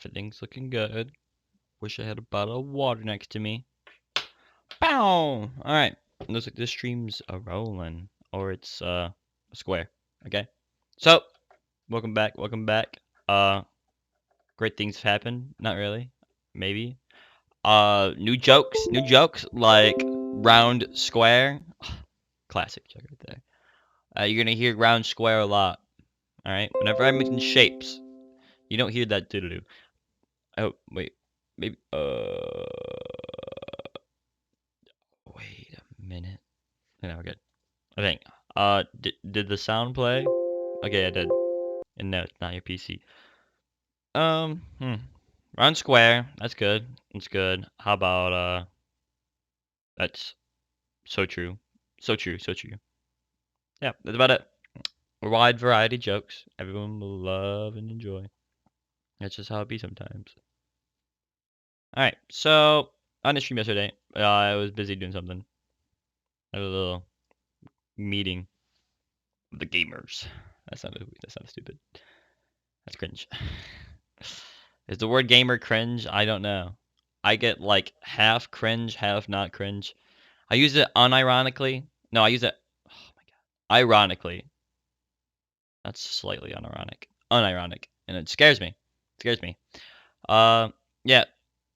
Everything's looking good. Wish I had a bottle of water next to me. Bow! Alright. Looks like this stream's a rolling. Or it's a square. Okay. So, welcome back. Great things have happened. Not really. Maybe. New jokes like round square. Classic joke right there. You're gonna hear round square a lot. Alright? Whenever I mention shapes, you don't hear that doo-doo-doo. Oh, wait. Maybe, wait a minute. No, we're good. I think. Did the sound play? Okay, I did. And no, it's not your PC. Round square. That's good. That's good. How about, that's so true. So true, so true. Yeah, that's about it. A wide variety of jokes. Everyone will love and enjoy. That's just how it be sometimes. Alright, so, on the stream yesterday, I was busy doing something. I had a little meeting with the gamers. That sounded stupid. That's cringe. Is the word gamer cringe? I don't know. I get like half cringe, half not cringe. I use it unironically. No, I use it. Oh my god. Ironically. That's slightly unironic. Unironic. And it scares me. It scares me. Yeah.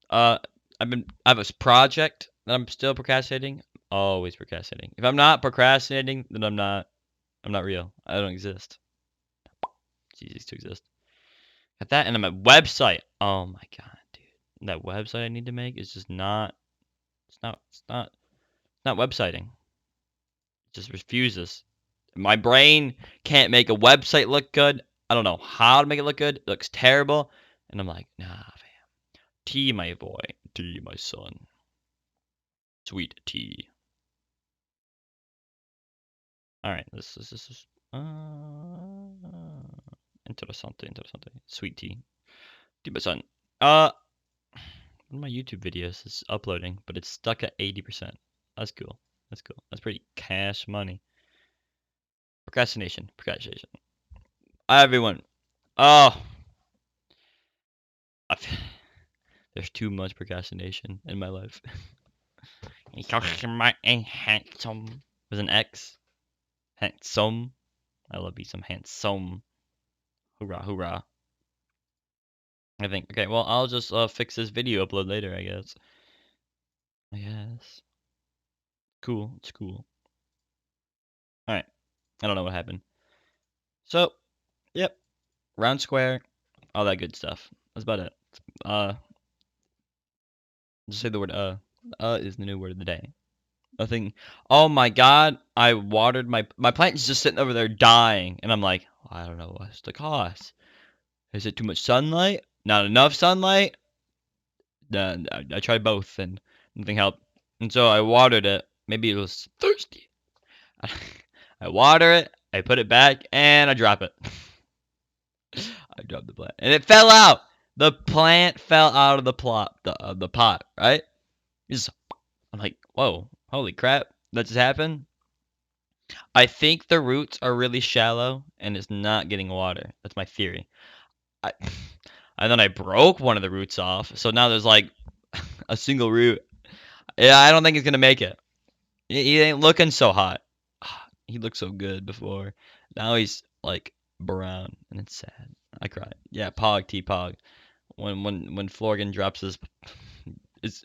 Uh, I have a project that I'm still procrastinating. Always procrastinating. If I'm not procrastinating, then I'm not real. I don't exist. It's easy to exist. Got that, and I'm a website. Oh my god, dude, that website I need to make is just not. It's not websiting. It just refuses. My brain can't make a website look good. I don't know how to make it look good. It looks terrible, and I'm like, nah, fam. T, my boy. T, my son. Sweet T. All right, this is interessante. Sweet T. T, my son. One of my YouTube videos is uploading, but it's stuck at 80%. That's cool. That's pretty cash money. Procrastination. Everyone. Oh. There's too much procrastination in my life. Handsome. With an X. Handsome. I love me some handsome. Hoorah, hoorah. I think. Okay, well, I'll just fix this video upload later, I guess. Cool. It's cool. Alright. I don't know what happened. So, yep. Round square. All that good stuff. That's about it. Just say the word is the new word of the day. Nothing. Oh my god, I watered my plant is just sitting over there dying, and I'm like, I don't know what's the cause. Is it too much sunlight? Not enough sunlight? Then I tried both, and nothing helped. And so I watered it. Maybe it was thirsty. I water it, I put it back, and I drop it. I dropped the plant, and it fell out. The plant fell out of the pot, right? I'm like, whoa, holy crap, that just happened? I think the roots are really shallow and it's not getting water. That's my theory. I, and then I broke one of the roots off, so now there's like a single root. Yeah, I don't think he's gonna make it. He ain't looking so hot. He looked so good before. Now he's like brown, and it's sad. I cried. Yeah, Pog T Pog. When Florgan drops his, is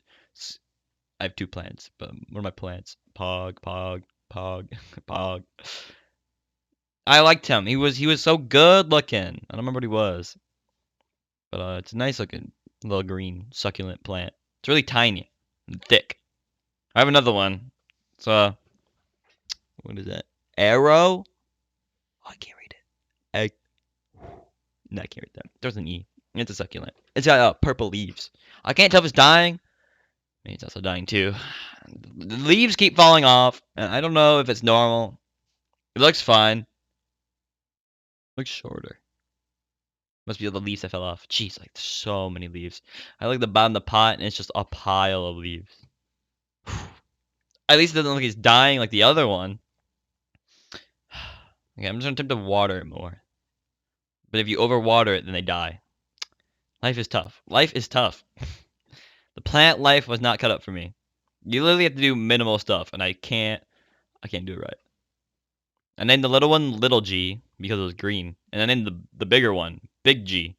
I have two plants, but one of my plants, Pog, Pog, Pog, Pog. I liked him. He was so good looking. I don't remember what he was, but it's a nice looking little green succulent plant. It's really tiny and thick. I have another one. It's what is that? Arrow? Oh, I can't read it. No, I can't read that. There's an E. It's a succulent. It's got purple leaves. I can't tell if it's dying. Maybe it's also dying too. The leaves keep falling off, and I don't know if it's normal. It looks fine. Looks shorter. Must be all the leaves that fell off. Jeez, like so many leaves. I look at the bottom of the pot, and it's just a pile of leaves. At least it doesn't look like it's dying like the other one. Okay, I'm just gonna attempt to water it more. But if you overwater it, then they die. Life is tough. Life is tough. The plant life was not cut up for me. You literally have to do minimal stuff, and I can't do it right. I named the little one Little G because it was green, and I named the bigger one Big G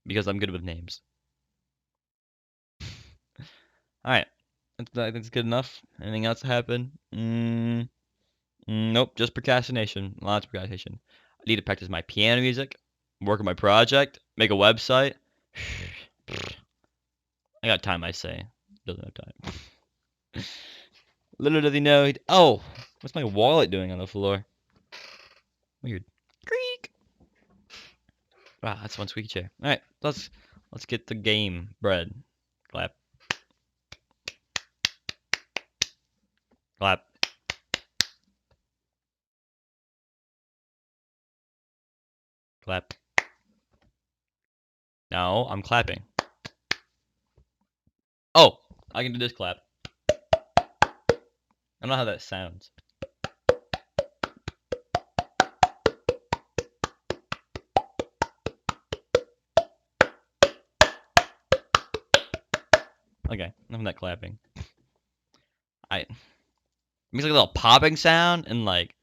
because I'm good with names. All right, I think it's good enough. Anything else happen? Nope, just procrastination. Lots of procrastination. I need to practice my piano music, work on my project, make a website. I got time, I say. Doesn't have time. Little does he know. Oh, what's my wallet doing on the floor? Weird. Creak. Wow, that's one squeaky chair. All right, let's get the game bread. Clap. Clap. Clap. No, I'm clapping. Oh, I can do this clap. I don't know how that sounds. Okay, I'm not clapping. It makes like a little popping sound, and like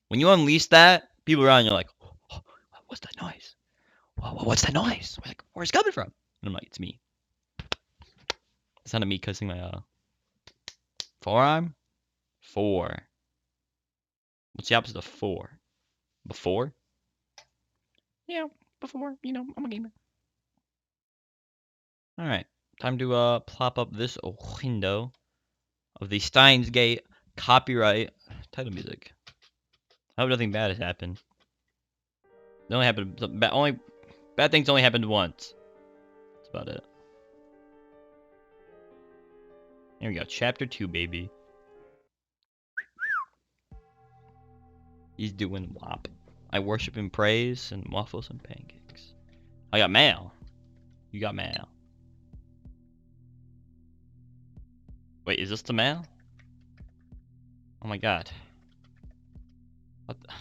when you unleash that, people around you're like, oh, what's that noise? What's that noise? Like, where's it coming from? And I'm like, it's me. It's not me kissing my forearm. 4. What's the opposite of 4? Before? Yeah, before. You know, I'm a gamer. All right, time to plop up this window of the Steins Gate copyright title music. I hope nothing bad has happened. It only happened. Only bad things only happened once. That's about it. Here we go. Chapter 2, baby. He's doing WAP. I worship and praise and waffles and pancakes. I got mail. You got mail. Wait, is this the mail? Oh my god. What the?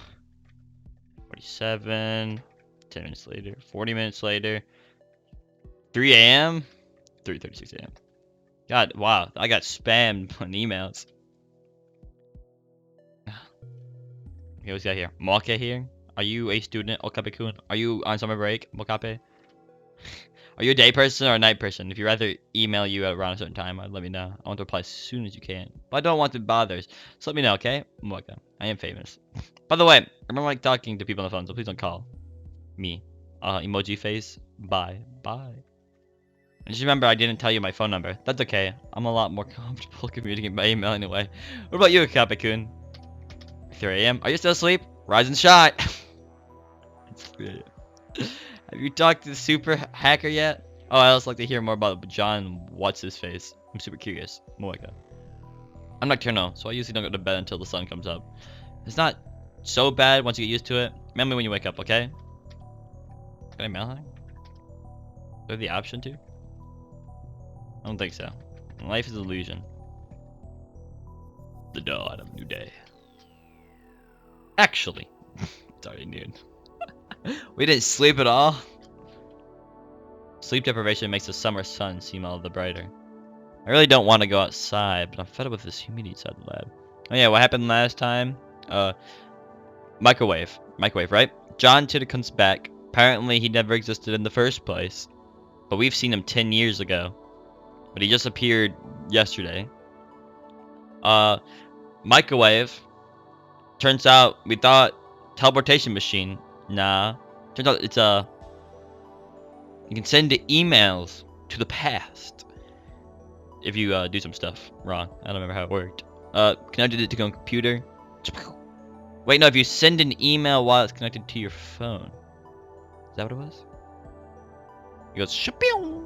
47. 10 minutes later. 40 minutes later. 3 a.m. 3:36 a.m. God, wow. I got spammed on emails. Okay, what's got here? Moke here? Are you a student, Okabe-kun? Are you on summer break, Mokape? Are you a day person or a night person? If you'd rather email you around a certain time, let me know. I want to reply as soon as you can. But I don't want to bother. So let me know, okay? Moka. I am famous. By the way, I remember like talking to people on the phone, so please don't call me. Emoji face. Bye. Bye. And just remember, I didn't tell you my phone number. That's okay. I'm a lot more comfortable communicating by email anyway. What about you, Okabe-kun? 3 a.m. Are you still asleep? Rise and shine. It's 3 a.m. Have you talked to the super hacker yet? Oh, I also like to hear more about John. What's his face? I'm super curious. Moeka. I'm nocturnal, so I usually don't go to bed until the sun comes up. It's not so bad once you get used to it. Mail me when you wake up, okay? Can I mail him? Do I have the option to? I don't think so. Life is an illusion. The dawn of a new day. Actually, it's already noon. We didn't sleep at all. Sleep deprivation makes the summer sun seem all the brighter. I really don't want to go outside, but I'm fed up with this humidity inside the lab. Oh yeah, what happened last time? Microwave, right? John Titter comes back. Apparently he never existed in the first place, but we've seen him 10 years ago. But he just appeared yesterday. Microwave. Turns out we thought teleportation machine. Nah. Turns out it's you can send emails to the past if you do some stuff wrong. I don't remember how it worked. Connected it to a computer. Wait, no, if you send an email while it's connected to your phone. Is that what it was? It goes shapew.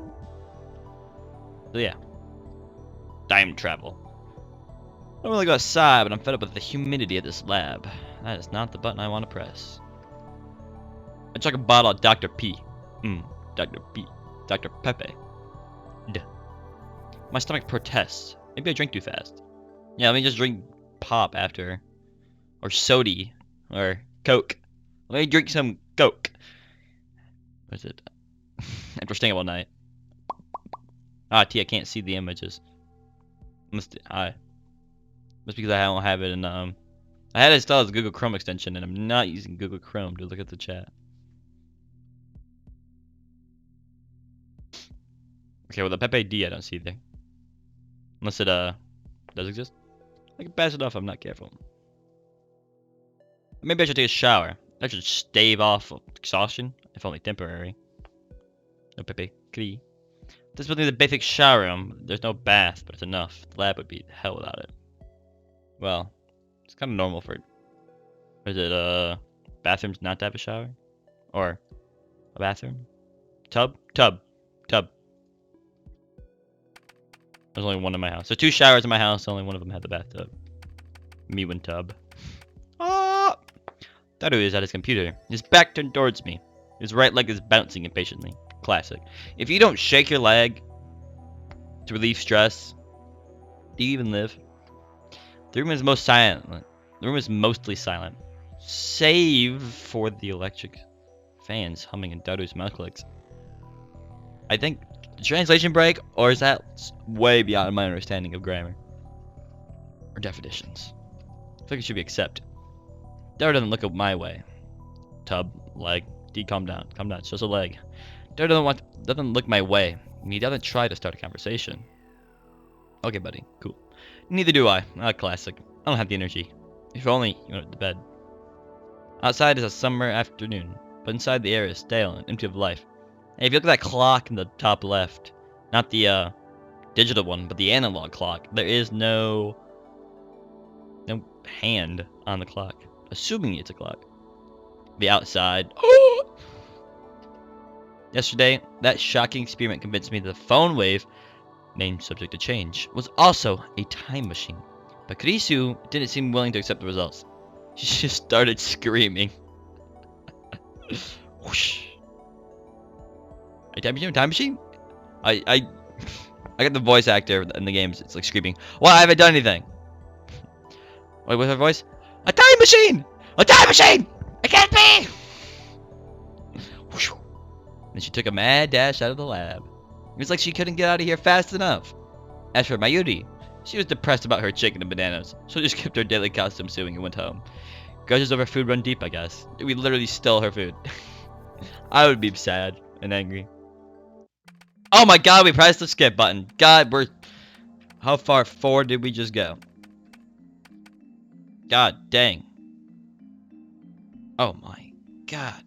So yeah. Time travel. I don't really go outside, but I'm fed up with the humidity of this lab. That is not the button I want to press. I chuck a bottle of Dr. P. Dr. P. Dr. Pepe. Duh. My stomach protests. Maybe I drink too fast. Yeah, let me just drink pop after. Or sody. Or Coke. Let me drink some Coke. What is it? After staying up all night. Ah, T, I can't see the images. Must because I don't have it in I had it installed as a Google Chrome extension, and I'm not using Google Chrome to look at the chat. Okay, well the Pepe D I don't see there. Unless it does exist. I can pass it off if I'm not careful. Maybe I should take a shower. That should stave off exhaustion, if only temporary. No Pepe. Cree. This building is a basic shower room. There's no bath, but it's enough. The lab would be hell without it. Well, it's kind of normal for... Or is it, bathrooms not to have a shower? Or a bathroom? Tub? Tub. Tub. There's only one in my house. There's 2 showers in my house, only one of them had the bathtub. Me one tub. Ah! Daru is at his computer. His back turned towards me. His right leg is bouncing impatiently. Classic. If you don't shake your leg to relieve stress, do you even live? The room is most silent. The room is mostly silent, save for the electric fans humming and Daru's mouth clicks. I think the translation break, or is that way beyond my understanding of grammar or definitions? I think it should be accept. Daru doesn't look up my way. Tub, leg, D, calm down, it's just a leg. Daru doesn't look my way. He doesn't try to start a conversation. Okay, buddy, cool. Neither do I. Classic. I don't have the energy. If only you went to bed. Outside is a summer afternoon, but inside the air is stale and empty of life. Hey, if you look at that clock in the top left, not the digital one, but the analog clock, there is no hand on the clock. Assuming it's a clock. The outside. Yesterday, that shocking experiment convinced me that the phone wave, named subject to change, was also a time machine. But Kurisu didn't seem willing to accept the results. She just started screaming. Whoosh. A time machine? Time machine? I got the voice actor in the games. It's like screaming. Well, I haven't done anything. Wait, what's her voice? A time machine! A time machine! It can't be! Whoosh. Then she took a mad dash out of the lab. It was like she couldn't get out of here fast enough. As for Mayuri, she was depressed about her chicken and bananas, so just kept her daily costume sewing and went home. Grudges over food run deep, I guess. We literally stole her food. I would be sad and angry. Oh my god, we pressed the skip button. God, how far forward did we just go? God dang. Oh my god.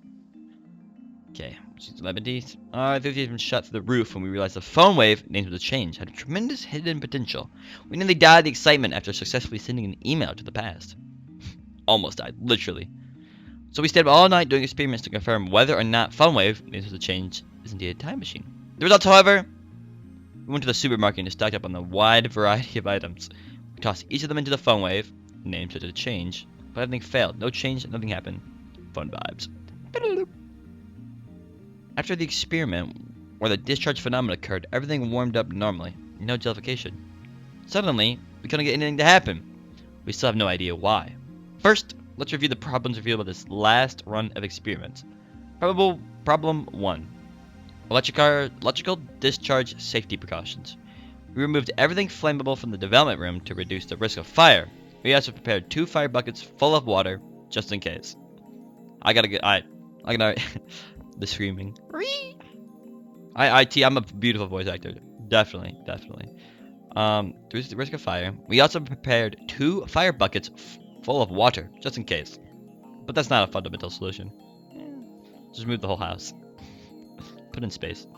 Okay, she's 11 Ds. I think even shot through the roof when we realized the phone wave, named with the change, had a tremendous hidden potential. We nearly died of the excitement after successfully sending an email to the past. Almost died, literally. So we stayed up all night doing experiments to confirm whether or not phone wave, named with the change, is indeed a time machine. The results, however, we went to the supermarket and stocked up on the wide variety of items. We tossed each of them into the phone wave, named such a change, but everything failed. No change, nothing happened. Fun vibes. After the experiment, where the discharge phenomenon occurred, everything warmed up normally. No jellification. Suddenly, we couldn't get anything to happen. We still have no idea why. First, let's review the problems revealed by this last run of experiments. Problem 1. Electrical discharge safety precautions. We removed everything flammable from the development room to reduce the risk of fire. We also prepared 2 fire buckets full of water, just in case. I gotta the screaming. I'm a beautiful voice actor. Definitely. Reduce the risk of fire. We also prepared 2 fire buckets full of water, just in case. But that's not a fundamental solution. Just move the whole house. Put in space.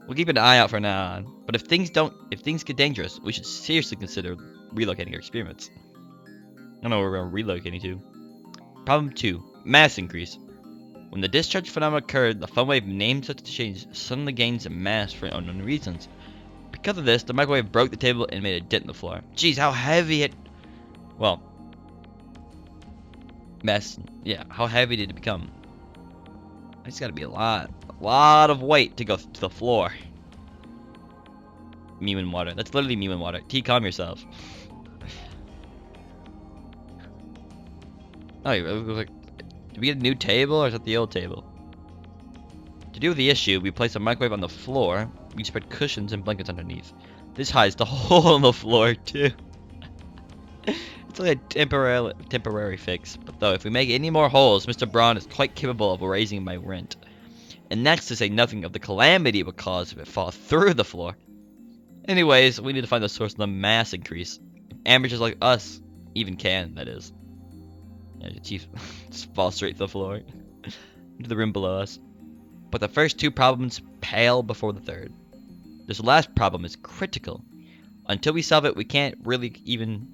We'll keep an eye out from now on. But if things get dangerous, we should seriously consider relocating our experiments. I don't know where we're relocating to. Problem 2. Mass increase. When the discharge phenomenon occurred, the phone wave named such a change suddenly gains mass for unknown reasons. Because of this, the microwave broke the table and made a dent in the floor. Jeez, how heavy it... Well... Yeah, how heavy did it become? It's gotta be a lot of weight to go to the floor. Mewing water. That's literally mewing water. T, calm yourself. Oh, did we get a new table or is that the old table? To deal with the issue, we place a microwave on the floor. We spread cushions and blankets underneath. This hides the hole in the floor too. It's only a temporary fix. But though, if we make any more holes, Mr. Braun is quite capable of raising my rent. And that's to say nothing of the calamity it would cause if it falls through the floor. Anyways, we need to find the source of the mass increase. Amateurs like us even can, that is. Yeah, the chief just falls straight to the floor. Into the room below us. But the first two problems pale before the third. This last problem is critical. Until we solve it, we can't even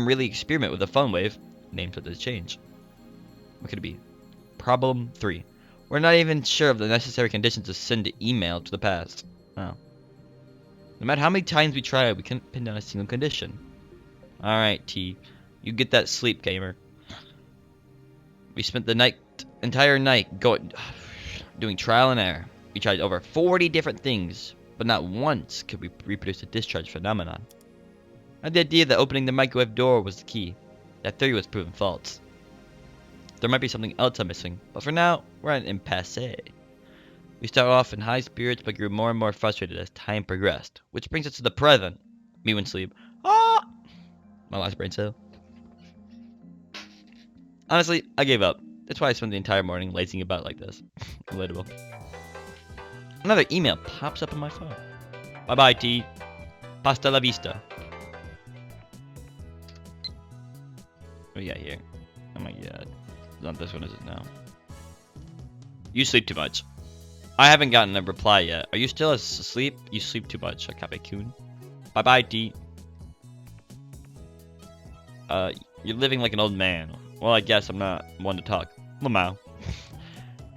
really experiment with a phone wave. Names for this change. What could it be? Problem 3. We're not even sure of the necessary conditions to send an email to the past. Oh. No matter how many times we try, we can't pin down a single condition. Alright, T. You get that sleep, gamer. We spent the entire night doing trial and error. We tried over 40 different things, but not once could we reproduce a discharge phenomenon. I had the idea that opening the microwave door was the key. That theory was proven false. There might be something else I'm missing, but for now, we're at an impasse. We started off in high spirits, but grew more and more frustrated as time progressed. Which brings us to the present. Me when sleep. Ah! My last brain cell. Honestly, I gave up. That's why I spent the entire morning lazing about like this. Relatable. Another email pops up on my phone. Bye-bye, T. Pasta la vista. What do you got here? Oh my god. Not this one, is it now? You sleep too much. I haven't gotten a reply yet. Are you still asleep? You sleep too much. Akabe-kun. Bye-bye, T. You're living like an old man. Well, I guess I'm not one to talk. Lamau.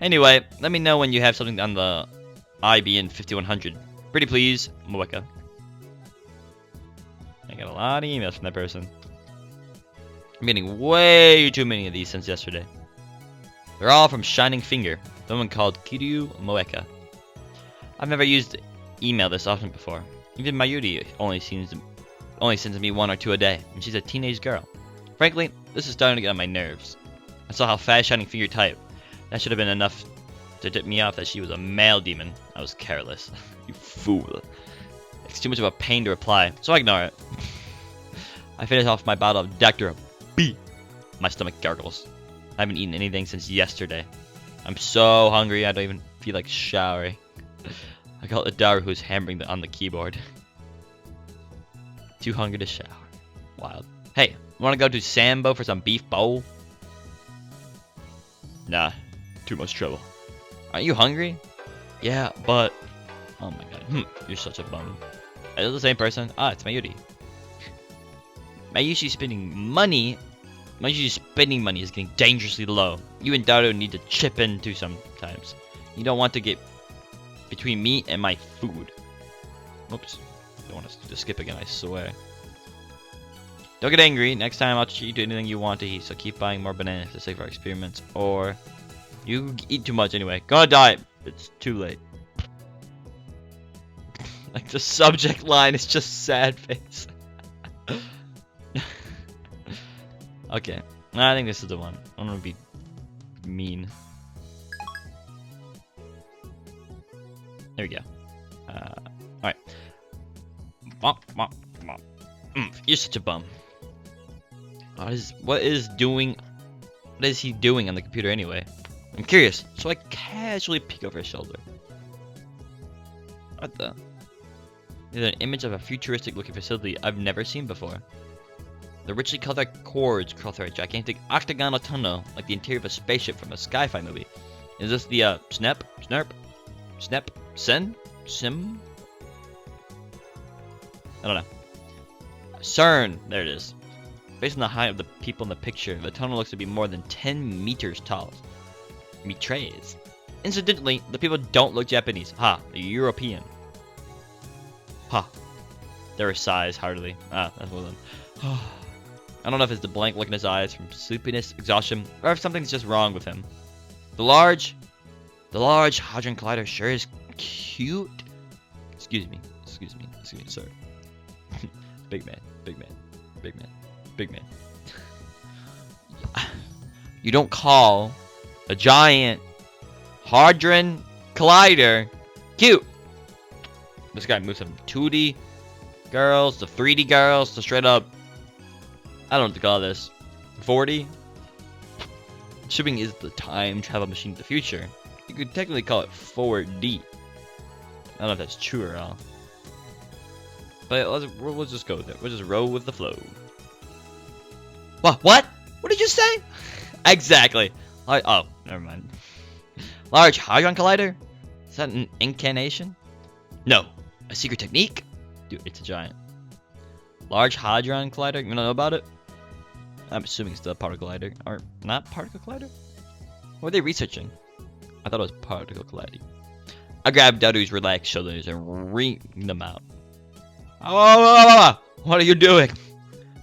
Anyway, let me know when you have something on the IBN 5100. Pretty please, Moeka. I got a lot of emails from that person. I'm getting way too many of these since yesterday. They're all from Shining Finger, someone called Kiryu Moeka. I've never used email this often before. Even Mayuri only sends me 1 or 2 a day, and she's a teenage girl. Frankly, this is starting to get on my nerves. I saw how fast Shining Finger typed. That should have been enough to tip me off that she was a male demon. I was careless. You fool. It's too much of a pain to reply, so I ignore it. I finish off my bottle of Dr. B. My stomach gargles. I haven't eaten anything since yesterday. I'm so hungry I don't even feel like showering. I call it Daru who's hammering on the keyboard. Too hungry to shower. Wild. Hey, wanna go to Sambo for some beef bowl? Nah, too much trouble. Aren't you hungry? Yeah, but... Oh my god, you're such a bum. Is it the same person? Ah, it's Mayuri. Mayuri's spending money. Mayuri's spending money is getting dangerously low. You and Daru need to chip in too sometimes. You don't want to get between me and my food. Oops. Don't want to skip again, I swear. Don't get angry. Next time I'll treat you to anything you want to eat, so keep buying more bananas to save our experiments. Or you eat too much anyway. Go on a diet. It's too late. Like the subject line is just sad face. Okay. I think this is the one. I'm gonna be mean. There we go. Alright. You're such a bum. What is he doing on the computer anyway? I'm curious, so I casually peek over his shoulder. What the? There's an image of a futuristic looking facility I've never seen before. The richly colored cords cross through a gigantic octagonal tunnel like the interior of a spaceship from a sci-fi movie. Is this the Sim? I don't know. CERN, there it is. Based on the height of the people in the picture, the tunnel looks to be more than 10 meters tall. Mitres. Incidentally, the people don't look Japanese. Ha, European. Ha. There sighs heartily. Ah, that's one of them. I don't know if it's the blank look in his eyes from sleepiness, exhaustion, or if something's just wrong with him. The large Hadron Collider sure is cute. Excuse me, sir. Big man. You don't call a giant Hadron Collider. Cute. This guy moves from 2D girls to 3D girls to straight up, I don't know what to call this, 4D. Shipping is the time travel machine of the future. You could technically call it 4D. I don't know if that's true or not. But we'll just go with it. We'll just roll with the flow. What? What? What did you say? Exactly. Oh, never mind. Large Hadron Collider? Is that an incantation? No. A secret technique? Dude, it's a giant. Large Hadron Collider? You wanna know about it? I'm assuming it's the particle collider. Or not particle collider? What are they researching? I thought it was particle colliding. I grabbed Daru's relaxed shoulders and wringed them out. Oh, what are you doing?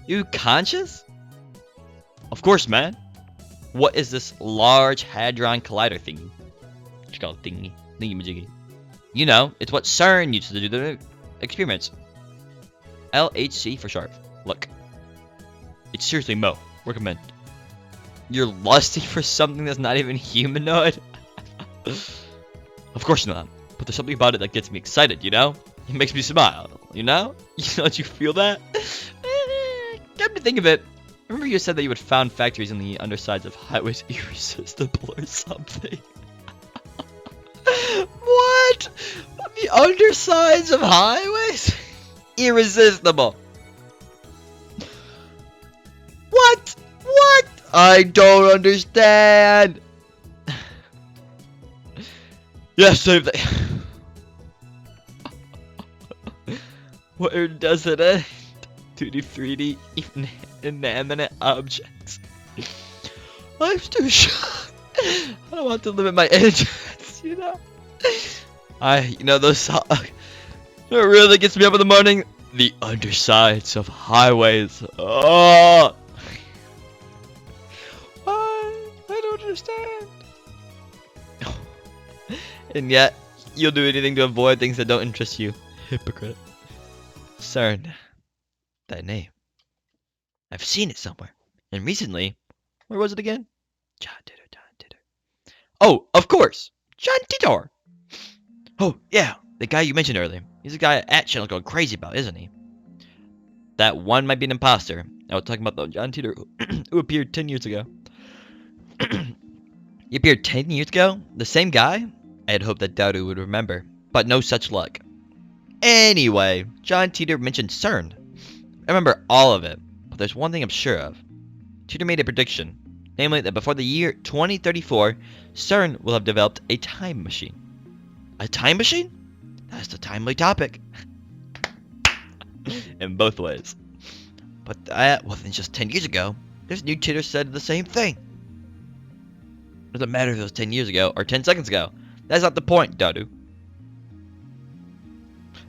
You conscious? Of course, man. What is this Large Hadron Collider thingy? What you call it, thingy? Thingy-majiggy. You know, it's what CERN used to do their experiments. LHC for sharp. Look. It's seriously Mo. Recommend. You're lusty for something that's not even humanoid? Of course not. But there's something about it that gets me excited, you know? It makes me smile, you know? Don't you feel that? Come to think of it, remember you said that you had found factories on the undersides of highways irresistible or something? What? The undersides of highways? Irresistible. What? What? I don't understand. Yes, save the... Where does it end? 2D, 3D, inanimate objects. Life's too short. I don't want to limit my interests, you know? You know those songs. It really gets me up in the morning. The undersides of highways. Oh! I don't understand. And yet, you'll do anything to avoid things that don't interest you. Hypocrite. CERN. That name. I've seen it somewhere. And recently, where was it again? John Titor. Oh, of course! John Titor! Oh, yeah, the guy you mentioned earlier. He's a guy at Channel going crazy about, isn't he? That one might be an imposter. I was talking about the John Titor who appeared 10 years ago. He appeared 10 years ago? The same guy? I had hoped that Daru would remember, but no such luck. Anyway, John Titor mentioned CERN. I remember all of it, but there's one thing I'm sure of. Titor made a prediction, namely that before the year 2034, CERN will have developed a time machine. A time machine? That's the timely topic. In both ways. But that wasn't just 10 years ago. This new Titor said the same thing. It doesn't matter if it was 10 years ago or 10 seconds ago. That's not the point, Daru.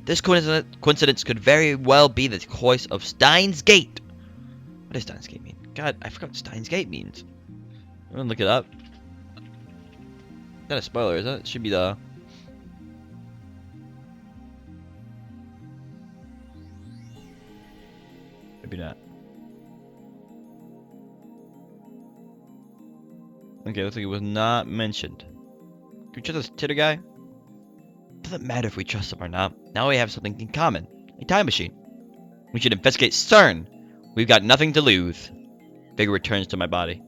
This coincidence could very well be the cause of Steins Gate. What does Steins Gate mean? God, I forgot what Steins Gate means. I'm gonna look it up. Not a spoiler, is it? It should be the... Maybe not. Okay, looks like it was not mentioned. Can we trust this Titor guy? Doesn't matter if we trust him or not. Now we have something in common. A time machine. We should investigate CERN. We've got nothing to lose. Vigor returns to my body.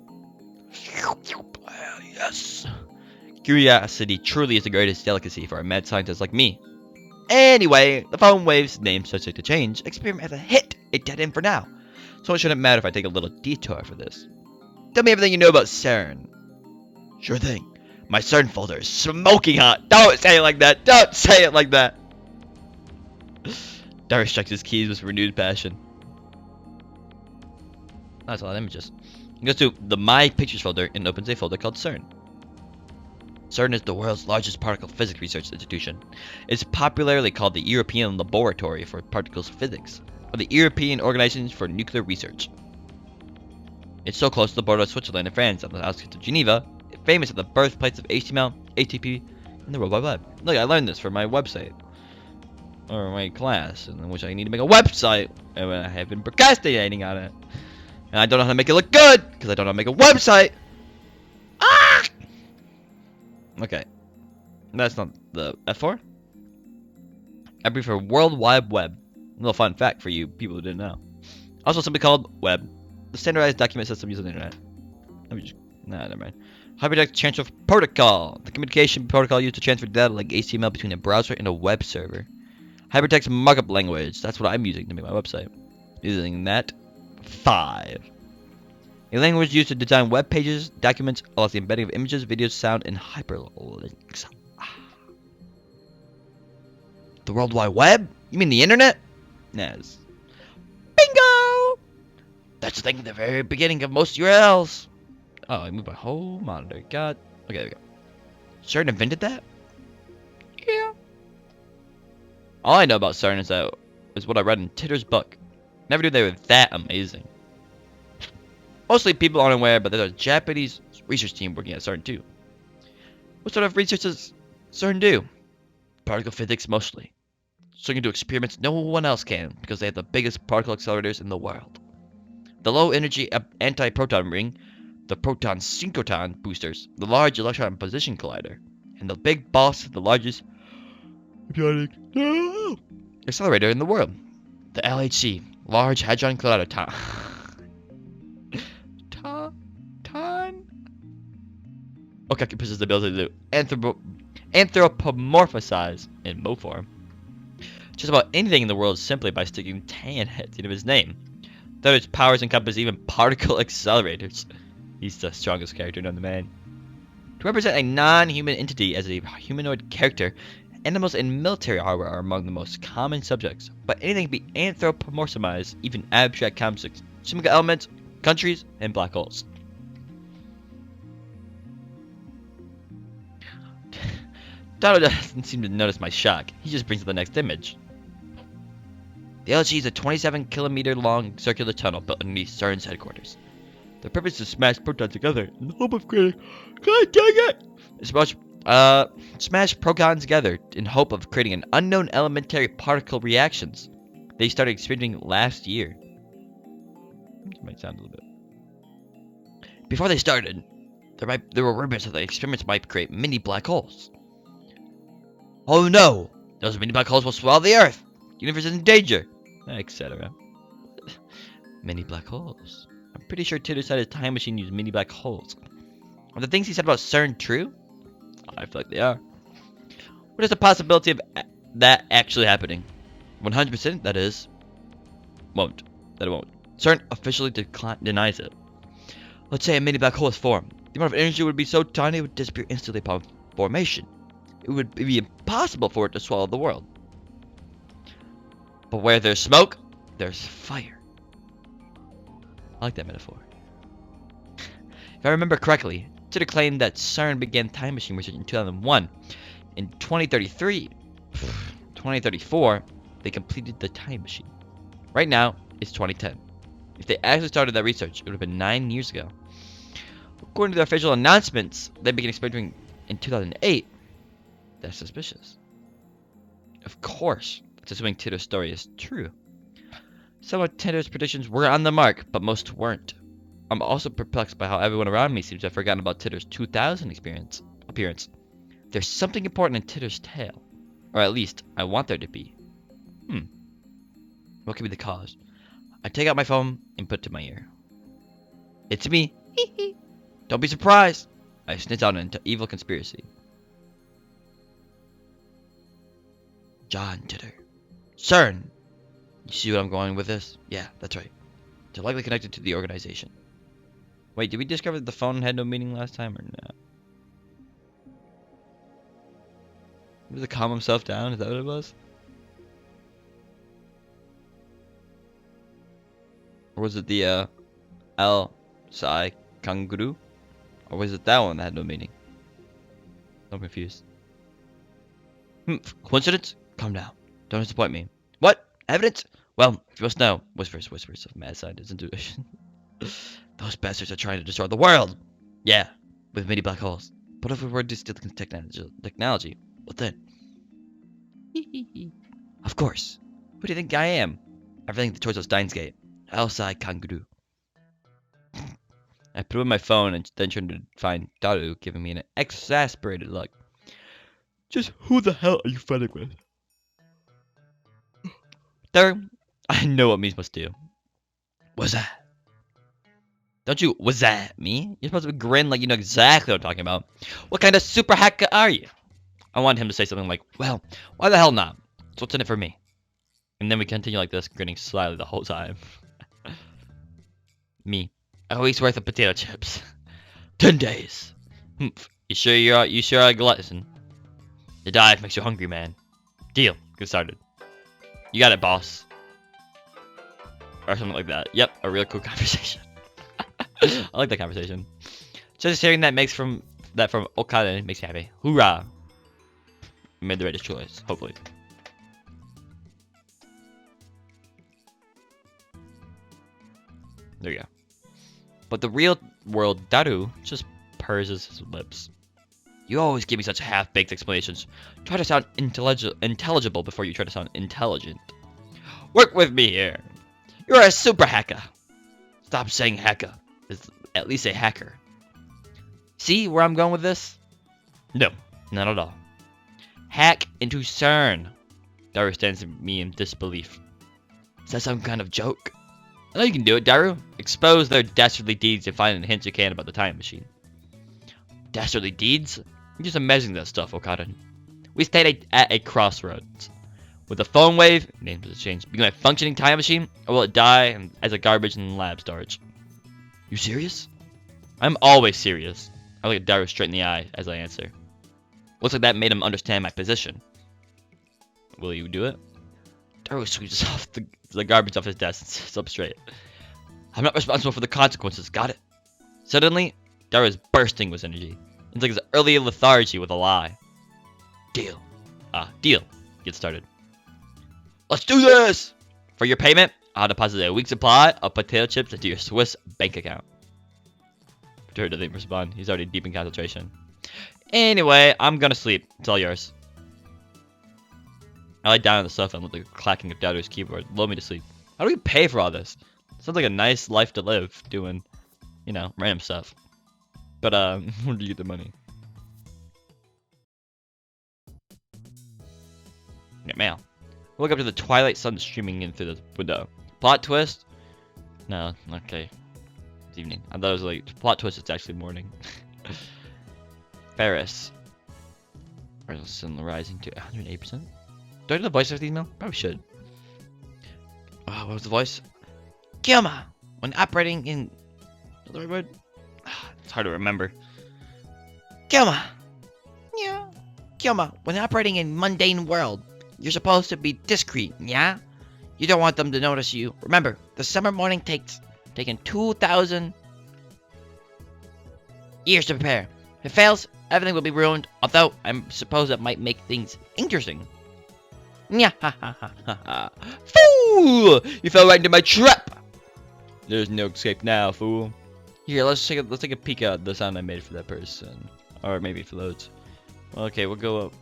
Yes. Curiosity truly is the greatest delicacy for a mad scientist like me. Anyway, the phone waves, name subject to change, experiment has a hit. A dead end for now. So it shouldn't matter if I take a little detour for this. Tell me everything you know about CERN. Sure thing. My CERN folder is smoking hot. Don't say it like that. Don't say it like that. Darius checks his keys with renewed passion. That's a lot of images. He goes to the My Pictures folder and opens a folder called CERN. CERN is the world's largest particle physics research institution. It's popularly called the European Laboratory for Particle Physics, or the European Organization for Nuclear Research. It's so close to the border of Switzerland and France on the outskirts of Geneva, famous as the birthplace of HTML, ATP, and the World Wide Web. Look, I learned this for my website. Or my class, in which I need to make a website, and I have been procrastinating on it. And I don't know how to make it look good, because I don't know how to make a website! Ah! Okay. That's not the F4. I prefer World Wide Web. A little fun fact for you people who didn't know. Also something called Web, the standardized document system used on the internet. Let me just, nah, never mind. Hypertext Transfer Protocol, the communication protocol used to transfer data like HTML between a browser and a web server. Hypertext Markup Language, that's what I'm using to make my website. Using that 5. A language used to design web pages, documents, allows the embedding of images, videos, sound, and hyperlinks. The World Wide Web? You mean the internet? Yes. Bingo! That's the thing at the very beginning of most URLs. Oh, I moved my whole monitor. God. Okay, there we go. CERN invented that? Yeah. All I know about CERN is what I read in Titter's book. Never knew they were that amazing. Mostly people aren't aware, but there's a Japanese research team working at CERN too. What sort of research does CERN do? Particle physics mostly. So you can do experiments no one else can because they have the biggest particle accelerators in the world. The low energy anti-proton ring, the proton synchrotron boosters, the large electron position collider, and the big boss, the largest accelerator in the world, the LHC, Large Hadron Collider. Okay, possesses the ability to anthropomorphize in Mo form just about anything in the world simply by sticking tan at the end of his name. Though its powers encompass even particle accelerators. He's the strongest character known to man. To represent a non-human entity as a humanoid character, animals and military hardware are among the most common subjects, but anything can be anthropomorphized, even abstract concepts, chemical elements, countries, and black holes. Dotto doesn't seem to notice my shock. He just brings up the next image. The LHC is a 27-kilometer long circular tunnel built underneath CERN's headquarters. The purpose is to smash protons together in the hope of creating. God dang it! Smash protons together in hope of creating an unknown elementary particle reactions. They started experimenting last year. That might sound a little bit. Before they started, there were rumors that the experiments might create mini black holes. Oh no! Those mini black holes will swallow the Earth! The universe is in danger! Etc. Mini black holes. I'm pretty sure Titter said his time machine used mini black holes. Are the things he said about CERN true? I feel like they are. What is the possibility of that actually happening? 100% that is. Won't. That it won't. CERN officially denies it. Let's say a mini black hole is formed. The amount of energy would be so tiny it would disappear instantly upon formation. It would be impossible for it to swallow the world. But where there's smoke, there's fire. I like that metaphor. If I remember correctly, Titter claimed that CERN began time machine research in 2001. In 2034, they completed the time machine. Right now, it's 2010. If they actually started that research, it would have been 9 years ago. According to their official announcements, they began experimenting in 2008. That's suspicious. Of course, that's assuming Titter's story is true. Some of Titter's predictions were on the mark, but most weren't. I'm also perplexed by how everyone around me seems to have forgotten about Titter's 2000 appearance. There's something important in Titter's tale. Or at least, I want there to be. What could be the cause? I take out my phone and put it to my ear. It's me. Don't be surprised. I snitch out an evil conspiracy. John Titter. CERN. You see what I'm going with this? Yeah, that's right. They're likely connected to the organization. Wait, did we discover that the phone had no meaning last time or not? Was it calm himself down? Is that what it was? Or was it the El Sai Kanguru? Or was it that one that had no meaning? I'm confused. Coincidence? Calm down. Don't disappoint me. What? Evidence? Well, if you must know, whispers of mad scientist intuition. Those bastards are trying to destroy the world! Yeah, with many black holes. But if we were to steal technology, what then? Of course. Who do you think I am? Everything towards those Steins gate. Outside kangaroo. I put away my phone and then turned to find Daru giving me an exasperated look. Just who the hell are you fighting with? There, I know what me must do. What's that? Don't you, was that me? You're supposed to grin like you know exactly what I'm talking about. What kind of super hacker are you? I want him to say something like, well, why the hell not? So what's in it for me? And then we continue like this, grinning slyly the whole time. Me. A week's worth of potato chips. 10 days. Humph. You sure are a glutton. The diet makes you hungry, man. Deal. Get started. You got it, boss. Or something like that. Yep, a real cool conversation. I like that conversation. Just hearing that from Okada makes me happy. Hoorah! We made the right choice, hopefully. There you go. But the real world Daru just purses his lips. You always give me such half-baked explanations. Try to sound intelligible before you try to sound intelligent. Work with me here. You're a super hacker. Stop saying hacker. It's at least a hacker. See where I'm going with this? No, not at all. Hack into CERN. Daru stands at me in disbelief. Is that some kind of joke? I know you can do it, Daru. Expose their dastardly deeds and find the hints you can about the time machine. Dastardly deeds? I'm just imagining that stuff, Okada. We stayed at a crossroads. With the phone wave, names will change, become a functioning time machine, or will it die as a garbage in lab storage? You serious? I'm always serious. I look at Daru straight in the eye as I answer. Looks like that made him understand my position. Will you do it? Daru sweeps off the garbage off his desk and sits up straight. I'm not responsible for the consequences, got it? Suddenly, Daru is bursting with energy. It's like his early lethargy with a lie. Deal. Deal. Get started. Let's do this! For your payment, I'll deposit a week's supply of potato chips into your Swiss bank account. Daru doesn't respond. He's already deep in concentration. Anyway, I'm gonna sleep. It's all yours. I lie down on the sofa and let the clacking of Daru's keyboard lull me to sleep. How do we pay for all this? Sounds like a nice life to live, doing, you know, random stuff. But, where do you get the money? Get mail. Woke up to the twilight sun streaming in through the window. Plot twist? No, okay. It's evening. I thought it was like, plot twist, it's actually morning. Ferris. Sun rising to 108%. Do I do the voice of the email? Probably should. What was the voice? Kilma! When operating in... Is that the right word? It's hard to remember. Kilma! Yeah. Kilma, when operating in mundane world, you're supposed to be discreet, yeah? You don't want them to notice you. Remember, the summer morning taken 2,000 years to prepare. If it fails, everything will be ruined, although I suppose it might make things interesting. Nya ha ha ha ha ha. Fool! You fell right into my trap! There's no escape now, fool. Here, let's take a peek at the sound I made for that person. Or maybe if it loads. Okay, we'll go up.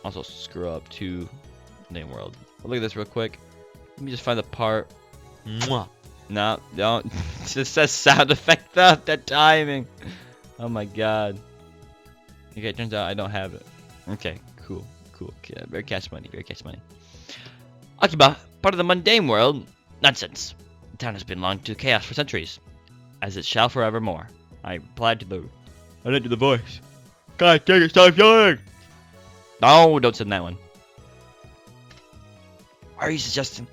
Also screw up to name world. We'll look at this real quick. Let me just find the part. Mwah. No, don't. It just says sound effect though. That timing. Oh my god. Okay, it turns out I don't have it. Okay, cool. Cool. Okay, very cash money. Very cash money. Akiba, part of the mundane world? Nonsense. The town has been belonged to chaos for centuries, as it shall forevermore. I replied to the... I didn't do the voice. God dang it, stop yelling! No, don't send that one. Are you suggesting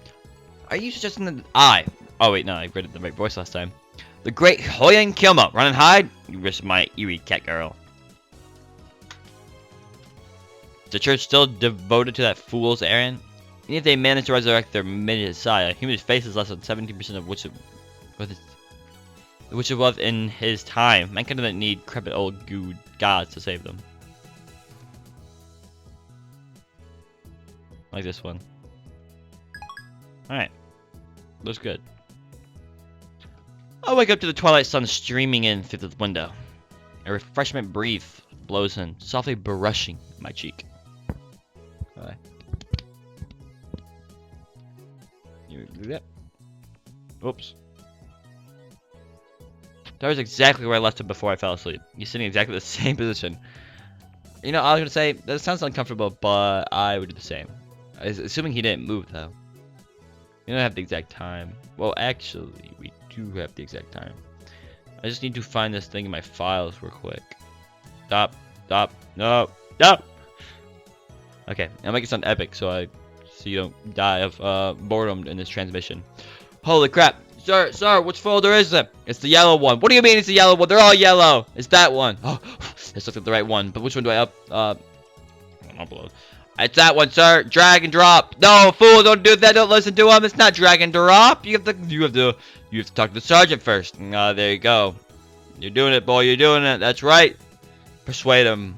that I... Oh wait, no, I read it the right voice last time. The great Hoyan Kilma, run and hide? You risk my eerie cat girl. Is the church still devoted to that fool's errand? Even if they manage to resurrect their Messiah, human face is less than 17% of which it was in his time. Mankind doesn't need crepit old gods to save them. Like this one. Alright. Looks good. I wake up to the twilight sun streaming in through the window. A refreshment breeze blows in, softly brushing my cheek. Alright. You do that. Oops. That was exactly where I left him before I fell asleep. He's sitting exactly the same position. You know, I was gonna say that sounds uncomfortable, but I would do the same. Assuming he didn't move though. We don't have the exact time. Well, actually, we do have the exact time. I just need to find this thing in my files real quick. Stop. Stop. No. Stop. Okay, I'll make it sound epic so you don't die of boredom in this transmission. Holy crap. Sir, which folder is it? It's the yellow one. What do you mean it's the yellow one? They're all yellow. It's that one. Oh, this looks like the right one. But which one do I upload? It's that one, sir. Drag and drop. No, fool, don't do that. Don't listen to him. It's not drag and drop. You have to talk to the sergeant first. There you go. You're doing it, boy. You're doing it. That's right. Persuade him.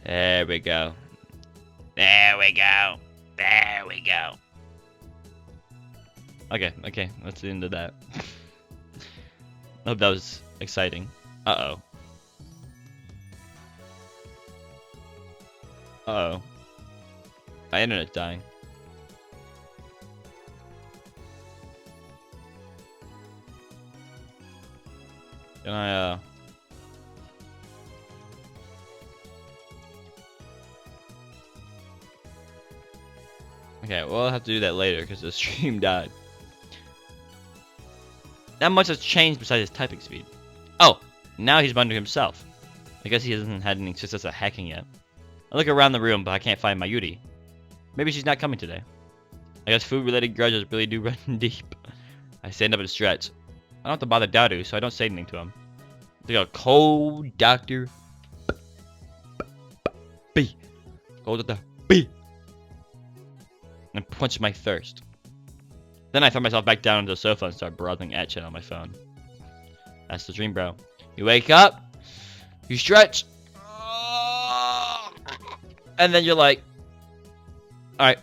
There we go. There we go. There we go. Okay. That's the end of that. I hope that was exciting. Uh-oh. Uh-oh. My internet's dying. Can I, Okay, we'll have to do that later because the stream died. Not much has changed besides his typing speed. Oh, now he's bundling himself. I guess he hasn't had any success at hacking yet. I look around the room, but I can't find my Yuri. Maybe she's not coming today. I guess food-related grudges really do run deep. I stand up and stretch. I don't have to bother Daru, so I don't say anything to him. They go, cold Dr. B. Cold Dr. B. And punch my thirst. Then I throw myself back down onto the sofa and start browsing action on my phone. That's the dream, bro. You wake up, you stretch, and then you're like, alright,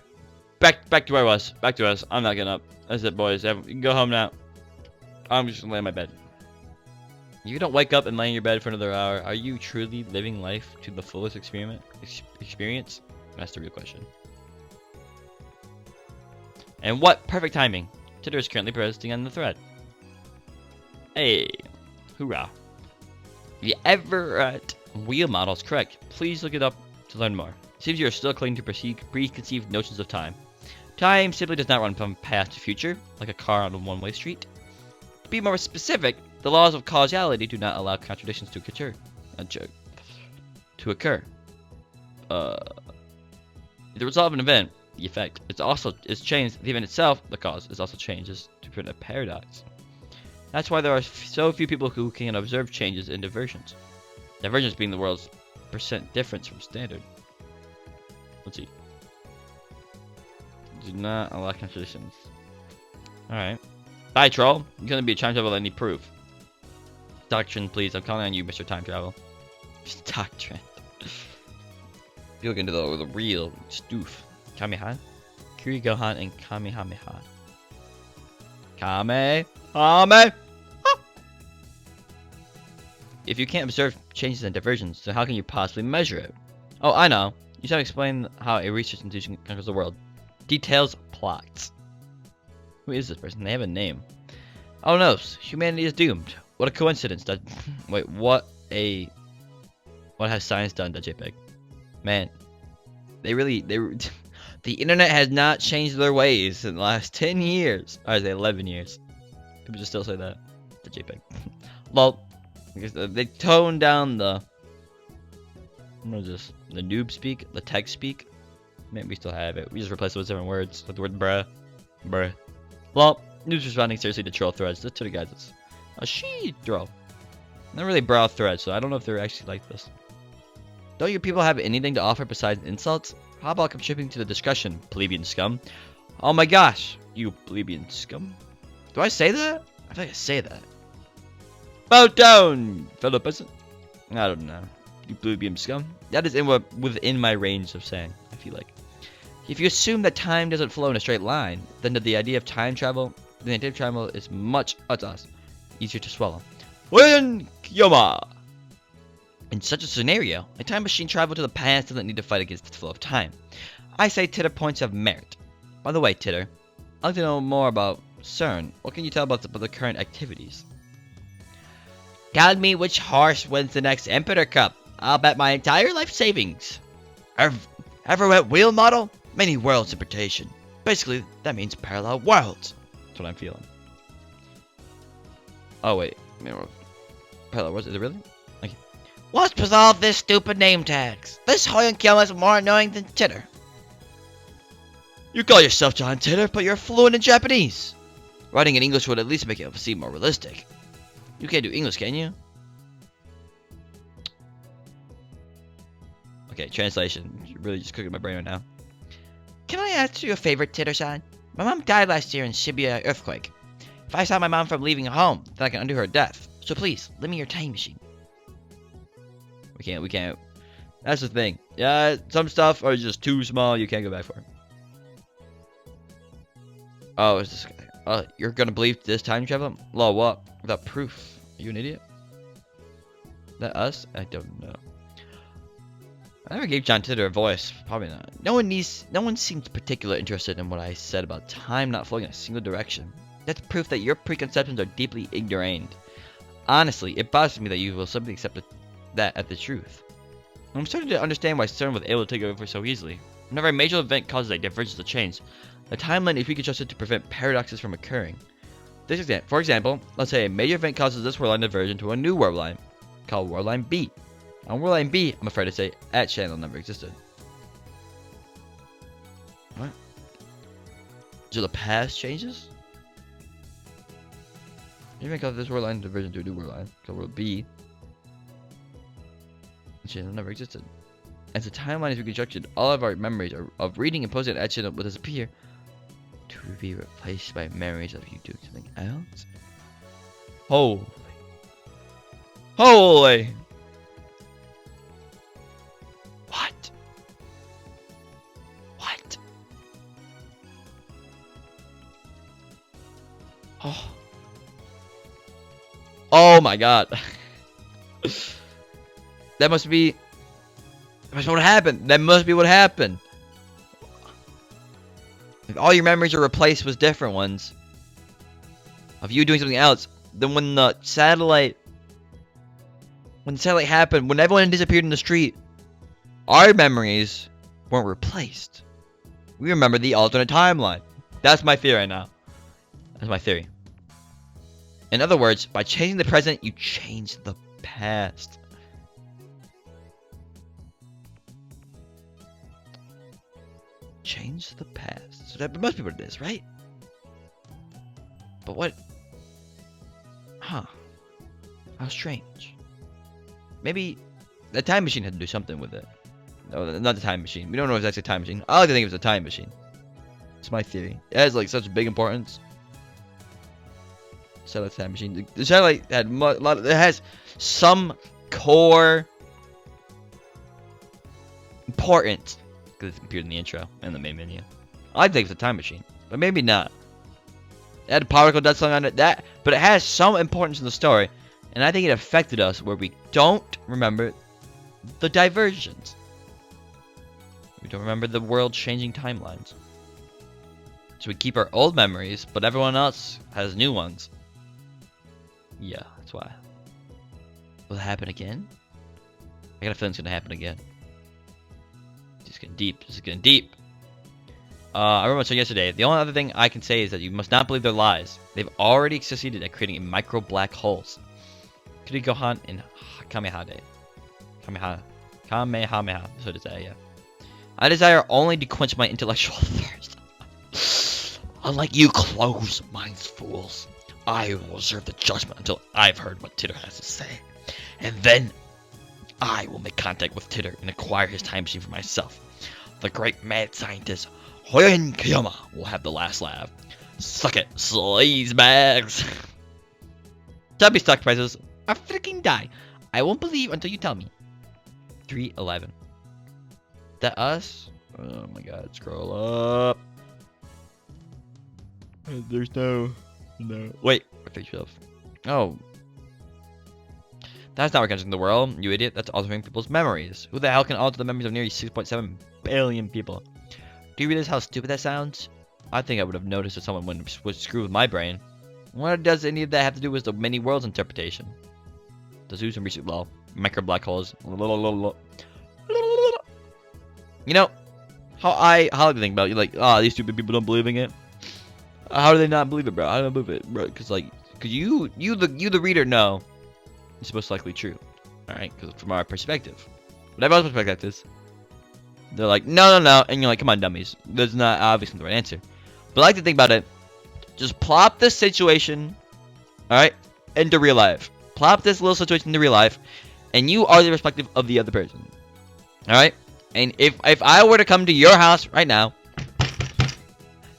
back to where I was. Back to us. I'm not getting up. That's it, boys. You can go home now. I'm just gonna lay in my bed. You don't wake up and lay in your bed for another hour. Are you truly living life to the fullest experience? That's the real question. And what perfect timing. Titter is currently posting on the thread. Hey, hoorah. The Everett wheel model is correct. Please look it up to learn more. Seems you are still clinging to preconceived notions of time. Time simply does not run from past to future, like a car on a one-way street. To be more specific, the laws of causality do not allow contradictions to occur. The result of an event, the effect, is changed. The event itself, the cause, is also changes to prevent a paradox. That's why there are so few people who can observe changes in divergence. Divergence being the world's percent difference from standard. Let's see. Do not allow contradictions. Alright. Bye, troll. You're gonna be a time travel I need proof. Doctrine, please. I'm calling on you, Mr. Time Travel. Doctrine. You look into the real stoof. Kamehameha? Kiri Gohan and Kamehameha. Kamehameha! If you can't observe changes and diversions, then how can you possibly measure it? Oh, I know. You should explain how a research institution conquers the world. Details, plots. Who is this person? They have a name. Oh no, humanity is doomed. What a coincidence. That wait, what has science done to JPEG? Man, the internet has not changed their ways in the last 10 years. Or is it 11 years? People just still say that. The JPEG. Well, because they toned down the what is this? The noob speak, the tech speak. Man, we still have it. We just replaced it with different words, like the word bruh. Well, noobs responding seriously to troll threads. That's to the guys. It's a she troll. Not really brow threads, so I don't know if they're actually like this. Don't you people have anything to offer besides insults? How about contributing to the discussion, plebeian scum? Oh my gosh, you plebeian scum. Do I say that? I think I say that. Bow down, fellow peasant. I don't know. You plebeian scum. That is within my range of saying, I feel like. If you assume that time doesn't flow in a straight line, then the idea of time travel is much easier to swallow. When Kyoma! In such a scenario, a time machine travel to the past doesn't need to fight against the flow of time. I say Titter points have merit. By the way, Titter, I'd like to know more about CERN. What can you tell about the current activities? Tell me which horse wins the next Emperor Cup. I'll bet my entire life savings. Ever read wheel model? Many worlds interpretation. Basically, that means parallel worlds. That's what I'm feeling. Oh wait, parallel worlds? Is it really? Okay. What's with all this stupid name tags? This Hoyenkyo is more annoying than Titter. You call yourself John Titter, but you're fluent in Japanese. Writing in English would at least make it seem more realistic. You can't do English, can you? Okay, translation. You're really just cooking my brain right now. Can I ask you a favor, Titter-san? My mom died last year in Shibuya earthquake. If I stop my mom from leaving home, then I can undo her death. So please, lend me your time machine. We can't. That's the thing. Yeah, some stuff are just too small, you can't go back for it. Oh, is this guy? You're gonna believe this time travel? Law what? Without proof. Are you an idiot? Is that us? I don't know. I never gave John Titter a voice. Probably not. No one seems particularly interested in what I said about time not flowing in a single direction. That's proof that your preconceptions are deeply ingrained. Honestly, it bothers me that you will simply accept that as the truth. I'm starting to understand why CERN was able to take over so easily. Whenever a major event causes a divergence of change, the timeline is reconstructed to prevent paradoxes from occurring. For example, let's say a major event causes this world line to diverge into a new world line, called world line B. On world line B, I'm afraid to say, that channel never existed. What? So the past changes? Even cause this world line diverged into a new world line, called world B. The channel never existed. As the timeline is reconstructed, all of our memories of reading and posting that channel will disappear to be replaced by memories of you doing something else. Holy! What? Oh my god. That must be what happened. That must be what happened. If all your memories are replaced with different ones of you doing something else, then when the satellite happened, when everyone disappeared in the street, our memories weren't replaced. We remember the alternate timeline. That's my theory right now. That's my theory. In other words, by changing the present, you change the past. Change the past. So that must be what it is, right? But what? Huh. How strange. Maybe the time machine had to do something with it. No, not the time machine. We don't know if it's actually a time machine. I like to think it was a time machine. It's my theory. It has like such big importance. Satellite time machine. The satellite had it has some core importance because it's appeared in the intro and the main menu. I think it's a time machine, but maybe not. It had a particle dust on it, but it has some importance in the story, and I think it affected us where we don't remember the diversions. We don't remember the world-changing timelines. So we keep our old memories, but everyone else has new ones. Yeah, that's why. Will it happen again? I got a feeling it's gonna happen again. It's getting deep. This is getting deep. I remember saying yesterday, the only other thing I can say is that you must not believe their lies. They've already succeeded at creating micro black holes. Kiri Gohan and Kamehameha. Kamehameha. So to say, yeah. I desire only to quench my intellectual thirst. Unlike you close-minded fools, I will reserve the judgment until I've heard what Titter has to say. And then I will make contact with Titter and acquire his time machine for myself. The great mad scientist Hoyenkyo will have the last laugh. Suck it, sleaze bags. Tubby stock prices are freaking die. I won't believe until you tell me. 311. That us? Oh my god, scroll up. There's no. Wait, 312. Oh. That's not organizing the world, you idiot. That's altering people's memories. Who the hell can alter the memories of nearly 6.7 billion people? Do you realize how stupid that sounds? I think I would have noticed if someone would screw with my brain. What does any of that have to do with the many worlds interpretation? Does do some research. Well, Micro black holes. You know how I think about you, like, these stupid people don't believe in it. How do they not believe it, bro? I don't believe it, bro. Cause you the reader know it's most likely true. All right, because from our perspective, whatever else perspective is, they're like, no, and you're like, come on, dummies. That's not obviously the right answer. But I like to think about it. Just plop this situation, all right, into real life. Plop this little situation into real life, and you are the perspective of the other person. All right, and if I were to come to your house right now,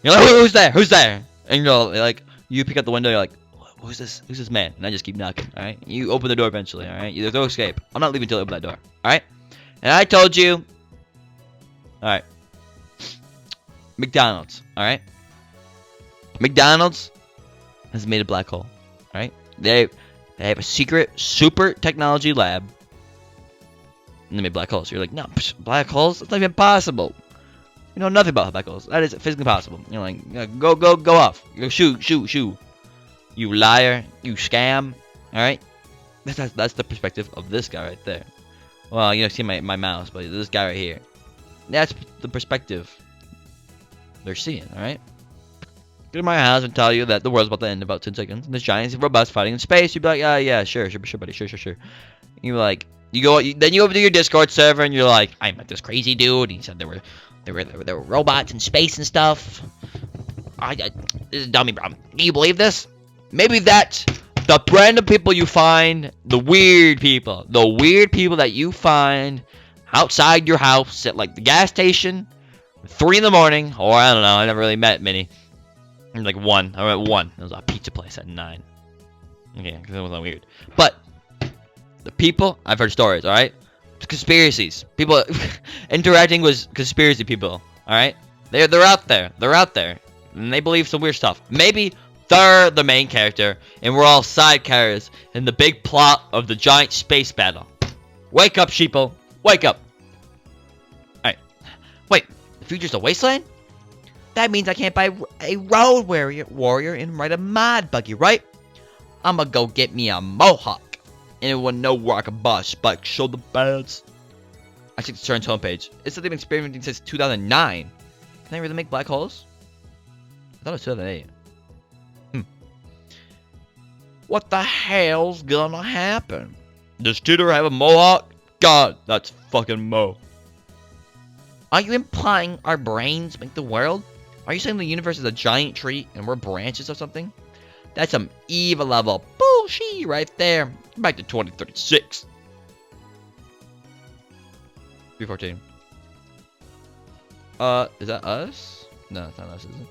you're like, who's there? Who's there? And you're like, you pick up the window. You're like, who's this? Who's this man? And I just keep knocking. All right, you open the door eventually. All right, there's no escape. I'm not leaving until you open that door. All right, and I told you. All right, McDonald's. All right, McDonald's has made a black hole. All right, they have a secret super technology lab, and they made black holes. So you're like, no, black holes? That's not even possible. You know nothing about black holes. That is physically possible. You're like, go off. You shoot. You liar. You scam. All right, that's the perspective of this guy right there. Well, you don't see my mouse, but this guy right here. That's the perspective they're seeing. All right. Go to my house and tell you that the world's about to end in about 10 seconds. And there's giants and robots fighting in space. You'd be like, yeah, sure, buddy, sure. You're like, then you go to your Discord server and you're like, I met this crazy dude. He said there were robots in space and stuff. This is a dummy, bro. Can you believe this? Maybe that's the random people you find, the weird people that you find outside your house at like the gas station, 3 in the morning, or I don't know. I never really met many. Like 1. I met 1. It was a pizza place at 9. Okay, because it wasn't weird. But the people, I've heard stories. All right, conspiracies. People interacting with conspiracy people. All right, they're out there. And they believe some weird stuff. Maybe they're the main character, and we're all side characters in the big plot of the giant space battle. Wake up, sheeple. Wake up. All right. Wait, the future's a wasteland? That means I can't buy a road warrior and ride a mod buggy, right? I'ma go get me a mohawk. Anyone know where I can buy spikes? Show the bads. I checked the Steins homepage. It said they've been experimenting since 2009. Can they really make black holes? I thought it was 2008. What the hell's gonna happen? Does Tudor have a mohawk? God, that's fucking Mo. Are you implying our brains make the world? Are you saying the universe is a giant tree and we're branches of something? That's some evil level bullshit right there. Back to 2036. 314. Is that us? No, it's not us, is it?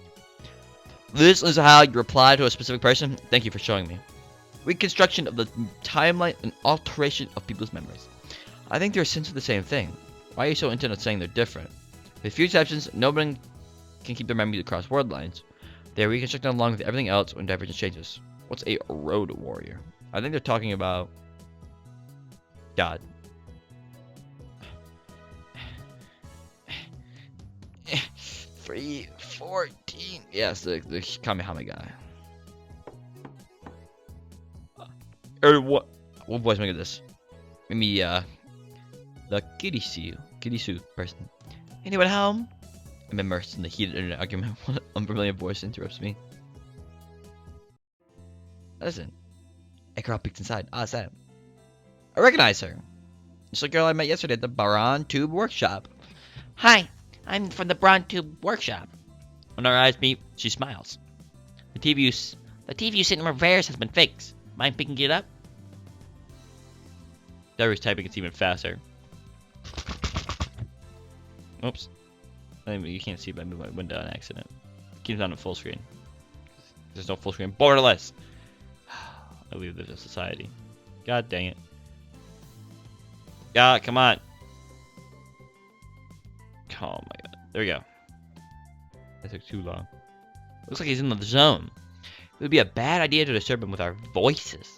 This is how you reply to a specific person. Thank you for showing me. Reconstruction of the timeline and alteration of people's memories. I think they're essentially the same thing. Why are you so into saying they're different? With few exceptions, nobody can keep their memories across world lines. They are reconstructed along with everything else when divergence changes. What's a road warrior? I think they're talking about God. 314. Yes, the Kamehameha guy. Or what voice make of this? Maybe the Kirisu person. Anyone home? I'm immersed in the heated internet argument. What unfamiliar voice interrupts me? Listen. A girl peeks inside. Ah, Sam. I recognize her. It's the girl I met yesterday at the Baron Tube Workshop. Hi, I'm from the Baron Tube Workshop. When our eyes meet, she smiles. The TV you sit in reverse has been fixed. Mind picking it up? Darius typing it's even faster. Oops. I mean, you can't see, but I moved my window on accident. Keep it on full screen. There's no full screen. Borderless! I believe there's a society. God dang it. God, come on. Oh my god. There we go. That took too long. Looks like he's in the zone. It would be a bad idea to disturb him with our voices.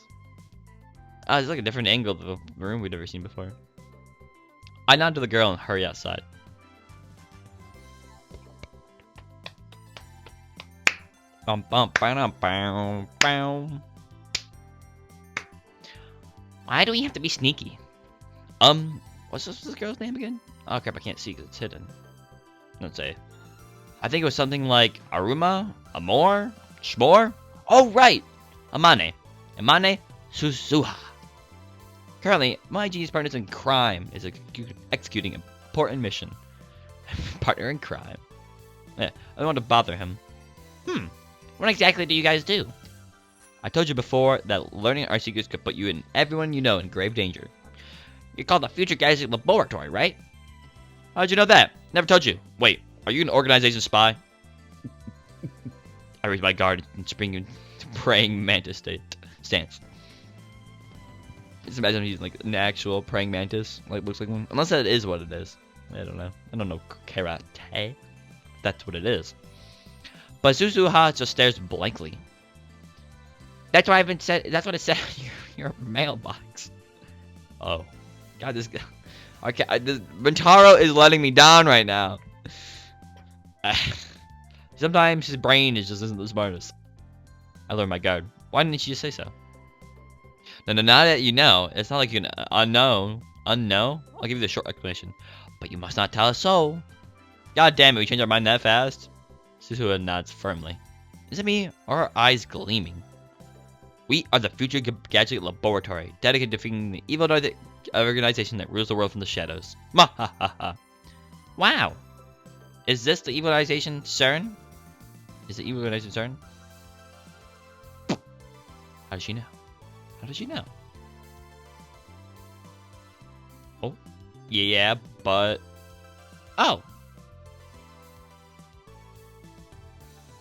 Ah, it's like a different angle of the room we've never seen before. I nod to the girl and hurry outside. Bum bum bum bum bum. Why do we have to be sneaky? What's this girl's name again? Oh crap, I can't see because it's hidden. Let's say. I think it was something like Aruma, Amor, Shmore. Oh right, Amane Suzuha. Currently, my genius partner in crime is executing an important mission. Partner in crime. Yeah, I don't want to bother him. What exactly do you guys do? I told you before that learning our secrets could put you and everyone you know in grave danger. You're called the Future Gadget Laboratory, right? How'd you know that? Never told you. Wait, are you an organization spy? I raise my guard and spring in praying mantis stance. Just imagine he's like an actual praying mantis. Like looks like one. Unless that is what it is. I don't know. I don't know karate. That's what it is. But Suzuha just stares blankly. That's what I've been said. That's what it said in your mailbox. Oh, God, this guy. Okay, this Bentaro is letting me down right now. Sometimes his brain is just isn't the smartest. I learned my guard. Why didn't you just say so? No, now that you know, it's not like you unknow. I'll give you the short explanation. But you must not tell us so. God damn it, we changed our mind that fast. Suzuha nods firmly. Is it me, or are eyes gleaming? We are the Future Gadget Laboratory, dedicated to defeating the evil organization that rules the world from the shadows. Mahahaha. Wow. Is this the evil organization CERN? Is the evil organization CERN? How did she know? How did she know? Oh. Yeah, but... Oh.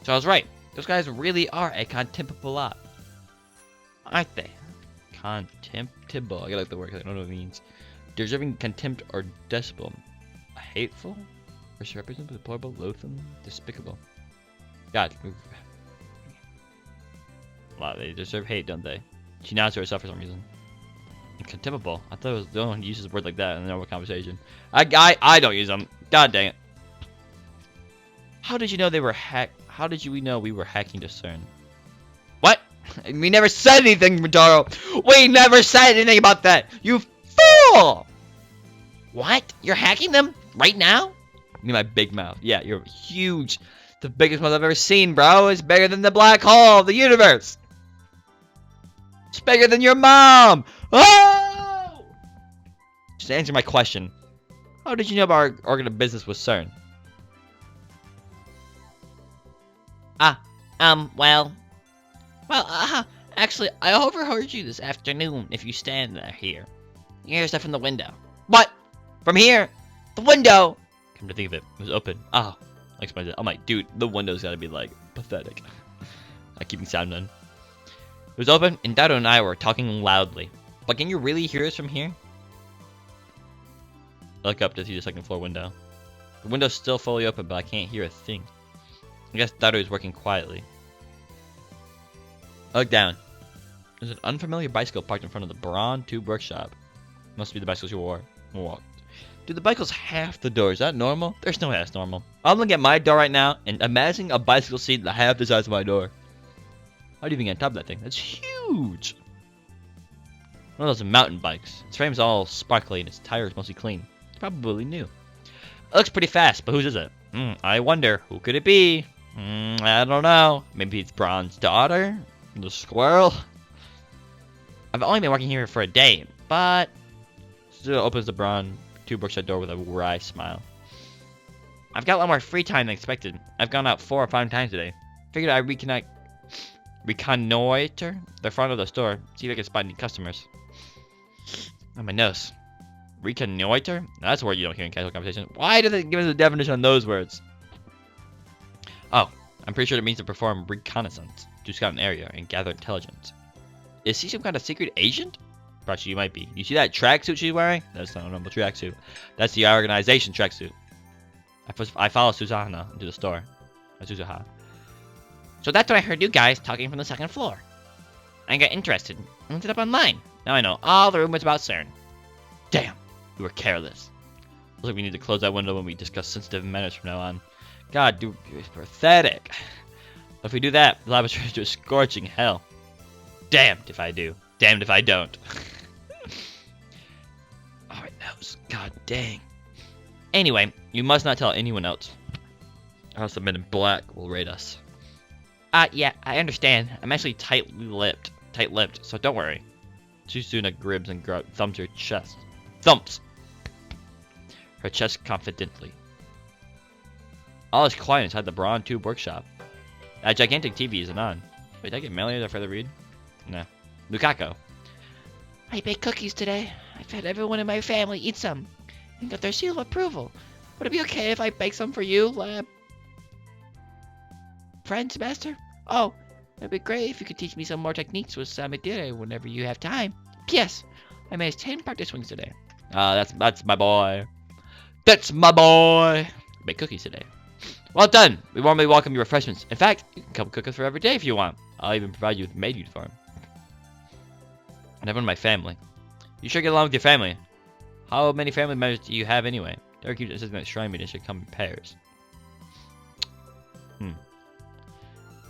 So I was right. Those guys really are a contemptible lot. Aren't they? Contemptible. I gotta look the word because I don't know what it means. Deserving contempt or despicable. Hateful? Misrepresented, deplorable, loathsome, despicable. God. Wow, they deserve hate, don't they? She nods to herself for some reason. Contemptible. I thought it was the only one who uses a word like that in a normal conversation. I don't use them. God dang it. How did you know they were How did we know we were hacking to CERN? What? We never said anything, Madaro. We never said anything about that. You fool! What? You're hacking them right now? You mean my big mouth? Yeah, you're huge. The biggest mouth I've ever seen, bro. It's bigger than the black hole of the universe. It's bigger than your mom. Oh! Just answer my question. How did you know about our business with CERN? Actually, I overheard you this afternoon if you stand here. You hear stuff from the window. What? From here? The window? Come to think of it, it was open. Oh, I explained it. I'm like, dude, the window's gotta be like pathetic. Not keeping sound in. It was open, and Dado and I were talking loudly. But can you really hear us from here? I look up to see the second floor window. The window's still fully open, but I can't hear a thing. I guess Dado is working quietly. I look down. There's an unfamiliar bicycle parked in front of the Braun Tube Workshop. Must be the bicycles you walked. Dude, the bicycle's half the door. Is that normal? There's no way that's normal. I'm looking at my door right now and imagining a bicycle seat that half the size of my door. How do you even get on top of that thing? That's huge! One of those mountain bikes. Its frame's all sparkly and its tires mostly clean. It's probably new. It looks pretty fast, but whose is it? I wonder. Who could it be? I don't know. Maybe it's Braun's daughter? The squirrel? I've only been working here for a day, but... Still opens the Braun Tube Workshop door with a wry smile. I've got a lot more free time than expected. I've gone out 4 or 5 times today. Figured I'd reconnoiter the front of the store, see if I can spot any customers. Oh, my nose. Reconnoiter? That's a word you don't hear in casual conversation. Why do they give us a definition on those words? Oh, I'm pretty sure it means to perform reconnaissance, to scout an area and gather intelligence. Is she some kind of secret agent? Perhaps she might be. You see that tracksuit she's wearing? That's not a normal tracksuit. That's the organization tracksuit. I follow Suzuha into the store. Suzuha. So that's what I heard you guys talking from the 2nd floor. I got interested and looked it up online. Now I know all the rumors about CERN. Damn, we were careless. Looks like we need to close that window when we discuss sensitive matters from now on. God, dude, it's pathetic. If we do that, the laboratory is just scorching hell. Damned if I do. Damned if I don't. Alright, God dang. Anyway, you must not tell anyone else, or else the men in black will raid us. Yeah, I understand. I'm actually tight-lipped, so don't worry. Susuna gribs and thumps her chest. Thumps! Her chest confidently. All is quiet inside the Brawn Tube workshop. A gigantic TV isn't on. Wait, did I get Melanie to further read? No. Lukaku. I baked cookies today. I've had everyone in my family eat some and got their seal of approval. Would it be okay if I bake some for you, lab friends, master? Oh, it'd be great if you could teach me some more techniques with Samadire whenever you have time. P.S. I managed 10 practice swings today. That's my boy. That's my boy. Make cookies today. Well done. We warmly welcome your refreshments. In fact, you can come cook us for every day if you want. I'll even provide you with a maid uniform. And everyone in my family. You sure get along with your family. How many family members do you have anyway? Derek keeps insisting that shrine meetings should come in pairs.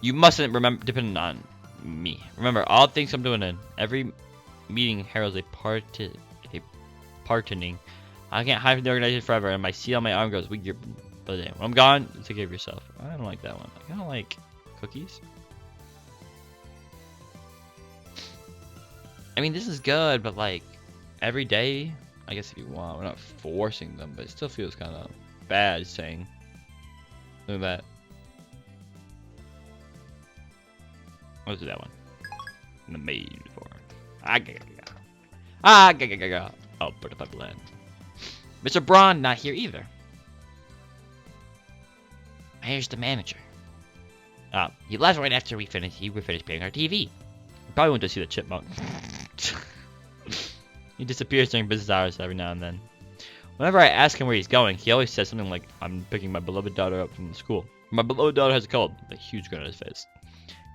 You mustn't depend on me. Remember, all things come to an end. Every meeting heralds a pardoning. I can't hide from the organization forever, and my seal on my arm grows weaker by the day. When I'm gone, take care of yourself. I don't like that one. I kind of like cookies. I mean, this is good, but like every day, I guess if you want, we're not forcing them, but it still feels kind of bad saying. Look at that. Let's do that one. The maid uniform. Oh, put up a blend. Mr. Braun not here either. Here's the manager. He left right after we finished paying our TV. He probably went to see the chipmunk. He disappears during business hours every now and then. Whenever I ask him where he's going, he always says something like, I'm picking my beloved daughter up from the school. My beloved daughter has a cold. A huge grin on his face.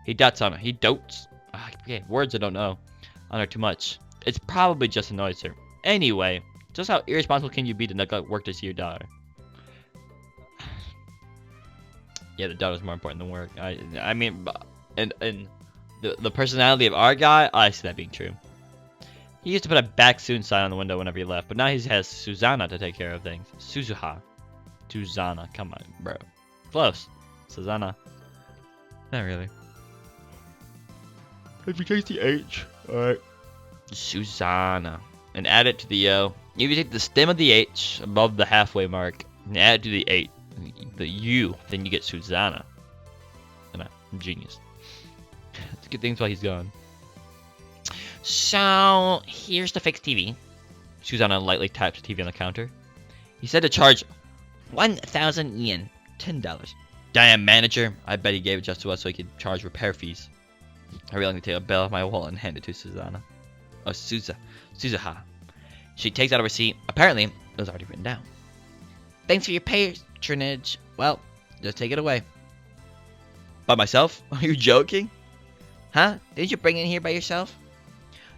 He dotes on her. He dotes. Okay, words I don't know. On her too much. It's probably just annoys her. Anyway, just how irresponsible can you be to neglect work to see your daughter? Yeah, the daughter's more important than work. I mean, and the personality of our guy, I see that being true. He used to put a back soon sign on the window whenever he left, but now he has Susanna to take care of things. Susanna, come on, bro. Close. Susanna. Not really. If you take the H, alright. Susanna. And add it to the O. If you take the stem of the H above the halfway mark and add it to the 8, the U, then you get Susanna. And I'm genius. Let's get things while he's gone. So, here's the fixed TV. Susanna lightly taps the TV on the counter. He said to charge 1,000 yen, $10. Damn, manager. I bet he gave it just to us so he could charge repair fees. I really like to take a bill off my wallet and hand it to Susanna. Oh, Suzaha. She takes out a receipt. Apparently, it was already written down. Thanks for your patronage. Well, just take it away. By myself? Are you joking? Huh? Didn't you bring it in here by yourself?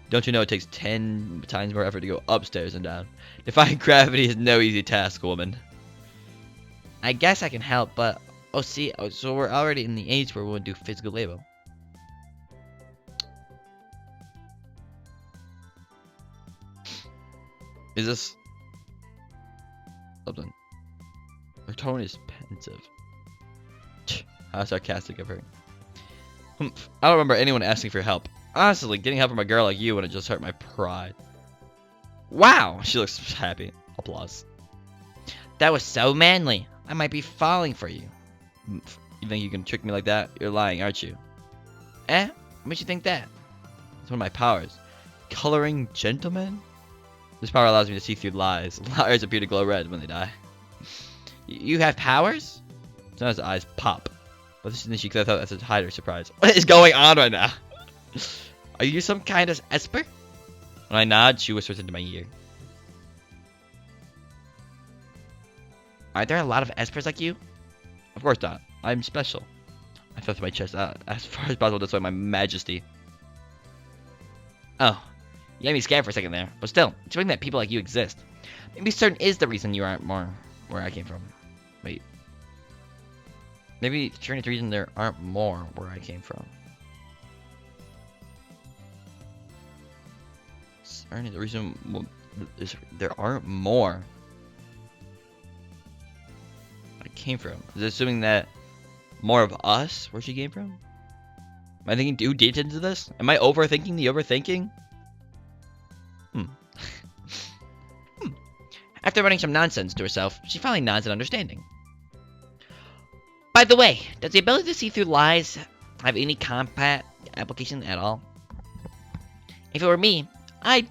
Don't you know it takes 10 times more effort to go upstairs and down? Defying gravity is no easy task, woman. I guess I can help, but... so we're already in the age where we'll do physical labor. Is this something? Her tone is pensive. How sarcastic of her. I don't remember anyone asking for help. Honestly, getting help from a girl like you would have just hurt my pride. Wow! She looks happy. Applause. That was so manly. I might be falling for you. You think you can trick me like that? You're lying, aren't you? Eh? What makes you think that? It's one of my powers. Coloring gentlemen? This power allows me to see through lies. Liars appear to glow red when they die. You have powers? Sometimes the eyes pop. But this is she clears out as a hide her surprise. What is going on right now? Are you some kind of esper? When I nod, she whispers into my ear. Aren't there a lot of espers like you? Of course not. I'm special. I felt my chest out as far as possible to display my majesty. Oh. You had me scared for a second there, but still, it's something that people like you exist. Maybe certain is the reason you aren't more where I came from. Wait. Maybe certain is the reason there aren't more where I came from. Certain is the reason There aren't more. I came from. Is it assuming that more of us where she came from? Am I thinking too deep into this? Am I overthinking the overthinking? Hmm. Hmm. After running some nonsense to herself, she finally nods in understanding. By the way, does the ability to see through lies have any combat application at all? If it were me, I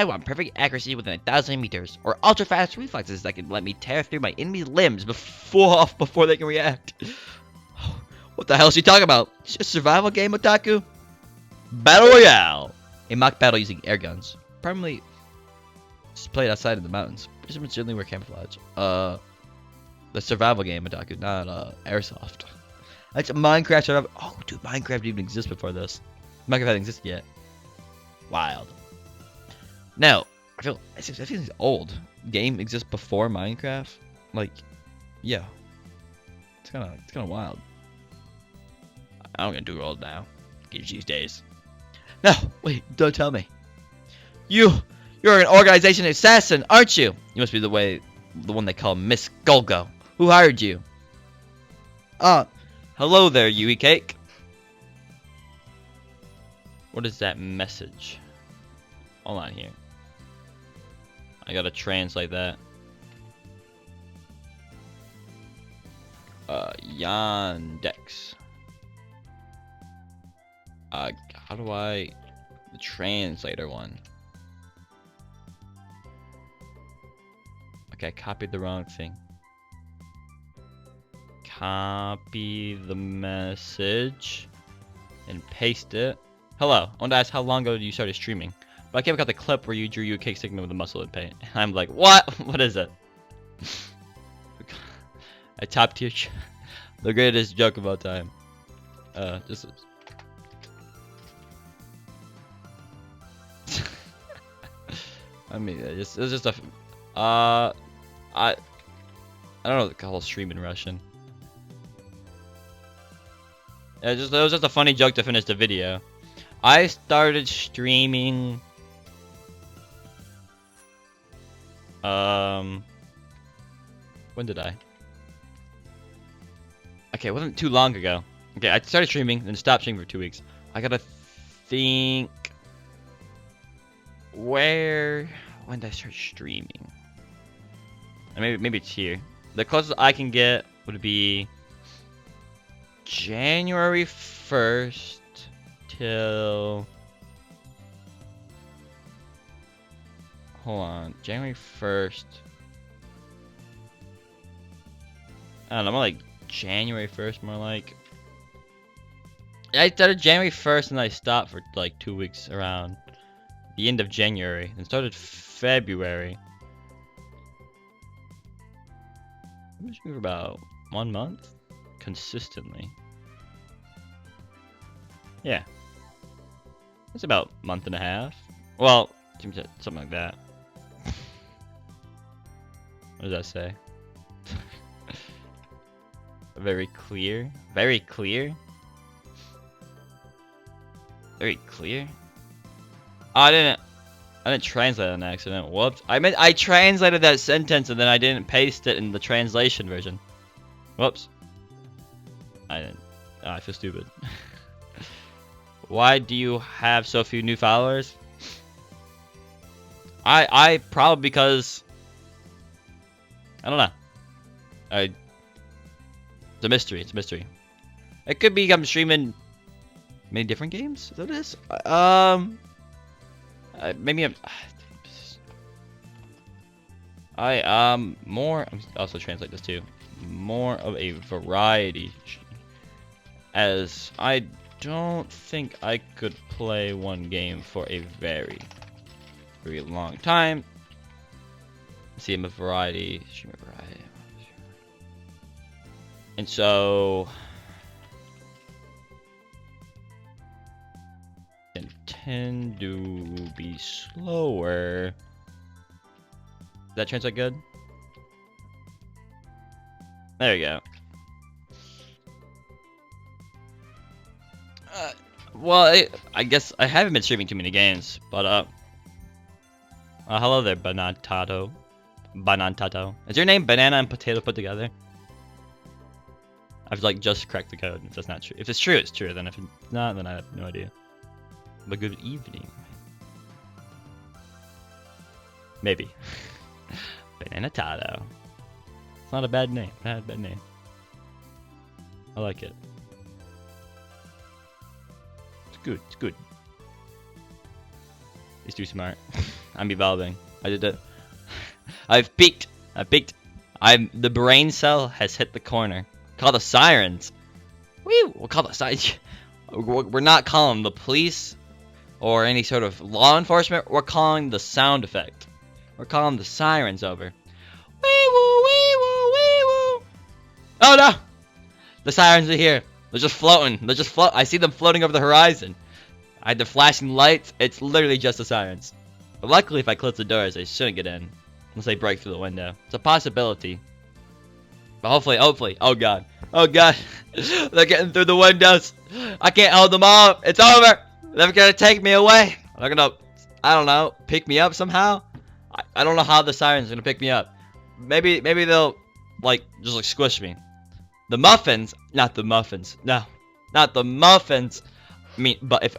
want perfect accuracy within 1,000 meters, or ultra-fast reflexes that can let me tear through my enemy's limbs before they can react. What the hell is she talking about? It's a survival game, otaku? Battle Royale! A mock battle using air guns. Primarily just played outside in the mountains. Pretty much generally wear camouflage. The survival game, otaku, not airsoft. That's a Minecraft survival. Oh, dude, Minecraft didn't even exist before this. Minecraft hadn't existed yet. Wild. No, I feel it's old. Game exists before Minecraft. Like, yeah, it's kind of wild. I'm gonna do old now. Games these days. No, wait, don't tell me. You're an organization assassin, aren't you? You must be the one they call Miss Golgo. Who hired you? Hello there, Yui Cake. What is that message? Hold on here. I gotta translate that. Yandex. How do I... The translator one. Okay, I copied the wrong thing. Copy the message. And paste it. Hello, I want to ask how long ago you started streaming. But I came across the clip where you drew your cake segment with a muscle and paint. And I'm like, what? What is it? A top tier, the greatest joke of all time. This is. I mean, it was just a. I don't know what to call stream in Russian. It was just a funny joke to finish the video. I started streaming. When did I? Okay, it wasn't too long ago. Okay, I started streaming, then stopped streaming for 2 weeks. I gotta think. When did I start streaming? Maybe it's here. The closest I can get would be January 1st till. Hold on, January 1st. I don't know, more like January 1st, more like. I started January 1st and I stopped for like 2 weeks around the end of January and started February. I'm just for about 1 month consistently. Yeah, it's about a month and a half. Well, something like that. What does that say? Very clear. Very clear. Very clear. Oh, I didn't translate on accident. Whoops. I translated that sentence and then I didn't paste it in the translation version. Whoops. I didn't. Oh, I feel stupid. Why do you have so few new followers? I probably because I don't know. It's a mystery. It's a mystery. It could be I'm streaming many different games. Is that what it is? Maybe more. I'm also translate this too. More of a variety, as I don't think I could play one game for a very long time. See, I'm a variety. Stream a variety. And so tend to be slower. Does that translate good? There you go. Well, I guess I haven't been streaming too many games, but Hello there, Banantato. Banantato. Is your name banana and potato put together? I've like just cracked the code. If that's not true. If it's true, it's true. Then if it's not, then I have no idea. But good evening. Maybe. Bananatato. It's not a bad name. Bad name. I like it. It's good. It's good. He's too smart. I'm evolving. I did it. I've peaked. I peaked. The brain cell has hit the corner. Call the sirens. We'll call the sirens. We're not calling the police or any sort of law enforcement. We're calling the sound effect. We're calling the sirens over. Wee woo, wee woo, wee woo. Oh no! The sirens are here. They're just floating. They're just float. I see them floating over the horizon. I had the flashing lights. It's literally just the sirens. But luckily, if I close the doors, they shouldn't get in. Unless they break through the window. It's a possibility. But hopefully. Oh god. Oh god. They're getting through the windows. I can't hold them off. It's over. They're gonna take me away. They're gonna, I don't know, pick me up somehow. I don't know how the sirens are gonna pick me up. Maybe they'll just squish me. The muffins, not the muffins. No, not the muffins. I mean, but if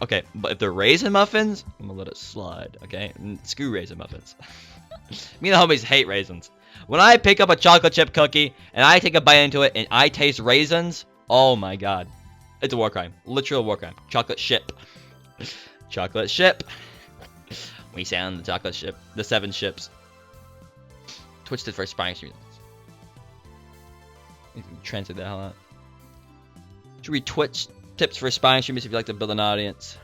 they're raisin muffins, I'm gonna let it slide. Okay, screw raisin muffins. Me and the homies hate raisins. When I pick up a chocolate chip cookie and I take a bite into it and I taste raisins, oh my god, it's a war crime. Literal war crime. Chocolate ship. Chocolate ship. We sound the chocolate ship. The 7 ships. Twitch did for spying streams. Translate that hell out. Should we Twitch tips for spying streamers if you like to build an audience?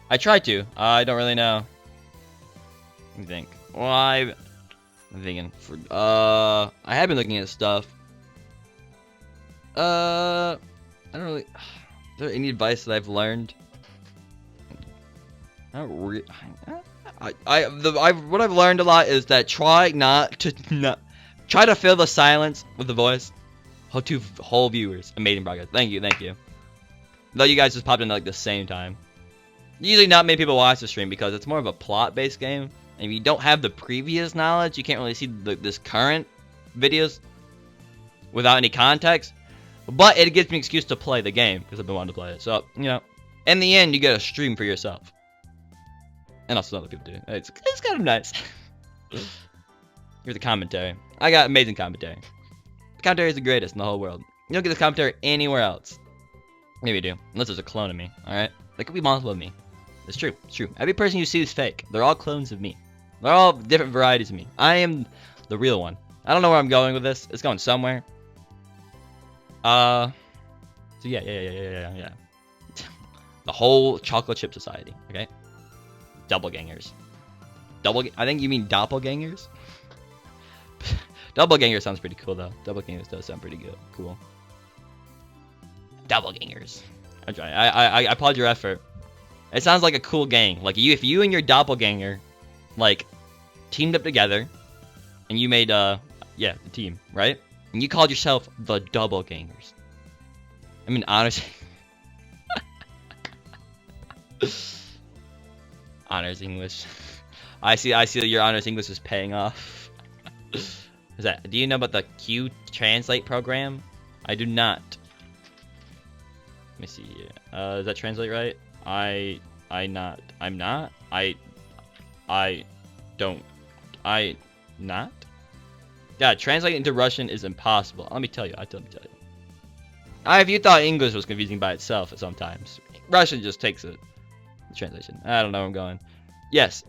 I tried to. I don't really know. Let me think. Well, I'm thinking. I have been looking at stuff. I don't really. Is there any advice that I've learned? Not really. What I've learned a lot is that try to fill the silence with the voice. Whole viewers, amazing progress. Thank you. Though you guys just popped in like the same time. Usually not many people watch the stream because it's more of a plot-based game. And if you don't have the previous knowledge, you can't really see this current videos without any context. But it gives me an excuse to play the game because I've been wanting to play it. So, you know, in the end, you get a stream for yourself. And also other people do. It's kind of nice. Here's the commentary. I got amazing commentary. The commentary is the greatest in the whole world. You don't get this commentary anywhere else. Maybe you do. Unless there's a clone of me. Alright? There could be multiple of me. It's true. It's true. Every person you see is fake. They're all clones of me. They're all different varieties of me. I am the real one. I don't know where I'm going with this. It's going somewhere. So yeah. The whole chocolate chip society. Okay? Doppelgangers. I think you mean doppelgangers? Doppelganger sounds pretty cool though. Doppelgangers does sound pretty good. Cool. Doppelgangers. I'm trying. I applaud your effort. It sounds like a cool gang. Like if you and your doppelganger like teamed up together and you made a team, right? And you called yourself the Doppelgangers. I mean honestly honors English. I see that your honors English is paying off. Do you know about the Q translate program? I do not. Let me see here. Does that translate right? I'm not. Yeah, translating into Russian is impossible. Let me tell you. If you thought English was confusing by itself sometimes, Russian just takes it. The translation. I don't know where I'm going. Yes.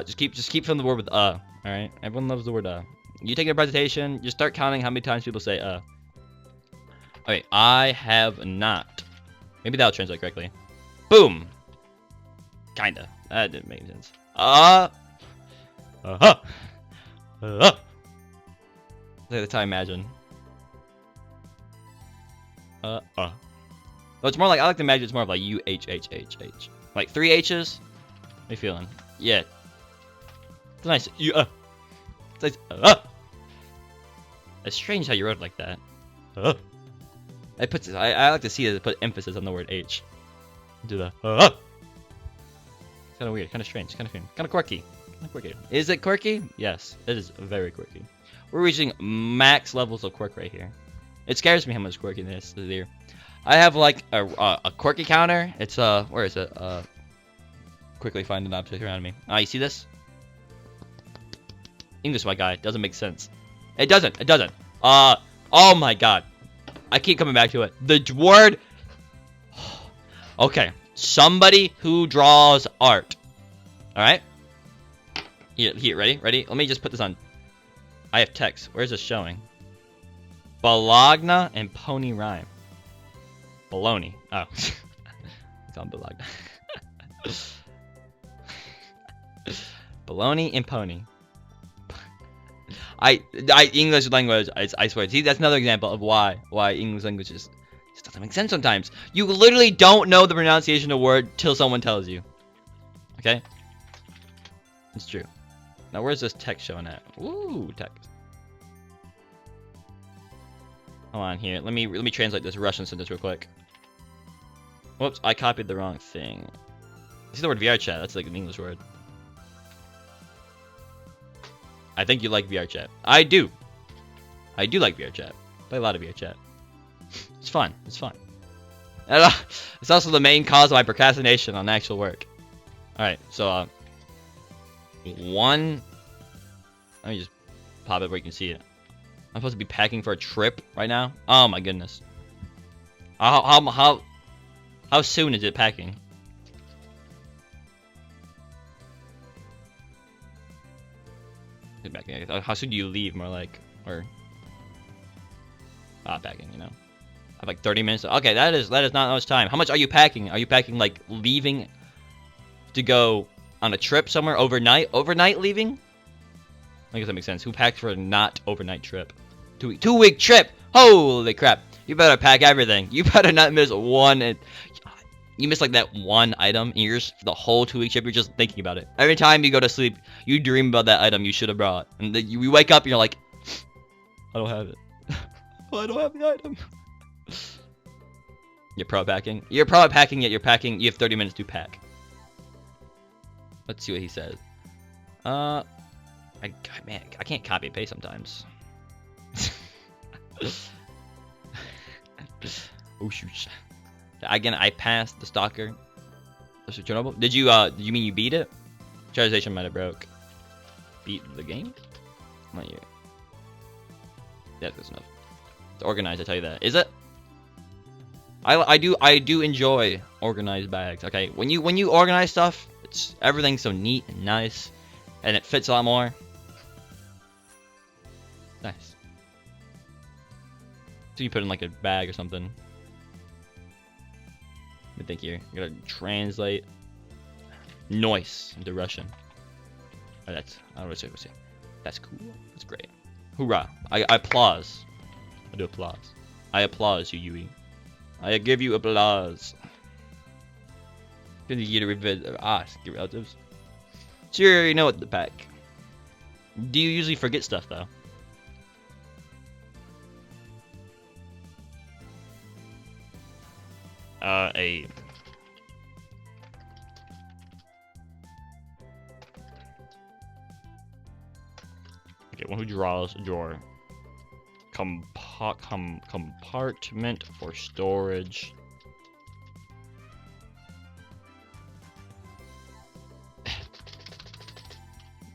Just keep from the word with alright? Everyone loves the word You take a presentation, just start counting how many times people say Okay, I have not. Maybe that'll translate correctly. Boom! Kinda. That didn't make sense. That's how I imagine. Well, it's more like, I like to imagine it's more of like U-H-H-H-H. Like 3 H's? How you feeling? Yeah. It's nice. It's nice. It's strange how you wrote it like that. I like to see it put emphasis on the word H. Do the It's kind of weird, kind of strange, kind of quirky. Is it quirky? Yes, it is very quirky. We're reaching max levels of quirk right here. It scares me how much quirkiness is here. I have like a quirky counter. It's where is it? Quickly find an object around me. You see this? English, my guy, doesn't make sense. It doesn't. Oh my god. I keep coming back to it. The word. Okay, somebody who draws art. All right. Here, ready? Let me just put this on. I have text. Where's this showing? Bologna and pony rhyme. Baloney. Oh. It's on Bologna. Baloney and pony. English language, I swear. See, that's another example of why English language just doesn't make sense sometimes. You literally don't know the pronunciation of a word till someone tells you. Okay? It's true. Now, where's this text showing at? Ooh, text. Hold on here. Let me translate this Russian sentence real quick. Whoops, I copied the wrong thing. See the word VR chat? That's like an English word. I think you like VR chat. I do. I do like VR chat. Play a lot of VR chat. It's fun. It's fun. And, it's also the main cause of my procrastination on actual work. Alright, so, one... Let me just pop it where you can see it. I'm supposed to be packing for a trip right now? Oh my goodness. How soon is it packing? How soon do you leave, more like, or packing, you know? I have like 30 minutes. Okay, that is not much time. How much are you packing? Are you packing like leaving to go on a trip somewhere overnight? Overnight leaving? I guess that makes sense. Who packed for a not overnight trip? 2-week trip. Holy crap! You better pack everything. You better not miss one. You miss like that one item in yours for the whole 2-week trip. You're just thinking about it. Every time you go to sleep, you dream about that item you should have brought. And then you wake up and you're like, I don't have it. I don't have the item. You're pro packing. You're pro at packing, yet you're packing. You have 30 minutes to pack. Let's see what he says. Man, I can't copy and paste sometimes. Oh shoot. Again, I passed the stalker. That's Chernobyl. Did you mean you beat it? Translation might have broke. Beat the game? Not you. Yeah, that's enough. It's organized, I tell you that. Is it? I do enjoy organized bags. Okay, when you organize stuff, everything's so neat and nice, and it fits a lot more. Nice. So you put in like a bag or something. Let me think here. I gotta translate noise into Russian. Oh, I don't know what to say. That's cool. That's great. Hoorah! I applause. I do applause. I applause you, Yui. I give you applause. Good you to revisit. Your relatives. Sure, you know what the pack. Do you usually forget stuff though? Okay, one who draws a drawer. Compartment for storage.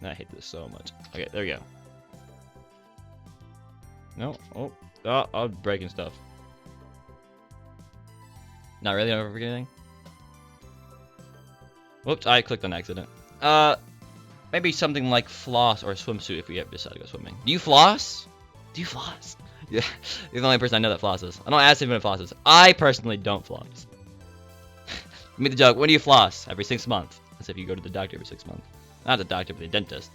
I hate this so much. Okay, there we go. No, oh, I'm breaking stuff. Not really, I don't forget anything. Whoops, I clicked on accident. Maybe something like floss or a swimsuit if we ever decide to go swimming. Do you floss? Do you floss? Yeah, you're the only person I know that flosses. I don't ask anyone if flosses. I personally don't floss. Make the joke, when do you floss? Every 6 months. As if you go to the doctor every 6 months. Not the doctor, but the dentist.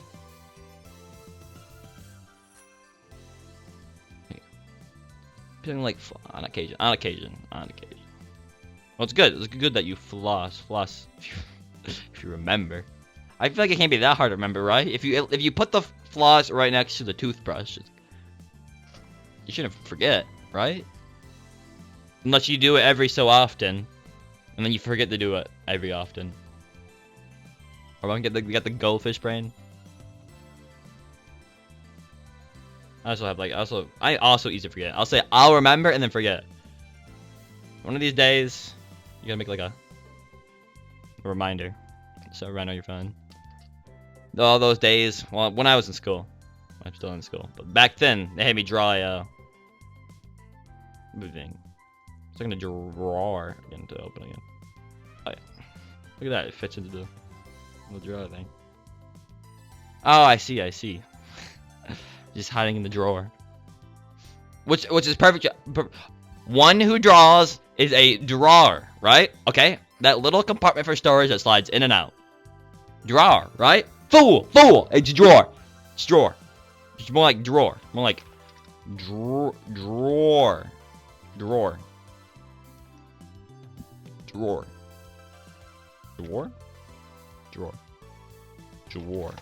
Something like on occasion. Well, it's good. It's good that you floss if you remember. I feel like it can't be that hard to remember, right? If you put the floss right next to the toothbrush, you shouldn't forget, right? Unless you do it every so often, and then you forget to do it every often. Or we got the goldfish brain. I also easily forget. I'll say I'll remember and then forget. One of these days, you gotta make like a reminder. So right on your phone. All those days, well, when I was in school. I'm still in school. But back then, they had me draw a moving. So I'm gonna draw again to open again. Oh yeah. Look at that, it fits into the drawer thing. Oh, I see. Just hiding in the drawer. Which is perfect. One who draws is a drawer, right? Okay, that little compartment for storage that slides in and out. Drawer, right? Fool! It's a drawer. It's drawer. It's more like drawer. More like drawer. Drawer. Drawer. Drawer. Drawer. Drawer. Drawer.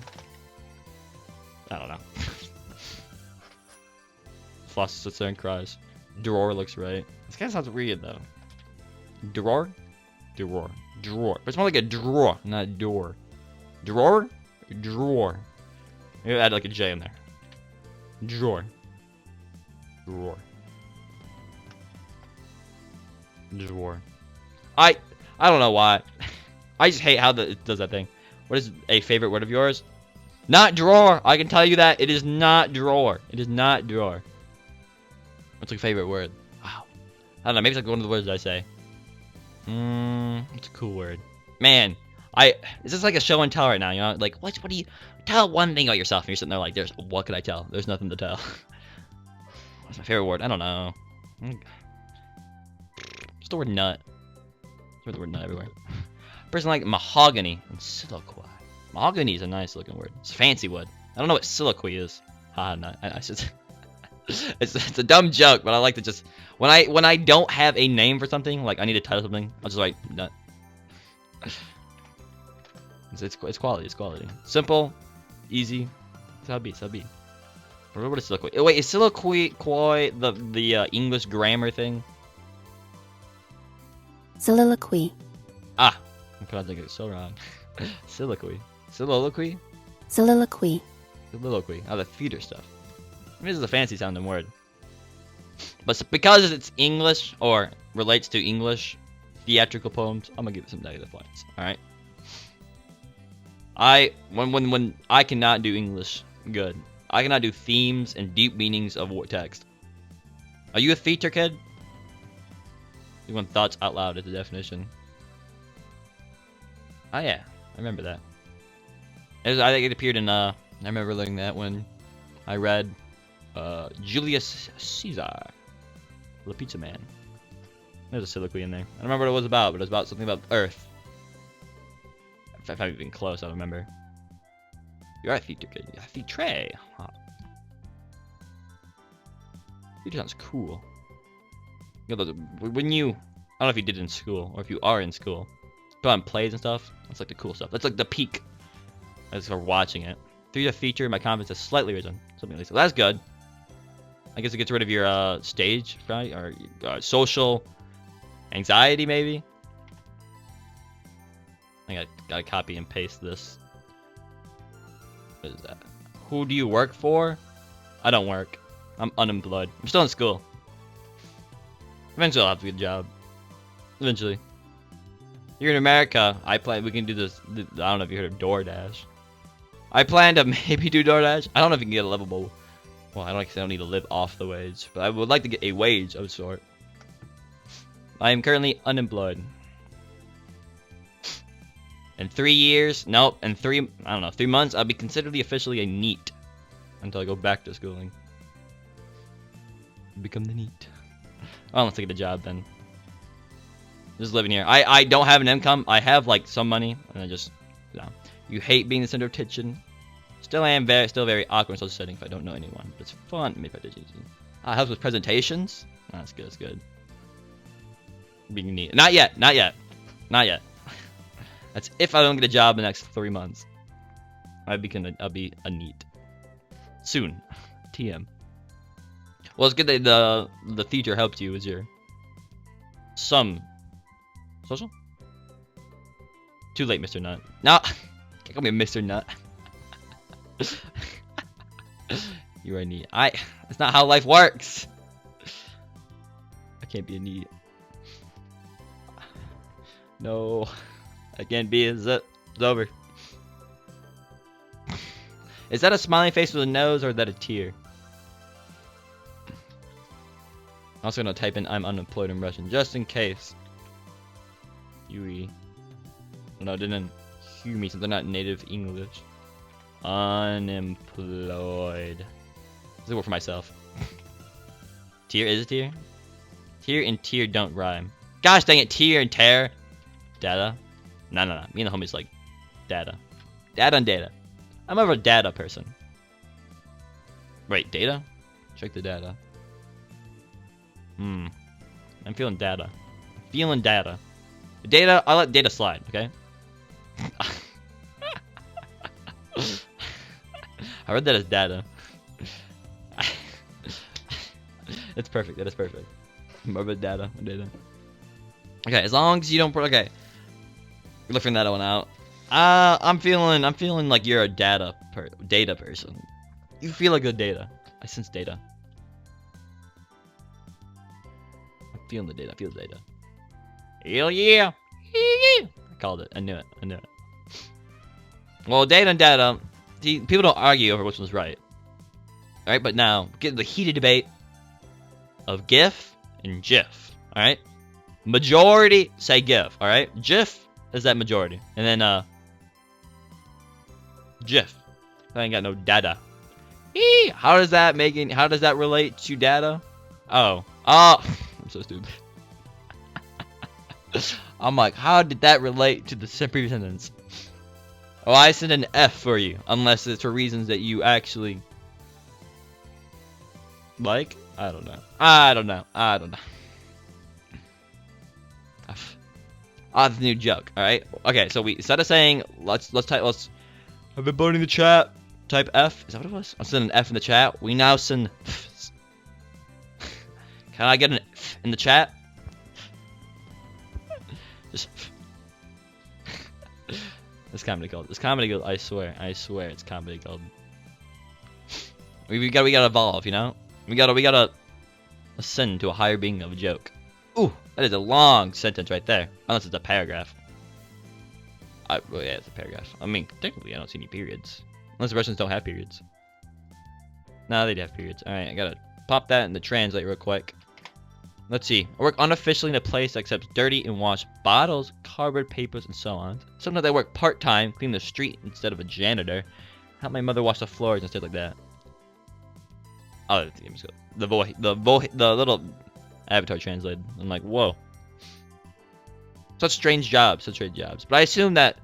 I don't know. Floss sits there and cries. Drawer looks right. This kind of sounds weird though. Drawer? Drawer. Drawer. But it's more like a drawer, not a door. Drawer? Drawer. Maybe add like a J in there. Drawer. Drawer. Drawer. I don't know why. I just hate how it does that thing. What is a favorite word of yours? Not drawer. I can tell you that. It is not drawer. It is not drawer. What's your favorite word? Wow. I don't know. Maybe it's like one of the words I say. It's a cool word. Man, is this like a show and tell right now? You know, like what do you tell one thing about yourself? And you're sitting there like, what could I tell? There's nothing to tell. What's my favorite word? I don't know. Just the word nut. The word nut everywhere. Person like mahogany and siliqui. Mahogany is a nice looking word. It's a fancy wood. I don't know what siliqui is. No, I just it's a dumb joke, but I like to just when I don't have a name for something, like I need to title something, I'll just write nut. It's quality. It's quality. Simple, easy. That's how it be. What is siliqui? Wait, is siliqui the English grammar thing? Soliloquy. Ah, I'm pronouncing it so wrong. Soliloquy. Soliloquy? Soliloquy. Soliloquy. Oh, the theater stuff. This is a fancy sounding word. But because it's English, or relates to English theatrical poems, I'm gonna give it some negative points. Alright? When I cannot do English good. I cannot do themes and deep meanings of text. Are you a theater kid? You want thoughts out loud as a definition. Oh yeah, I remember that. I think it appeared in I remember learning that when I read Julius Caesar, the Pizza Man. There's a soliloquy in there. I don't remember what it was about, but it was about something about Earth. If I'm even close, I don't remember. You're a theater kid. Yeah, theatre. Huh. Theater sounds cool. You know, when you, I don't know if you did it in school or if you are in school, put on plays and stuff. That's like the cool stuff. That's like the peak. As for watching it. Through the feature, my confidence has slightly risen. Something like that. So that's good. I guess it gets rid of your stage fright or social anxiety, maybe. I gotta copy and paste this. What is that? Who do you work for? I don't work. I'm unemployed. I'm still in school. Eventually I'll have to get a job. Eventually. Here in America, we can do this. I don't know if you heard of DoorDash. I plan to maybe do DoorDash. I don't know if you can get a livable. Well, I don't need to live off the wage, but I would like to get a wage of sort. I am currently unemployed. In 3 years, nope, in 3 months, I'll be considered officially a NEET until I go back to schooling. Become the NEET. Well, let's get a job then. Just living here. I don't have an income. I have like some money, and I just, you hate being the center of attention. Still am still very awkward in social setting if I don't know anyone. But it's fun. Maybe I did. Helps with presentations. Oh, that's good. That's good. Being neat. Not yet. That's if I don't get a job in the next 3 months. I'll be a NEET. Soon. TM. Well, it's good that the teacher helped you with your social. Too late, Mr. Nut. No. Can't call me Mr. Nut. You're a neat. That's not how life works. I can't be a neat. No. I can't be a zip. It's over. Is that a smiling face with a nose or is that a tear? I'm also gonna type in I'm unemployed in Russian just in case. Yui. No, didn't hear me since I'm not native English. Unemployed. This is work for myself. Tear is a tear? Tear and tear don't rhyme. Gosh dang it, tear and tear. Data? No. Me and the homies like data. Data and data. I'm more of a data person. Wait, data? Check the data. I'm feeling data. Feeling data. Data, I let data slide, okay? I read that as data. It's perfect, that is perfect. More of a data. Okay, as long as you don't put, okay. We're looking that one out. I'm feeling like you're a data person. You feel like good data. I sense data. I'm feeling the data. I feel the data. Hell yeah! I called it. I knew it. Well, data and data. See, people don't argue over which one's right. Alright, but now, get the heated debate of GIF and GIF. Alright? Majority say GIF. Alright? GIF is that majority. And then, GIF. I ain't got no data. How does that relate to data? Oh. I'm so stupid. I'm like, how did that relate to the previous sentence? Oh, I sent an F for you, unless it's for reasons that you actually like. I don't know. That's a new joke. All right. Okay. So we instead of saying let's have everybody in the chat type F. Is that what it was? I'm sending an F in the chat. We now send. Can I get an F in the chat? Just. It's comedy gold. It's comedy gold. I swear, it's comedy gold. We gotta evolve, you know. We gotta ascend to a higher being of a joke. Ooh, that is a long sentence right there. Unless it's a paragraph. Well, yeah, it's a paragraph. I mean, technically, I don't see any periods. Unless the Russians don't have periods. No, they do have periods. All right, I gotta pop that in the translate real quick. Let's see. I work unofficially in a place that accepts dirty and washed bottles, cardboard, papers, and so on. Sometimes I work part-time, clean the street instead of a janitor. Help my mother wash the floors and stuff like that. Oh, the little avatar translated. I'm like, whoa. Such strange jobs. But I assume that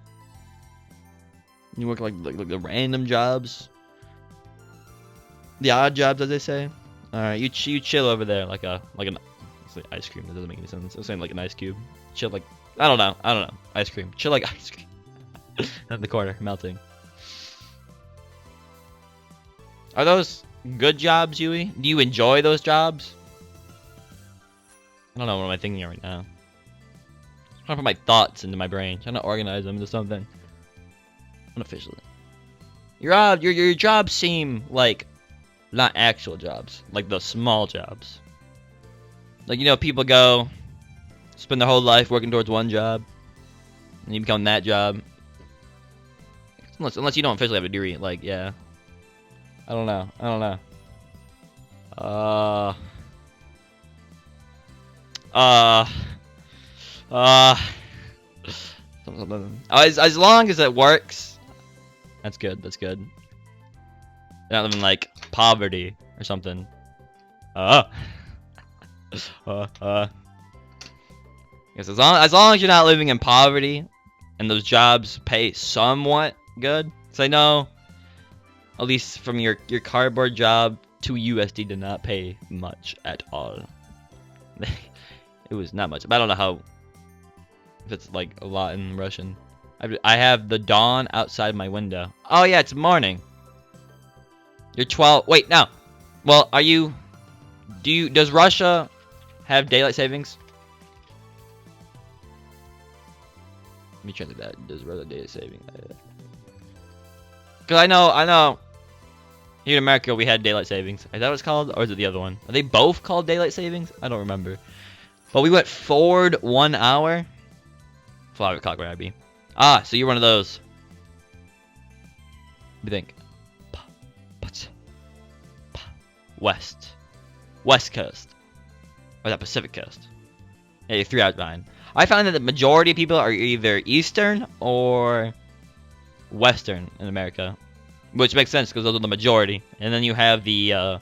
you work like the random jobs, the odd jobs, as they say. All right, you chill over there like an ice cream. That doesn't make any sense. I'm saying like an ice cube. Chill like I don't know. Ice cream. Chill like ice cream. In the corner, melting. Are those good jobs, Yui? Do you enjoy those jobs? I don't know what am I thinking right now. I'm trying to put my thoughts into my brain, trying to organize them into something. Unofficially. Your jobs seem like not actual jobs, like the small jobs. Like, you know, people go spend their whole life working towards one job, and you become that job. Unless you don't officially have a degree, like, yeah. I don't know. As long as it works, that's good. You're not living like poverty or something. Yes, as long as you're not living in poverty, and those jobs pay somewhat good. So I know, at least from your cardboard job, 2 USD did not pay much at all. It was not much. But I don't know how. If it's like a lot in Russian. I have the dawn outside my window. Oh yeah, it's morning. You're 12. Wait, no. Well, are you? Does Russia have daylight savings? Let me check that. Does Russia daylight saving? Because I know. Here in America, we had daylight savings. Is that what it's called? Or is it the other one? Are they both called daylight savings? I don't remember. But we went forward 1 hour. 5 o'clock where I'd be. Ah, so you're one of those. What do you think? West. West Coast. Or that Pacific Coast. Yeah, you're 3 hours behind. I found that the majority of people are either Eastern or Western in America. Which makes sense because those are the majority. And then you have the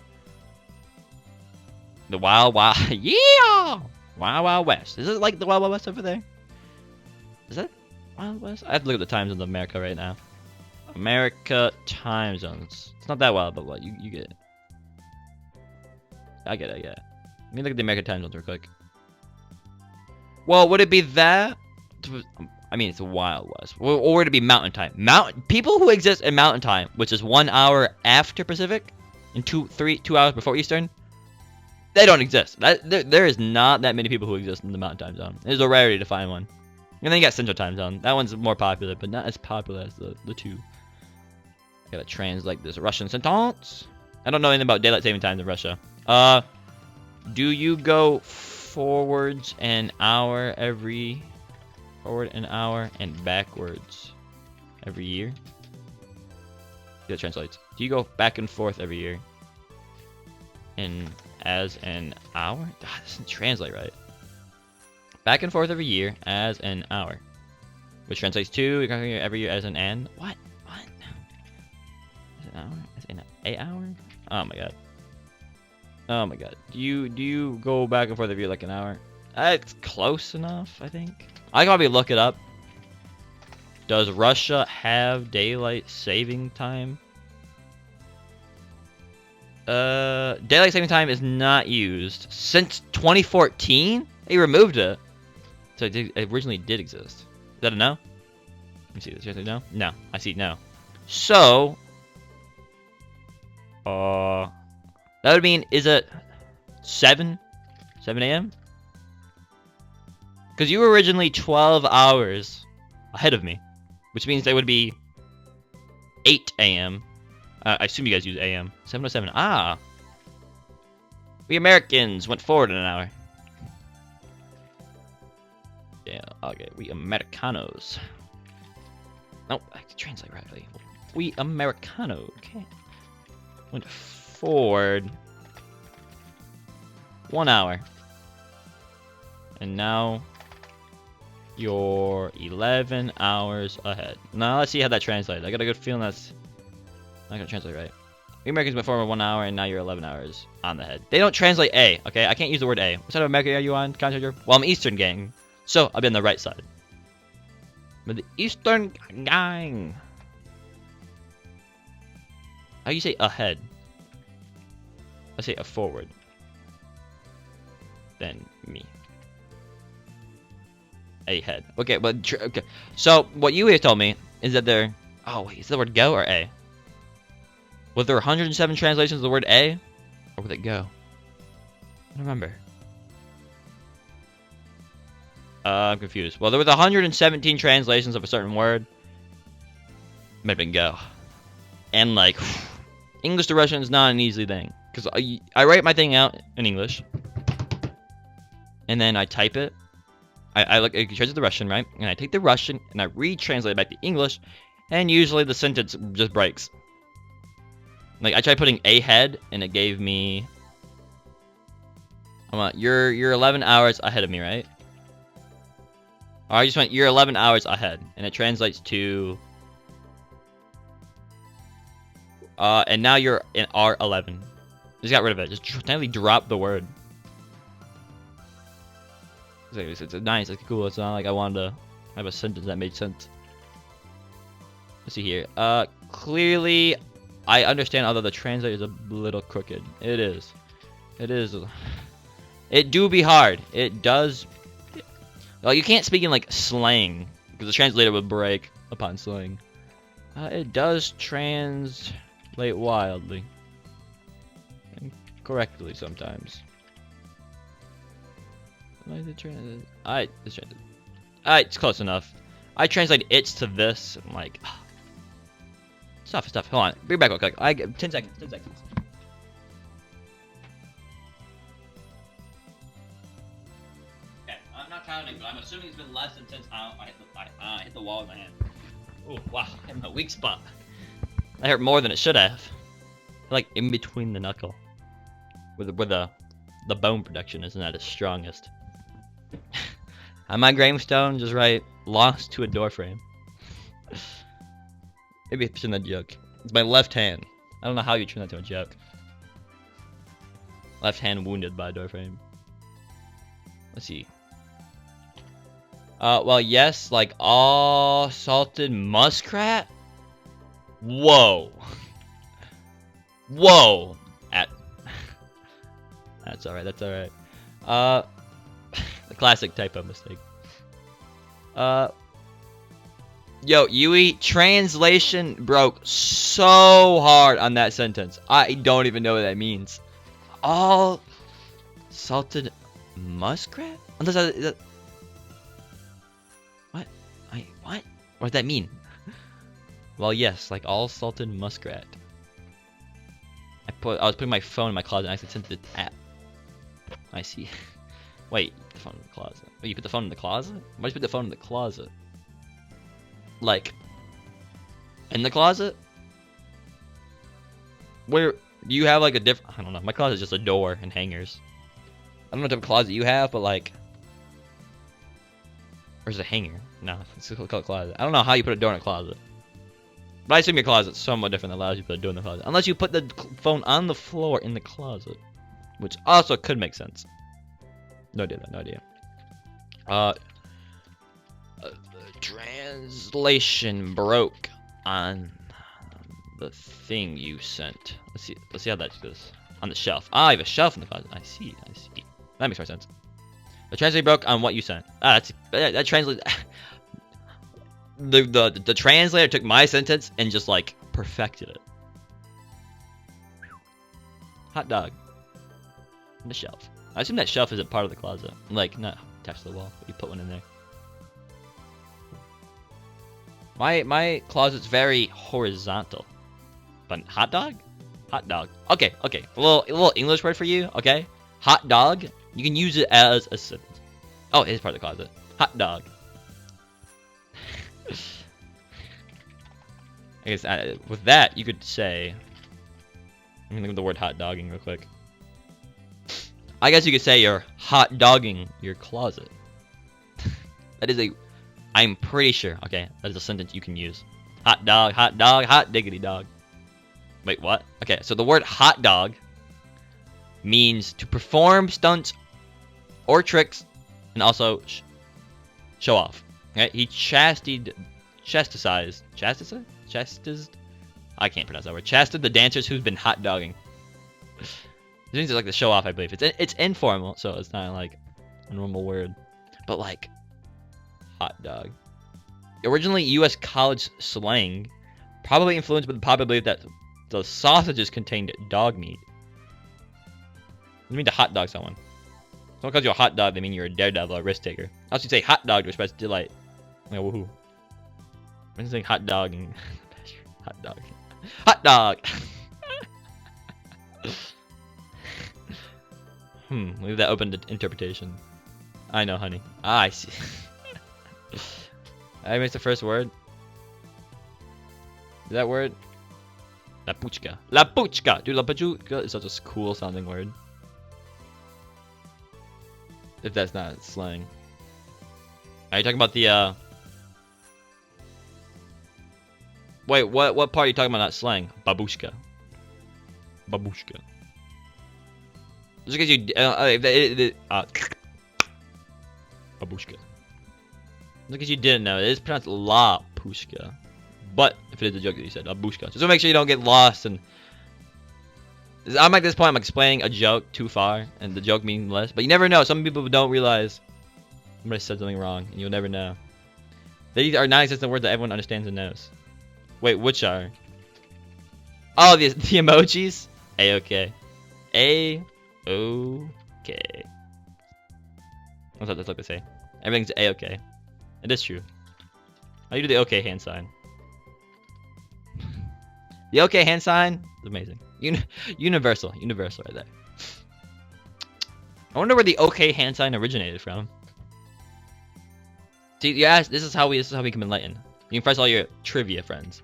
Wild Wild yeah! Wild Wild West. Is it like the Wild Wild West over there? Is that Wild West? I have to look at the time zones of America right now. America time zones. It's not that wild, but what? You get it. I get it, yeah. Let me look at the American time zones real quick. Well, would it be that? I mean, it's a Wild West. Or would it be Mountain Time? People who exist in Mountain Time, which is 1 hour after Pacific, and 2 hours before Eastern, they don't exist. There is not that many people who exist in the Mountain Time Zone. It is a rarity to find one. And then you got Central Time Zone. That one's more popular, but not as popular as the two. I gotta translate this Russian sentence. I don't know anything about daylight saving times in Russia. Do you go forwards an hour every... Forward an hour and backwards every year? That translates. Do you go back and forth every year? As an hour? God, this doesn't translate right. Back and forth every year as an hour. Which translates to every year as an and. What? What? As an hour? As in a hour? Oh my god. Oh my god. Do you go back and forth every year like an hour? It's close enough, I think. I can probably look it up. Does Russia have daylight saving time? Daylight saving time is not used since 2014. They removed it, so it originally did exist. Is that a no? Let me see this. You no? No, I see no. So, that would mean, is it 7 a.m.? Because you were originally 12 hours ahead of me, which means they would be 8 a.m. I assume you guys use a.m. 7:07. Ah, we Americans went forward in an hour. Yeah, okay, we Americanos. No, I can translate correctly. We Americano. Okay, went forward 1 hour, and now you're 11 hours ahead. Now let's see how that translates. I got a good feeling that's not gonna translate right. We Americans went forward 1 hour and now you're 11 hours on the head. They don't translate A, okay? I can't use the word A. What side of America are you on, contractor? Well, I'm Eastern gang, so I'll be on the right side. But the Eastern gang. How do you say ahead? I say a forward. Then me. Ahead. Okay, but okay. So what you have told me is that there. Oh wait, is the word go or A? Was there 107 translations of the word A, or would it go? I don't remember. I'm confused. Well, there was 117 translations of a certain word. Might have been go. And like, English to Russian is not an easy thing because I write my thing out in English, and then I type it. I translate the Russian, right? And I take the Russian and I retranslate it back to English, and usually the sentence just breaks. Like I tried putting ahead, and it gave me. You're 11 hours ahead of me, right? Or I just went you're 11 hours ahead, and it translates to. And now you're in R11. Just got rid of it. Just totally drop the word. It's nice, it's cool. It's not like I wanted to have a sentence that made sense. Let's see here. Clearly, I understand, although the translator is a little crooked. It is. It is. It do be hard. It does. Well, you can't speak in like slang because the translator would break upon slang. It does translate wildly and correctly sometimes. Alright, it's close enough. I translate it's to this, and like, Stuff. Hold on. Be back real quick. I get 10 seconds. 10 seconds. Okay, I'm not counting, but I'm assuming it's been less than 10. I hit the wall with my hand. Oh wow, in a weak spot. That hurt more than it should have. Like in between the knuckle, where the bone production isn't at its strongest. On my gravestone, just write "lost to a door frame." Maybe it's in that joke. It's my left hand. I don't know how you turn that to a joke. Left hand wounded by a door frame. Let's see. Well, yes, like all salted muskrat. Whoa. Whoa. That's alright. That's alright. The classic typo mistake. Yo, Yui, translation broke so hard on that sentence. I don't even know what that means. All salted muskrat? Unless what? What? What does that mean? Well, yes, like all salted muskrat. I was putting my phone in my closet and I accidentally sent the app. I see. Wait, the phone in the closet. Wait, you put the phone in the closet? Why'd you put the phone in the closet? Like, in the closet? Where, do you have like a different, I don't know, my closet is just a door and hangers. I don't know what type of closet you have, but like, where's a hanger? No, it's called a closet. I don't know how you put a door in a closet. But I assume your closet's somewhat different that allows you to put a door in the closet. Unless you put the phone on the floor in the closet. Which also could make sense. No idea, no idea. Translation broke on the thing you sent. Let's see how that goes. On the shelf. Ah, I have a shelf in the closet. I see. That makes more sense. The translation broke on what you sent. Ah, that translates. The translator took my sentence and just like perfected it. Hot dog. On the shelf. I assume that shelf isn't part of the closet. Like, not attached to the wall, but you put one in there. My closet's very horizontal. But hot dog? Hot dog. Okay. A little English word for you, okay? Hot dog. You can use it as a sentence. Oh, it is part of the closet. Hot dog. I guess with that, you could say... I'm gonna look at the word hot dogging real quick. I guess you could say you're hot dogging your closet. That is I'm pretty sure. Okay, that is a sentence you can use. Hot dog, hot diggity dog. Wait, what? Okay, so the word hot dog means to perform stunts or tricks and also show off. Okay, he chastised. I can't pronounce that word. Chastised the dancers who've been hot dogging. It means it's like the show off, I believe. It's informal, so it's not like a normal word. But like, hot dog. Originally U.S. college slang, probably influenced by the popular belief that the sausages contained dog meat. You mean to hot dog someone. Someone calls you a hot dog, they mean you're a daredevil, a risk taker. I also say hot dog to express delight. Like, woohoo. I'm saying hot dog and hot dog. Hot dog! Leave that open to interpretation. I know, honey. Ah, I see. I missed the first word. Is that word? La puchka. La puchka! Dude, la puchka is such a cool sounding word. If that's not slang. Are you talking about the, Wait, what part are you talking about not slang? Babushka. Babushka. Just because you, babushka. Just because you didn't know, it is pronounced la pushka. But if it is a joke that you said, babushka. Just to make sure you don't get lost and. I'm at this point, I'm explaining a joke too far, and the joke means less. But you never know. Some people don't realize somebody said something wrong, and you'll never know. These are non-existent words that everyone understands and knows. Wait, which are? Oh, the emojis? A-okay. A-okay. That's what they say. Everything's A-okay. It is true. How do you do the okay hand sign? The OK hand sign is amazing. Universal right there. I wonder where the OK hand sign originated from. See, yeah, this is how we become enlightened. You can press all your trivia friends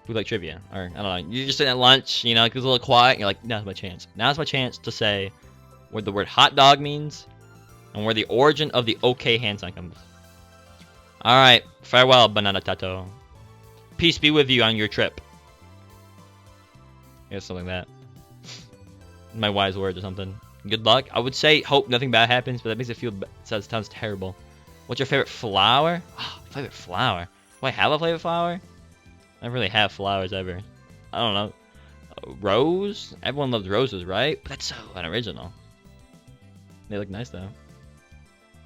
who like trivia, or I don't know. You're just sitting at lunch, you know, like it's a little quiet. And you're like, now's my chance. Now's my chance to say what the word hot dog means and where the origin of the OK hand sign comes. All right, farewell, banana tato. Peace be with you on your trip. I guess something like that. My wise words or something. Good luck. I would say hope nothing bad happens, but that makes it feel sounds terrible. What's your favorite flower? Oh, favorite flower. Do I have a favorite flower? I don't really have flowers ever. I don't know. Rose? Everyone loves roses, right? But that's so unoriginal. They look nice though.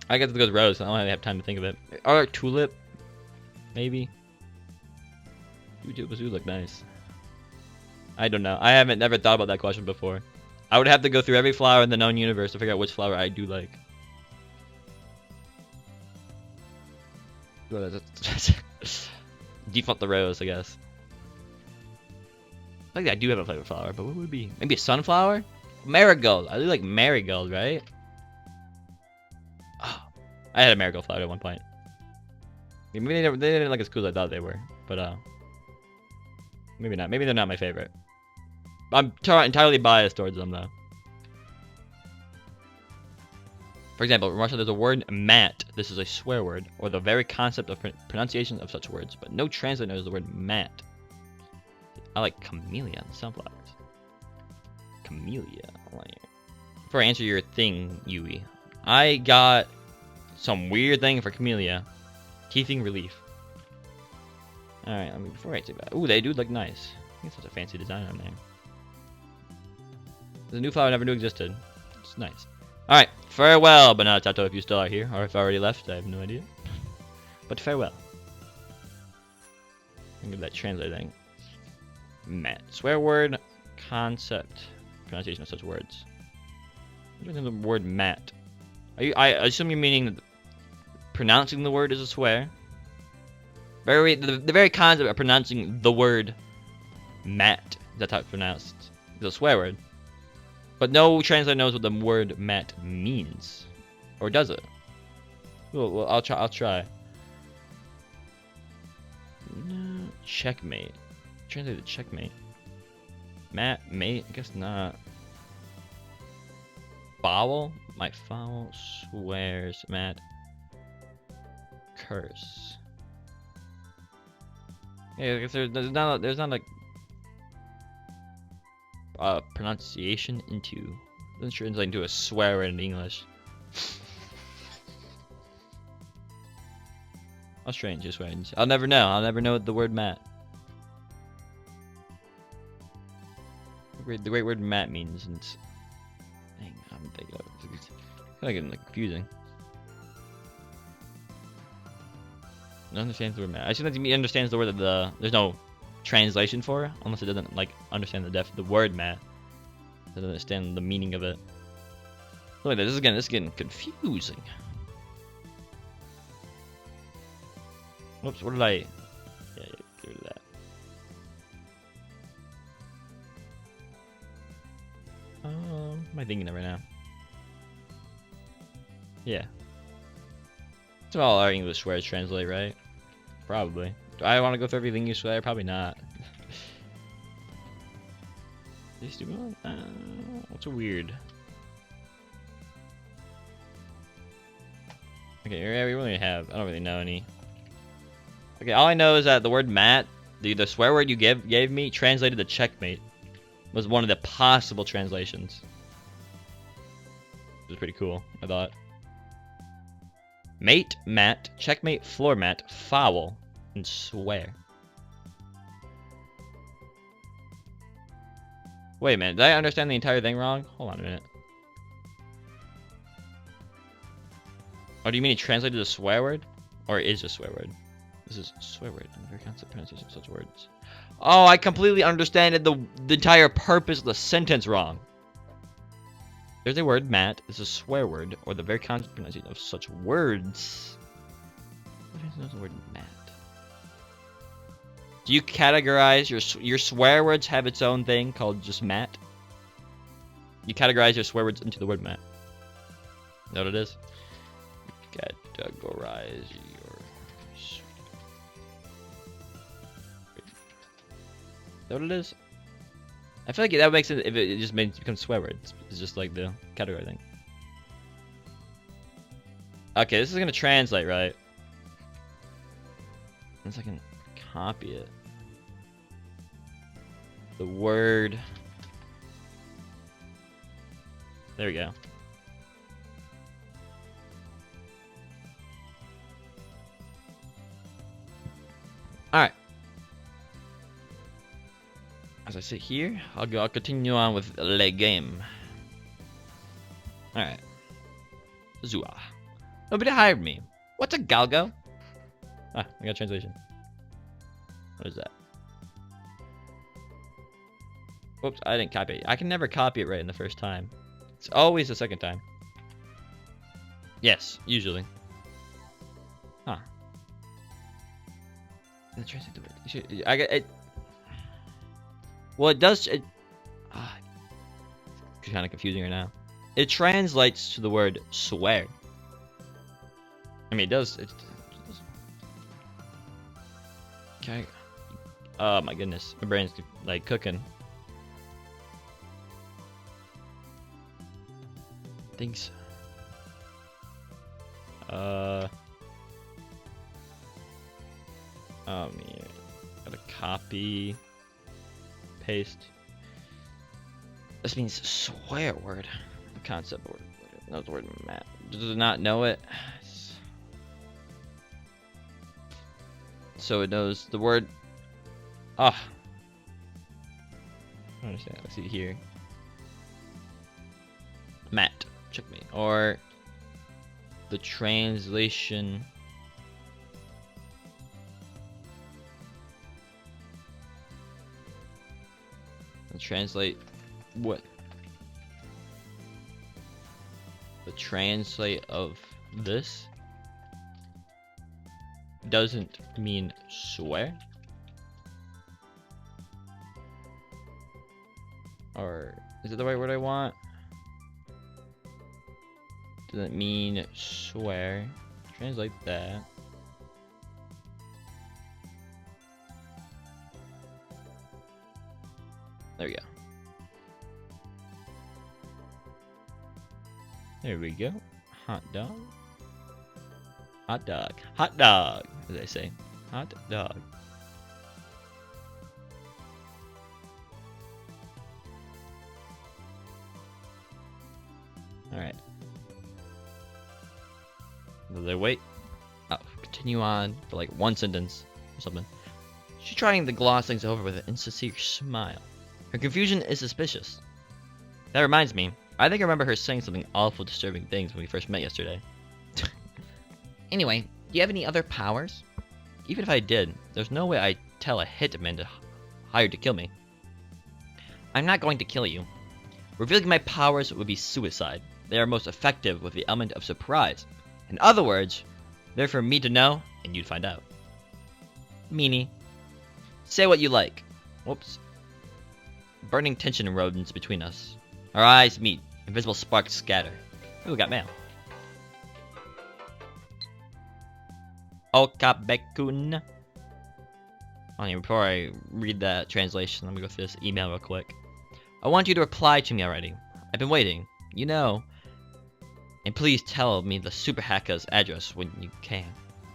I guess it goes rose. I don't really have time to think of it. Or tulip, maybe. Tulips do look nice. I don't know. I haven't never thought about that question before. I would have to go through every flower in the known universe to figure out which flower I do like. Default the rose, I guess. I think I do have a favorite flower, but what would it be? Maybe a sunflower? Marigold. I do like marigold, right? Oh, I had a marigold flower at one point. Maybe they didn't like as cool as I thought they were, but maybe not. Maybe they're not my favorite. I'm entirely biased towards them though. For example, in Russia there's a word mat. This is a swear word, or the very concept of pronunciation of such words, but no translator knows the word mat. I like camellia and sunflowers. Camellia. Before I answer your thing, Yui, I got some weird thing for camellia. Teething relief. Alright, I mean, before I say that. Ooh, they do look nice. I think that's a fancy design on there. There's a new flower I never knew existed. It's nice. Alright, farewell, Banana Tato, if you still are here, or if I already left, I have no idea. But farewell. Think of that translate thing. Mat. Swear word, concept, pronunciation of such words. What is the word mat? I assume you're meaning that pronouncing the word is a swear. The very concept of pronouncing the word mat, that's how it's pronounced. It's a swear word. But no translator knows what the word mat means. Or does it? Well, I'll try. No, checkmate. Translate to checkmate. Mate? I guess not. Foul? My foul swears mat. Curse. Yeah, I guess there's not like pronunciation into. Doesn't translate into a swear word in English. How strange this way. I'll never know. I'll never know what the word mat. The great word mat means. And dang, I'm thinking of it. It's kind of getting like confusing. No understands the word mat. I assume that he understands the word that there's no translation for, unless it doesn't like understand the word mat. Doesn't understand the meaning of it. Look at this. This is getting confusing. Whoops, what did I... Yeah, get rid of that. What am I thinking of right now? Yeah. That's all our English words translate, right? Probably. Do I want to go through every English swear? Probably not. What's a weird? Okay, yeah, we really have. I don't really know any. Okay, all I know is that the word mat, the swear word you gave me, translated to checkmate, was one of the possible translations. It was pretty cool, I thought. Mate, mat, checkmate, floor mat, foul, and swear. Wait a minute, did I understand the entire thing wrong? Hold on a minute. Oh, do you mean he translated a swear word? Or is a swear word? This is a swear word, and the very concept pronunciation of such words. Oh, I completely understand the entire purpose of the sentence wrong. There's a word, mat, is a swear word, or the very concept pronunciation of such words. What is the word mat? Do you categorize your swear words have its own thing called just mat? You categorize your swear words into the word mat. Know what it is? Categorize your. Know what it is? I feel like that makes it if it just becomes swear words. It's just like the category thing. Okay, this is gonna translate, right? Unless I can copy it. The word. There we go. Alright. As I sit here, I'll continue on with le game. Alright. Zua. Nobody hired me. What's a galgo? Ah, I got a translation. What is that? Whoops, I didn't copy it. I can never copy it right in the first time. It's always the second time. Yes, usually. Huh. Let's translate the word. I got it. Well, it does. It's kind of confusing right now. It translates to the word swear. I mean, it does. It does. Okay. Oh my goodness, my brain's like cooking. Things. Oh man, gotta copy, paste. This means swear word. The concept word. Knows the word map. Does it not know it? So it knows the word. Ah. I don't understand. Let's see here. Matt, check me. Or the translation. Translate what? The translate of this doesn't mean swear, or is it the right word I want? Doesn't mean swear. Translate that. There we go. There we go. Hot dog. Hot dog. Hot dog, as I say. Hot dog. Alright. They wait. Oh, continue on for like one sentence or something. She's trying to gloss things over with an insincere smile. Her confusion is suspicious. That reminds me, I think I remember her saying something awful disturbing things when we first met yesterday. Anyway, do you have any other powers? Even if I did, there's no way I'd tell a hitman to hired to kill me. I'm not going to kill you. Revealing my powers would be suicide. They are most effective with the element of surprise. In other words, they're for me to know, and you'd find out. Meanie. Say what you like. Whoops. Burning tension erodes between us. Our eyes meet. Invisible sparks scatter. Ooh, we got mail. Okabekun. Before I read that translation, let me go through this email real quick. I want you to reply to me already. I've been waiting. You know. And please tell me the super hacker's address when you can.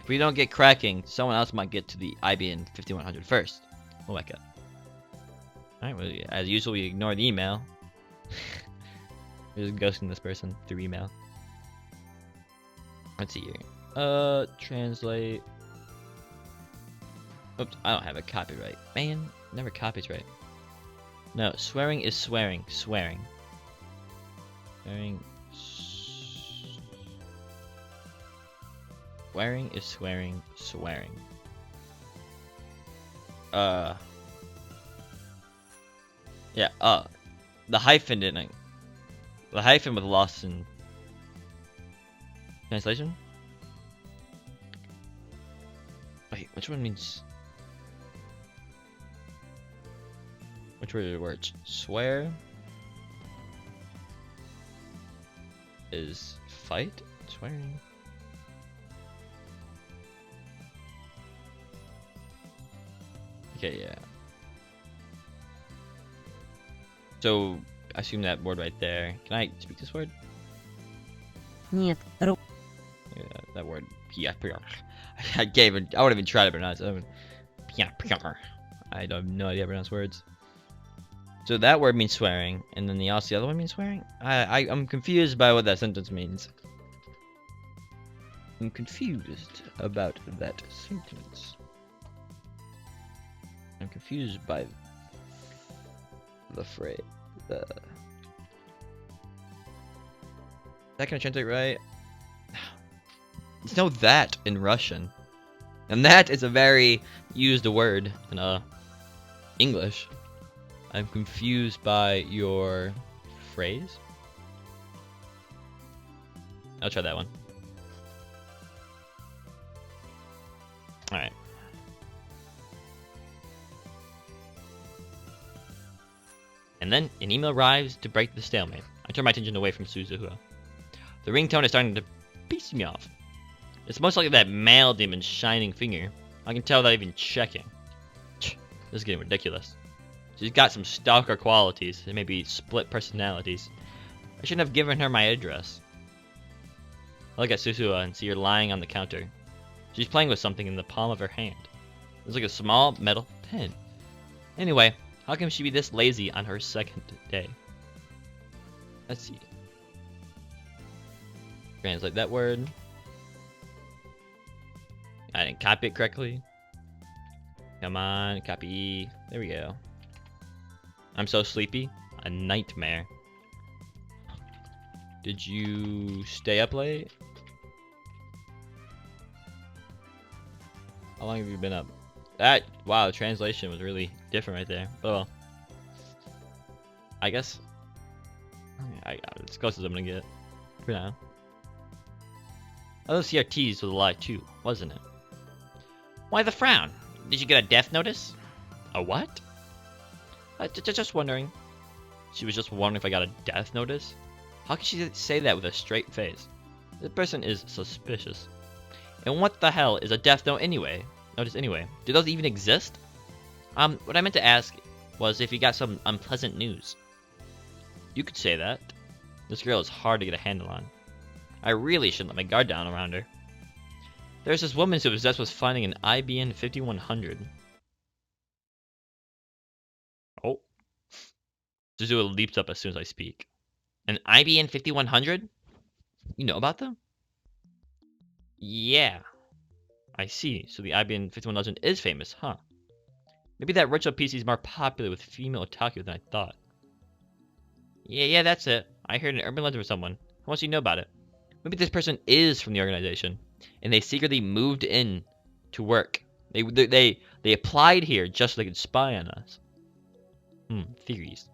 If we don't get cracking, someone else might get to the IBN 5100 first. Oh my god. Alright, well, as usual, we ignore the email. We're just ghosting this person through email. Let's see here. Translate. Oops, I don't have a copyright. Man, never copies right. No, swearing is swearing. Swearing. Swearing. Swearing is swearing. Swearing. Yeah, the hyphen didn't. The hyphen was lost in translation. Wait, which one means? Which were the words? Swear is fight? Swearing. Okay, yeah. So, I assume that word right there. Can I speak this word? Нет. Yeah, that word. Yeah, I wouldn't even try to pronounce it. I have no idea how to pronounce words. So that word means swearing, and then the other one means swearing? I'm confused by what that sentence means. I'm confused about that sentence. I'm confused by the phrase. That can I translate right? There's no that in Russian. And that is a very used word in English. I'm confused by your phrase. I'll try that one. Alright. And then an email arrives to break the stalemate. I turn my attention away from Suzuhua. The ringtone is starting to piss me off. It's most likely that male demon's shining finger. I can tell without even checking. This is getting ridiculous. She's got some stalker qualities, and maybe split personalities. I shouldn't have given her my address. I look at Suzuhua and see her lying on the counter. She's playing with something in the palm of her hand. It's like a small metal pen. Anyway, how can she be this lazy on her second day? Let's see. Translate that word. I didn't copy it correctly. Come on, copy. There we go. I'm so sleepy. A nightmare. Did you stay up late? How long have you been up? Wow, the translation was really different right there. But well, I guess it's as close as I'm gonna get for now. Oh, those CRTs was a lie too, wasn't it? Why the frown? Did you get a death notice? A what? Just wondering. She was just wondering if I got a death notice? How can she say that with a straight face? This person is suspicious. And what the hell is a death note anyway? Notice anyway. Do those even exist? What I meant to ask was if you got some unpleasant news. You could say that. This girl is hard to get a handle on. I really shouldn't let my guard down around her. There's this woman who's obsessed with finding an IBN 5100. Oh. Suzuha leaps up as soon as I speak. An IBN 5100? You know about them? Yeah. I see. So the IBN 5100 is famous, huh? Maybe that retro PC is more popular with female otaku than I thought. Yeah, that's it. I heard an urban legend from someone. How much do you know about it? Maybe this person is from the organization, and they secretly moved in to work. They applied here just so they could spy on us. Theories.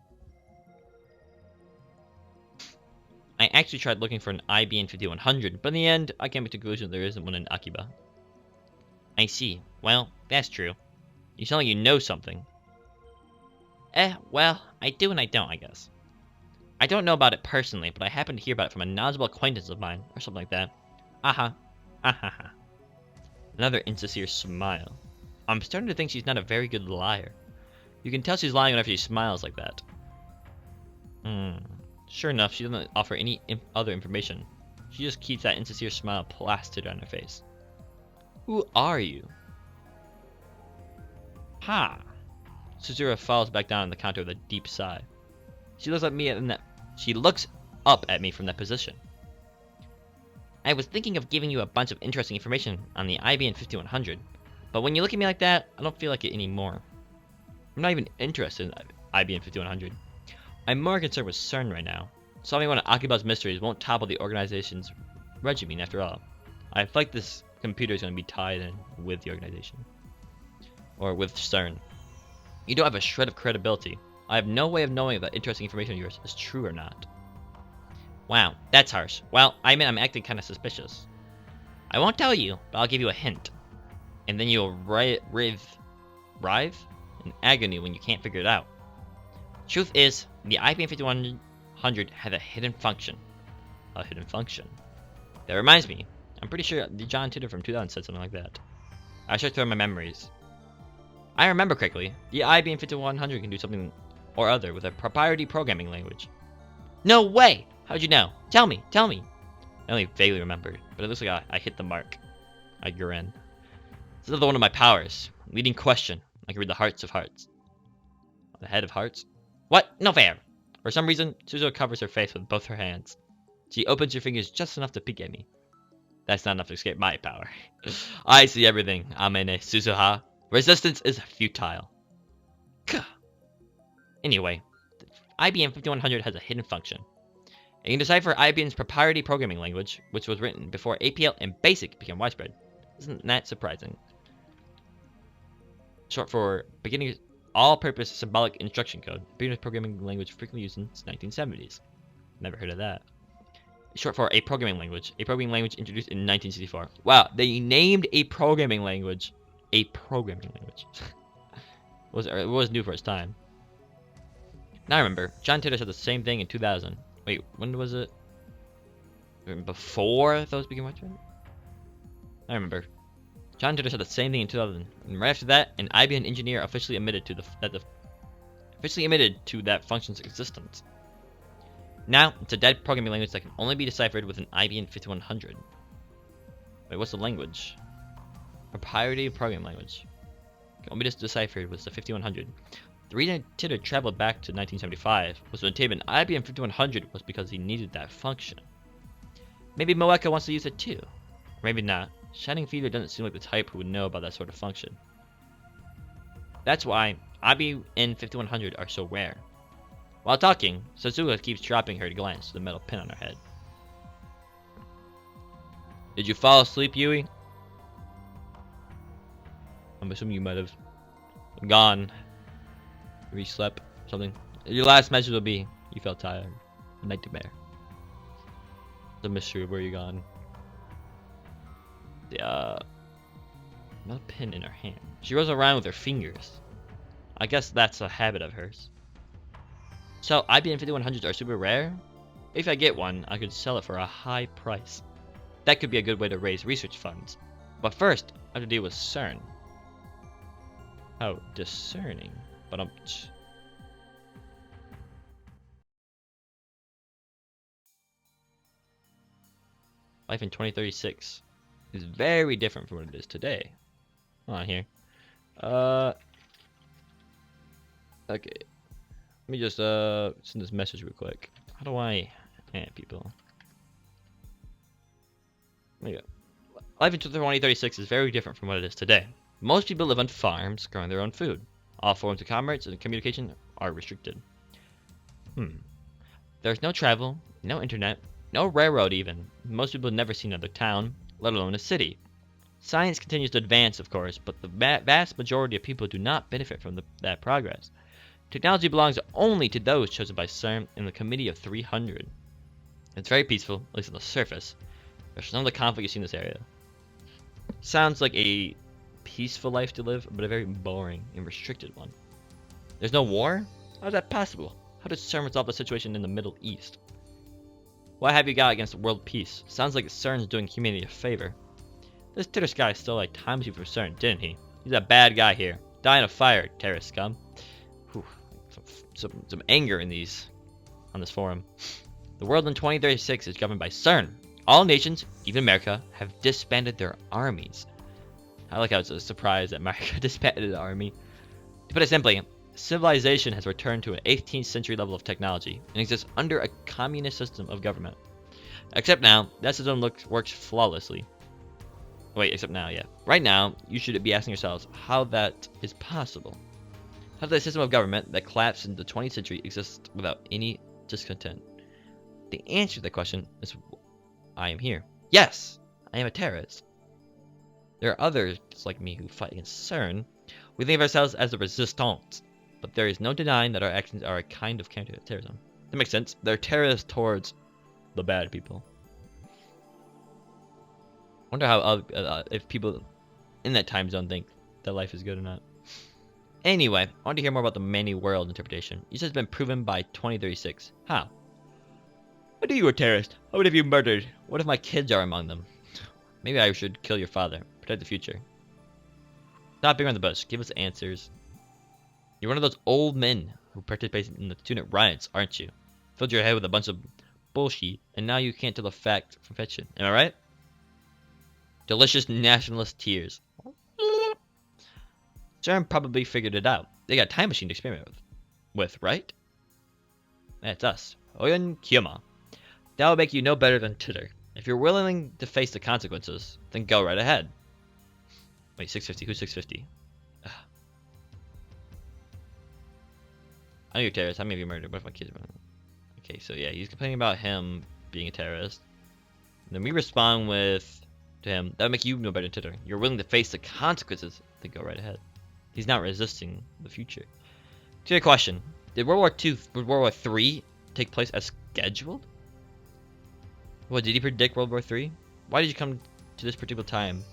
I actually tried looking for an IBN 5100, but in the end, I came to the conclusion there isn't one in Akiba. I see. Well, that's true. You sound like you know something. Well, I do and I don't, I guess. I don't know about it personally, but I happened to hear about it from a knowledgeable acquaintance of mine, or something like that. Aha. Ahaha. Another insincere smile. I'm starting to think she's not a very good liar. You can tell she's lying whenever she smiles like that. Sure enough, she doesn't offer any other information. She just keeps that insincere smile plastered on her face. Who are you? Ha! Suzuha falls back down on the counter with a deep sigh. She looks up at me from that position. I was thinking of giving you a bunch of interesting information on the IBN 5100, but when you look at me like that, I don't feel like it anymore. I'm not even interested in IBN 5100. I'm more concerned with CERN right now. Solving one of Akiba's mysteries won't topple the organization's regimen after all. I feel like this computer is going to be tied in with the organization. Or with CERN. You don't have a shred of credibility. I have no way of knowing if that interesting information of yours is true or not. Wow, that's harsh. Well, I mean, I'm acting kind of suspicious. I won't tell you, but I'll give you a hint. And then you'll writhe in agony when you can't figure it out. Truth is, the IBM 5100 had a hidden function. A hidden function. That reminds me, I'm pretty sure the John Titor from 2000 said something like that. I should throw my memories. I remember correctly, the IBM 5100 can do something or other with a proprietary programming language. No way! How'd you know? Tell me, tell me! I only vaguely remembered, but it looks like I hit the mark. I grin. This is another one of my powers. Leading question. I can read the hearts of hearts. The head of hearts? What? No fair! For some reason, Suzuha covers her face with both her hands. She opens her fingers just enough to peek at me. That's not enough to escape my power. I see everything, Amene Suzuha. Resistance is futile. Gah. Anyway, the IBM 5100 has a hidden function. It can decipher IBM's proprietary programming language, which was written before APL and BASIC became widespread. Isn't that surprising? Short for Beginning All-Purpose Symbolic Instruction Code, beginner's programming language frequently used since 1970s. Never heard of that. Short for a programming language introduced in 1964. Wow, they named a programming language a programming language. It was new for its time. Now I remember, John Titor said the same thing in 2000. Wait, when was it? Before those became widespread? I remember. John Titor said the same thing in 2000, and right after that, an IBM engineer officially admitted to that function's existence. Now, it's a dead programming language that can only be deciphered with an IBM 5100. Wait, what's the language? Proprietary programming language. Can only be deciphered with the 5100. The reason Titor traveled back to 1975 was to obtain an IBM 5100 was because he needed that function. Maybe Moeka wants to use it too. Or maybe not. Shining Feeder doesn't seem like the type who would know about that sort of function. That's why IBM 5100 are so rare. While talking, Suzuha keeps dropping her glance to the metal pin on her head. Did you fall asleep, Yui? I'm assuming you might have gone. Re-slept, something. Your last message will be, you felt tired. Nightmare. The mystery of where you gone. The metal pin in her hand. She rolls around with her fingers. I guess that's a habit of hers. So, IBM 5100s are super rare? If I get one, I could sell it for a high price. That could be a good way to raise research funds. But first, I have to deal with CERN. How discerning. But life in 2036 is very different from what it is today. Hold on here. Okay. Let me just send this message real quick. How do I add people? There you go. Life in 2036 is very different from what it is today. Most people live on farms, growing their own food. All forms of commerce and communication are restricted. There's no travel, no internet, no railroad even. Most people have never seen another town, let alone a city. Science continues to advance, of course, but the vast majority of people do not benefit from that progress. Technology belongs only to those chosen by CERN in the Committee of 300. It's very peaceful, at least on the surface. There's none of the conflict you see in this area. Sounds like a peaceful life to live, but a very boring and restricted one. There's no war? How is that possible? How does CERN resolve the situation in the Middle East? What have you got against world peace? Sounds like CERN's doing humanity a favor. This Titor guy stole like times you for CERN, didn't he? He's a bad guy here. Die in a fire, terrorist scum. Whew. Some anger in on this forum. The world in 2036 is governed by CERN. All nations, even America, have disbanded their armies. I like how it's a surprise that America disbanded the army. To put it simply, civilization has returned to an 18th century level of technology and exists under a communist system of government. Except now, that system works flawlessly. Wait, except now, yeah. Right now, you should be asking yourselves how that is possible. How does a system of government that collapsed in the 20th century exist without any discontent? The answer to that question is I am here. Yes, I am a terrorist. There are others like me who fight against CERN. We think of ourselves as the resistance, but there is no denying that our actions are a kind of counter-terrorism. That makes sense. They're terrorists towards the bad people. I wonder how if people in that time zone think that life is good or not. Anyway, I want to hear more about the many world interpretation. You said it's been proven by 2036. How? I knew you were a terrorist. How many have you murdered? What if my kids are among them? Maybe I should kill your father. Protect the future. Stop being on the bush. Give us answers. You're one of those old men who participated in the student riots, aren't you? Filled your head with a bunch of bullshit, and now you can't tell the fact from fiction. Am I right? Delicious nationalist tears. CERN probably figured it out. They got a time machine to experiment with, right? That's us. Oyen Kyoma. That will make you no better than Titter. If you're willing to face the consequences, then go right ahead. Wait, 650. Who's 650? Ugh. I know you're a terrorist. How many of you murdered? What if my kids murdered? Okay, so yeah, he's complaining about him being a terrorist. And then we respond to him. That would make you no better than Titter. You're willing to face the consequences, then go right ahead. He's not resisting the future. To your question, did World War III take place as scheduled? What, did he predict World War III? Why did you come to this particular time?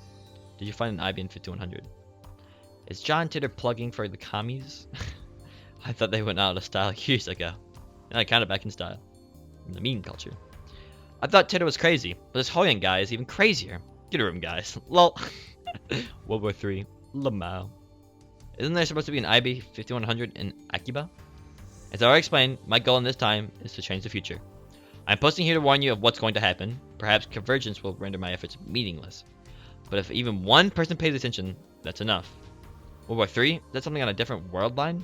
Did you find an IBM 5100? Is John Titter plugging for the commies? I thought they went out of style years ago. And I kind of back in style. In the meme culture. I thought Titter was crazy, but this Hoyan guy is even crazier. Get a room, guys. Lol. World War III. Lamau. Isn't there supposed to be an IB 5100 in Akiba? As I already explained, my goal in this time is to change the future. I'm posting here to warn you of what's going to happen. Perhaps convergence will render my efforts meaningless. But if even one person pays attention, that's enough. World War III? Is that something on a different world line?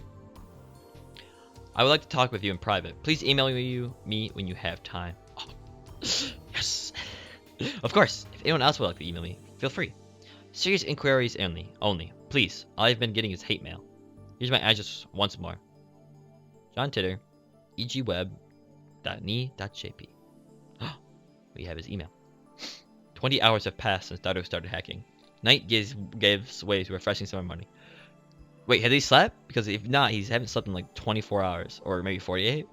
I would like to talk with you in private. Please email me when you have time. Oh. Yes! Of course, if anyone else would like to email me, feel free. Serious inquiries only. Please, all I've been getting is hate mail. Here's my address once more. John Titter, egweb.ni.jp. We have his email. 20 hours have passed since Dado started hacking. Night gives way to refreshing summer morning. Wait, has he slept? Because if not, he hasn't slept in like 24 hours, or maybe 48.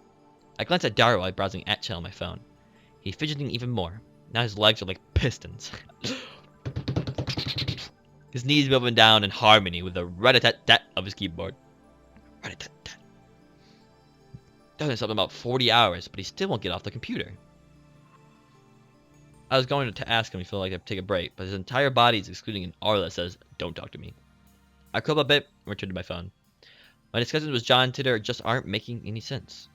I glanced at Daro while browsing @channel on my phone. He's fidgeting even more. Now his legs are like pistons. His knees moving down in harmony with the rat-a-tat-tat of his keyboard. Rat-a-tat-tat. Done slept about 40 hours, but he still won't get off the computer. I was going to ask him if he felt like I'd take a break, but his entire body is excluding an aura that says, "Don't talk to me." I curled up a bit and returned to my phone. My discussions with John Titter just aren't making any sense.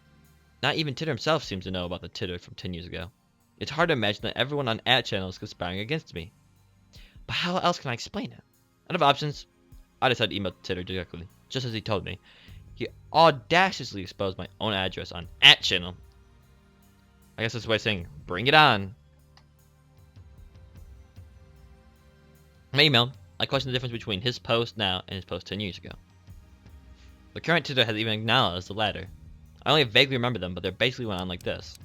Not even Titter himself seems to know about the Titter from 10 years ago. It's hard to imagine that everyone on @channel is conspiring against me. But how else can I explain it? Out of options, I decided to email Titter directly, just as he told me. He audaciously exposed my own address on @channel. I guess that's a way of saying, bring it on. My email, I questioned the difference between his post now and his post 10 years ago. The current Titter has even acknowledged the latter. I only vaguely remember them, but they basically went on like this.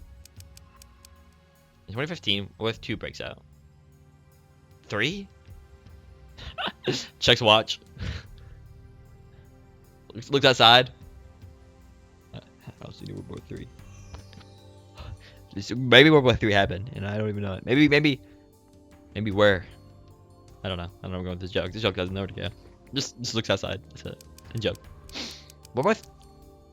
In 2015, World War II breaks out. 3? Checks watch. Looks outside. I'll see World War III. Maybe World War III happened, and I don't even know it. Maybe where? I don't know. I don't know where I'm going with this joke. This joke doesn't know where to go. Just looks outside. That's it. A joke. World War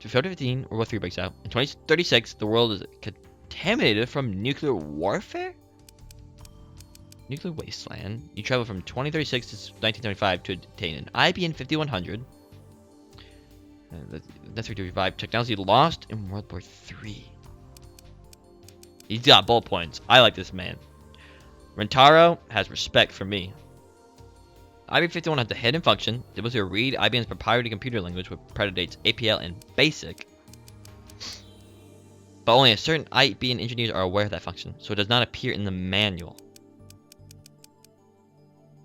2015, World War III breaks out. In 2036, the world is contaminated from nuclear warfare? Nuclear wasteland. You travel from 2036 to 1975 to obtain an IBM 5100. That's 335. Technology lost in World War III. He's got bullet points. I like this man. Rentaro has respect for me. IBM 51 has a hidden function. It was to read IBM's proprietary computer language, which predates APL and BASIC. But only a certain IBM engineers are aware of that function, so it does not appear in the manual.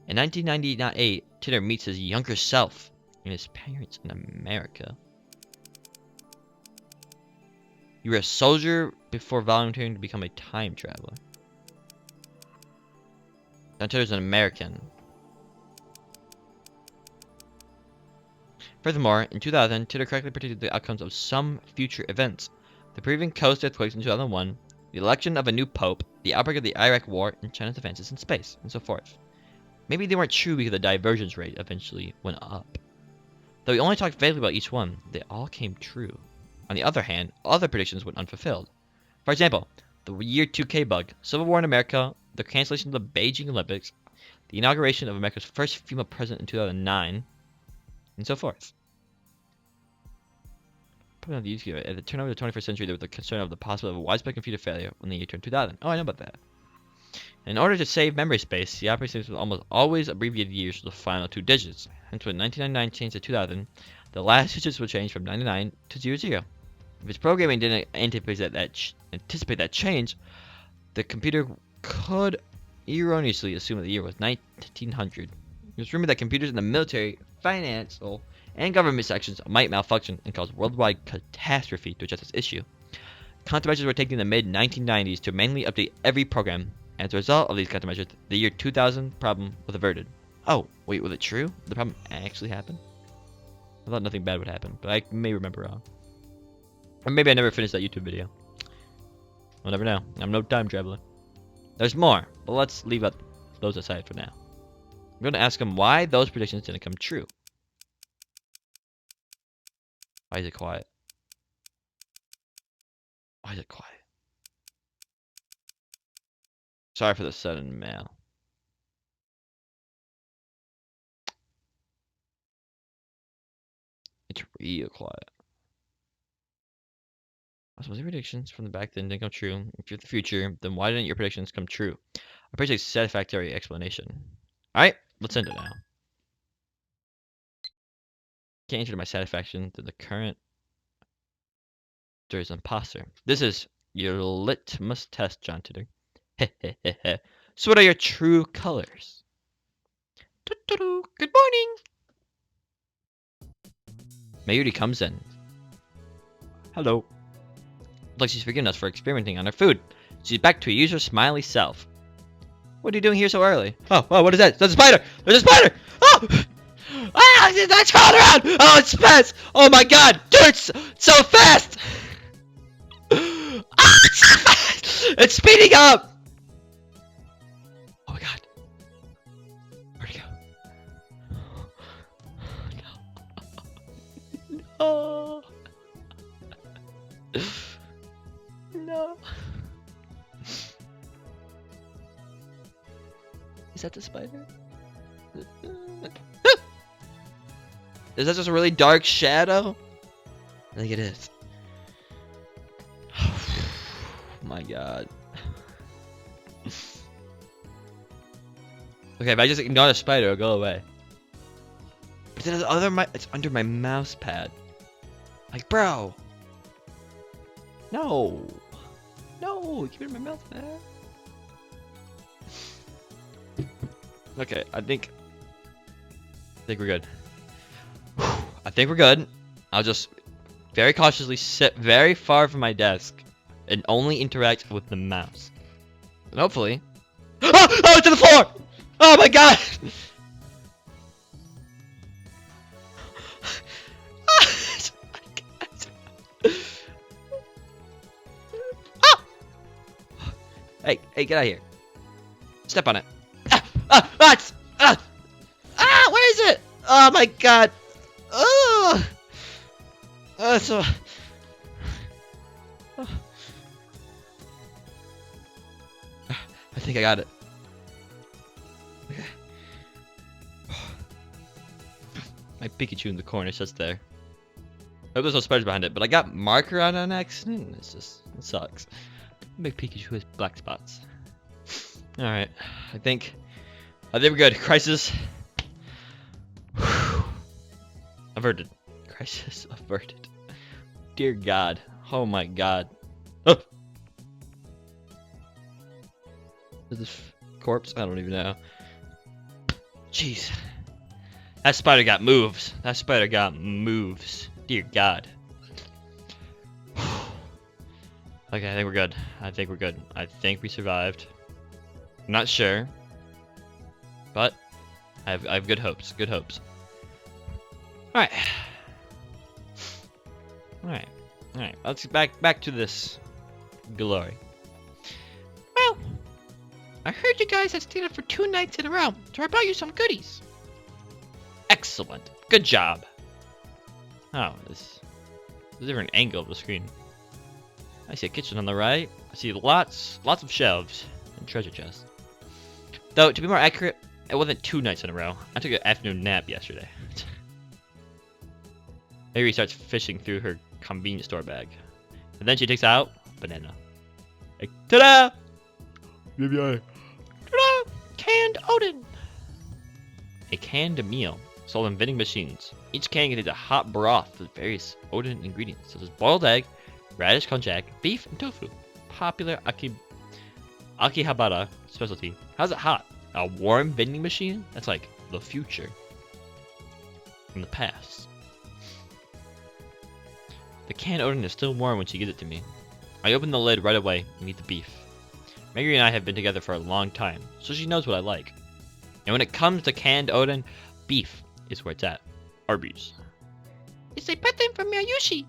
In 1998, Titter meets his younger self and his parents in America. You were a soldier before volunteering to become a time traveler. John Titter's an American. Furthermore, in 2000, Titter correctly predicted the outcomes of some future events. The Peruvian coast earthquakes in 2001, the election of a new pope, the outbreak of the Iraq War, and China's advances in space, and so forth. Maybe they weren't true because the divergence rate eventually went up. Though he only talked vaguely about each one, they all came true. On the other hand, other predictions went unfulfilled. For example, the year 2K bug, Civil War in America, the cancellation of the Beijing Olympics, the inauguration of America's first female president in 2009, and so forth. At the turn of the 21st century, there was the concern of the possibility of a widespread computer failure when the year turned 2000. Oh, I know about that. In order to save memory space, the operating system almost always abbreviated years to the final 2 digits. Hence, when 1999 changed to 2000, the last digits would change from 99 to 00. If its programming didn't anticipate that change, the computer could erroneously assume that the year was 1900. It was rumored that computers in the military, financial, and government sections might malfunction and cause worldwide catastrophe to address this issue. Countermeasures were taken in the mid-1990s to manually update every program. As a result of these countermeasures, the year 2000 problem was averted. Oh, wait, was it true? Did the problem actually happen? I thought nothing bad would happen, but I may remember wrong. Or maybe I never finished that YouTube video. We'll never know. I'm no time traveler. There's more, but let's leave those aside for now. I'm going to ask him why those predictions didn't come true. Why is it quiet? Why is it quiet? Sorry for the sudden mail. It's real quiet. I suppose the predictions from the back then didn't come true. If you're the future, then why didn't your predictions come true? I appreciate a satisfactory explanation. Alright, let's end it now. Can't answer to my satisfaction to the current. There is an imposter. This is your litmus test, John Titter. So what are your true colors? Good morning! Mayuri comes in. Hello. Looks like she's forgiven us for experimenting on her food. She's back to her usual smiley self. What are you doing here so early? Oh, what is that? There's a spider! There's a spider! Oh! Ah! That's crawling around! Oh, it's fast! Oh my god! Dude, it's so fast! Ah! It's so fast! It's speeding up! Oh my god. Where'd it go? No. No. Is that the spider? Is that just a really dark shadow? I think it is. Oh my god. Okay, if I just ignore the spider, it'll go away. But then it's under my mouse pad. Like, bro. No. No, keep it in my mouse pad. Okay, I think we're good. I think we're good. I'll just very cautiously sit very far from my desk and only interact with the mouse. And hopefully... Oh, to the floor! Oh my god! Hey, get out of here. Step on it. Where is it? Oh my god. Oh. So. Oh. I think I got it. Okay. My Pikachu in the corner sits there. I hope there's no spiders behind it, but I got marker on an accident. It sucks. Big Pikachu has black spots. Alright, I think we're good. Crisis averted. Crisis averted. Dear God. Oh my God. Oh! Is this corpse? I don't even know. Jeez. That spider got moves. That spider got moves. Dear God. Okay, I think we're good. I think we're good. I think we survived. I'm not sure, but I have good hopes. Good hopes. All right. All right. All right. Let's get back to this glory. Well, I heard you guys had stayed up for 2 nights in a row, so I brought you some goodies. Excellent. Good job. Oh, it's a different angle of the screen. I see a kitchen on the right. I see lots of shelves and treasure chests. Though, to be more accurate, it wasn't 2 nights in a row. I took an afternoon nap yesterday. Mary starts fishing through her convenience store bag. And then she takes out a banana. Like, ta-da! Ta-da! Canned Odin! A canned meal sold in vending machines. Each can contains a hot broth with various Odin ingredients, such as boiled egg, radish konjac, beef, and tofu. Popular Akihabara specialty. How's it hot? A warm vending machine? That's like the future. From the past. The canned Odin is still warm when she gives it to me. I open the lid right away and eat the beef. Maggie and I have been together for a long time, so she knows what I like. And when it comes to canned Odin, beef is where it's at. Arby's. It's a present from Mayushi.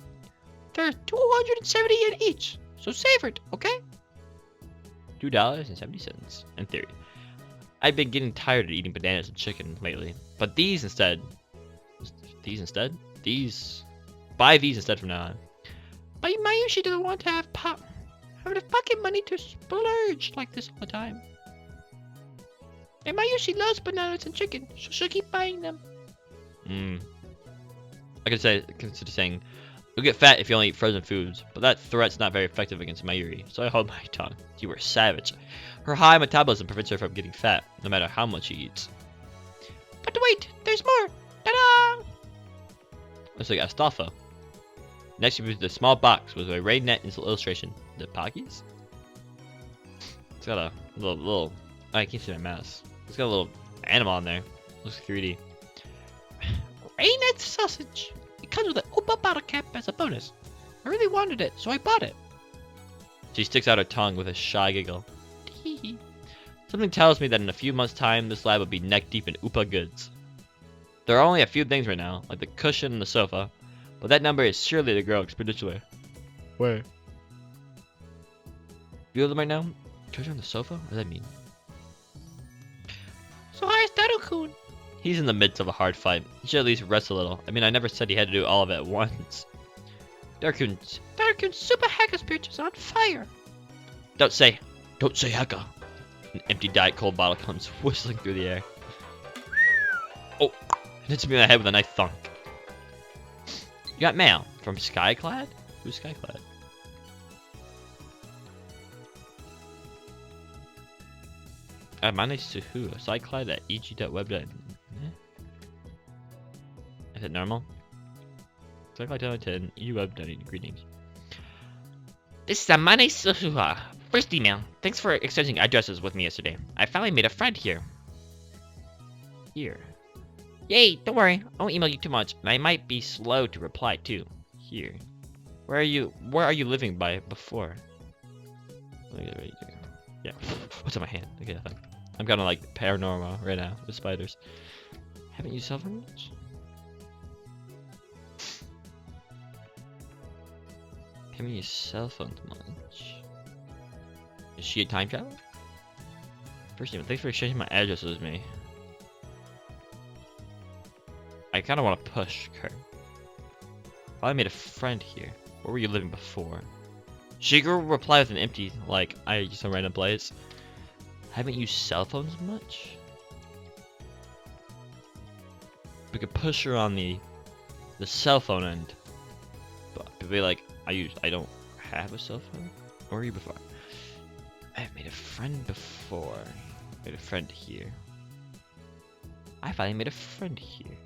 They're 270 yen each, so save it, okay? $2.70, in theory. I've been getting tired of eating bananas and chicken lately, but buy these instead from now on. But Mayushi doesn't want to have the pocket money to splurge like this all the time. And Mayushi loves bananas and chicken, so she'll keep buying them. I consider saying, you'll get fat if you only eat frozen foods, but that threat's not very effective against Mayuri, so I hold my tongue. You were savage. Her high metabolism prevents her from getting fat, no matter how much she eats. But wait, there's more! Ta-da! Looks like Astolfo. Next, you move to the small box with a raid net illustration. The Pockies? It's got a little. I can't see my mouse. It's got a little animal on there. Looks 3D. Rainette sausage. It comes with an Opa bottle cap as a bonus. I really wanted it, so I bought it. She sticks out her tongue with a shy giggle. Something tells me that in a few months' time, this lab will be neck deep in Oopa goods. There are only a few things right now, like the cushion and the sofa, but that number is surely to grow exponentially. Where? Feel them right now? Cushion on the sofa? What does that mean? So how's Daru-kun? He's in the midst of a hard fight. He should at least rest a little. I mean, I never said he had to do all of it at once. Daru-kun's super hacker spirit is on fire. Don't say Heka. An empty Diet Cold bottle comes whistling through the air. Oh, it hits me in the head with a nice thunk. You got mail from Skyclad? Who's Skyclad? Managed to who? Skyclad at eg.web. Is it normal? Skyclad 10 eweb. Greetings. This is Amane Susuha. First email. Thanks for exchanging addresses with me yesterday. I finally made a friend here. Here. Yay, don't worry. I won't email you too much, and I might be slow to reply too. Here. Where are you living by before? Yeah. What's on my hand? Okay, nothing. I'm kind of like paranormal right now with spiders. Haven't used cell phone much? Haven't used cell phones much. Is she a time traveler? First email, thanks for exchanging my addresses with me. I kind of want to push her. I made a friend here. Where were you living before? Shigeru replied with an empty, like, I just a random place. Haven't used cell phones much? We could push her on the cell phone end. But be like, I don't have a cell phone? Where were you before? I've made a friend before. Made a friend here. I finally made a friend here.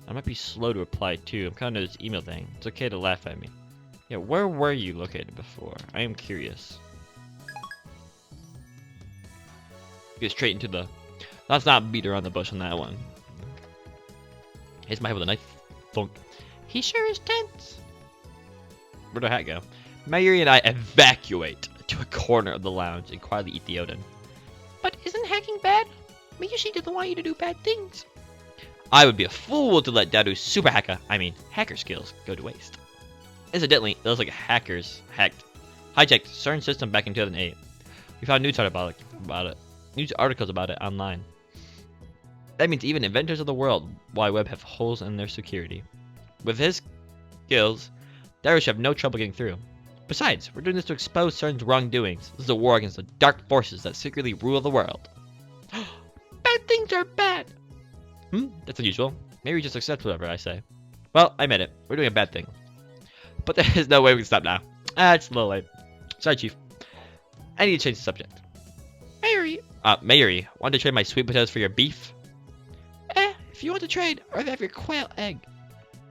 I might be slow to reply too. I'm kind of this email thing. It's okay to laugh at me. Yeah, where were you located before? I am curious. Get straight into the... Let's not beat around the bush on that one. Hits my head with a nice thunk. He sure is tense. Where'd the hat go? Mayuri and I evacuate to a corner of the lounge and quietly eat the Odin. But isn't hacking bad? Mayushi doesn't want you to do bad things. I would be a fool to let Daru's hacker skills go to waste. Incidentally, it looks like hackers hijacked CERN system back in 2008. We found news articles about it online. That means even inventors of the World Wide Web have holes in their security. With his skills, Daru should have no trouble getting through. Besides, we're doing this to expose CERN's wrongdoings. This is a war against the dark forces that secretly rule the world. Bad things are bad. That's unusual. Maybe we just accept whatever I say. Well, I admit it. We're doing a bad thing. But there is no way we can stop now. It's a little late. Sorry, Chief. I need to change the subject. Mary, Mayuri, want to trade my sweet potatoes for your beef? if you want to trade, I'd have your quail egg.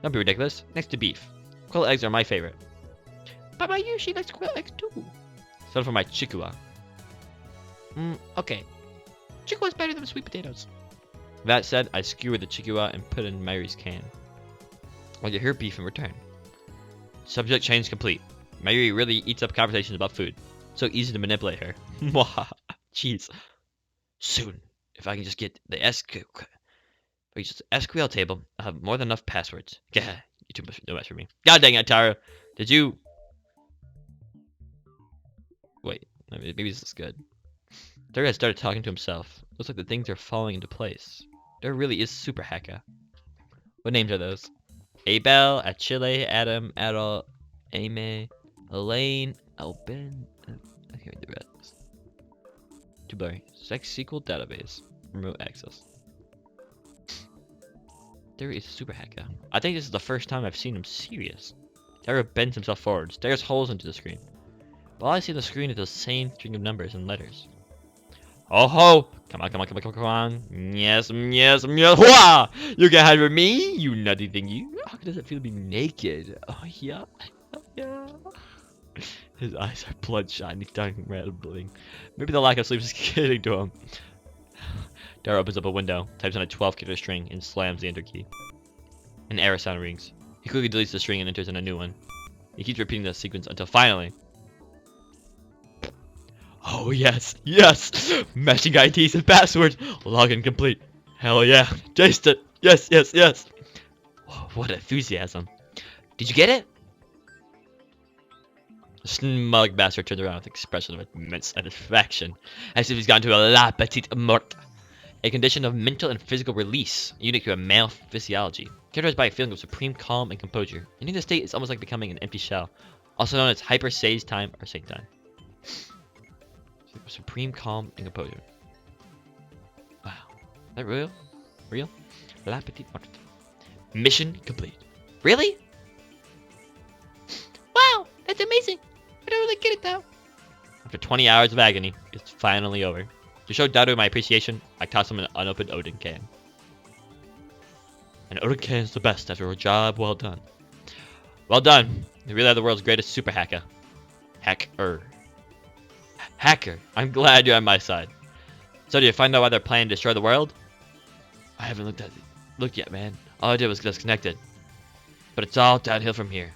Don't be ridiculous. Next to beef. Quail eggs are my favorite. But Mayushi likes quail eggs too. Settle for my chikua. Okay. Chikua's better than sweet potatoes. That said, I skewered the chikua and put it in Mayuri's can. I'll get her beef in return. Subject change complete. Mayuri really eats up conversations about food. So easy to manipulate her. Jeez. Soon, if I can just get the SQL table, I'll have more than enough passwords. Yeah, you're too much for me. God dang it, Tara. Did you... Wait, maybe this is good. Tara has started talking to himself. Looks like the things are falling into place. There really is Super Hacker. What names are those? Abel, Achille, Adam, Adol, Ame, Elaine, Alben. I can't read the rest. Too blurry. Sex SQL database. Remote access. There is Super Hacker. I think this is the first time I've seen him serious. Tara bends himself forward, stares holes into the screen. But all I see on the screen is the same string of numbers and letters. Oh ho! Come on, come on, come on, come on, come on. Yes, yes, yes. Wah! You can hide from me, you nutty thing, you. How does it feel to be naked? Oh, yeah. Yeah. His eyes are bloodshot and he's dying randomly. Maybe the lack of sleep is getting to him. Dara opens up a window, types on a 12-character string, and slams the enter key. An error sound rings. He quickly deletes the string and enters in a new one. He keeps repeating the sequence until finally... Oh yes, yes! Matching IDs and passwords! Login complete. Hell yeah, chased it! Yes, yes, yes! Whoa, what enthusiasm. Did you get it? The smug bastard turns around with an expression of immense satisfaction, as if he's gone to a la petite mort. A condition of mental and physical release, unique to a male physiology, characterized by a feeling of supreme calm and composure. Entering the state is almost like becoming an empty shell, also known as hyper sage time or sage time. Supreme calm and composure. Wow. Is that real? Real? La petite mort. Mission complete. Really? Wow, that's amazing. I don't really get it though. After 20 hours of agony, it's finally over. To show Daru my appreciation, I toss him an unopened Odin can. An Odin can is the best after a job well done. Well done. You really are the world's greatest super hacker. Hacker, I'm glad you're on my side. So do you find out why they're planning to destroy the world? I haven't looked yet, man. All I did was get us connected. But it's all downhill from here.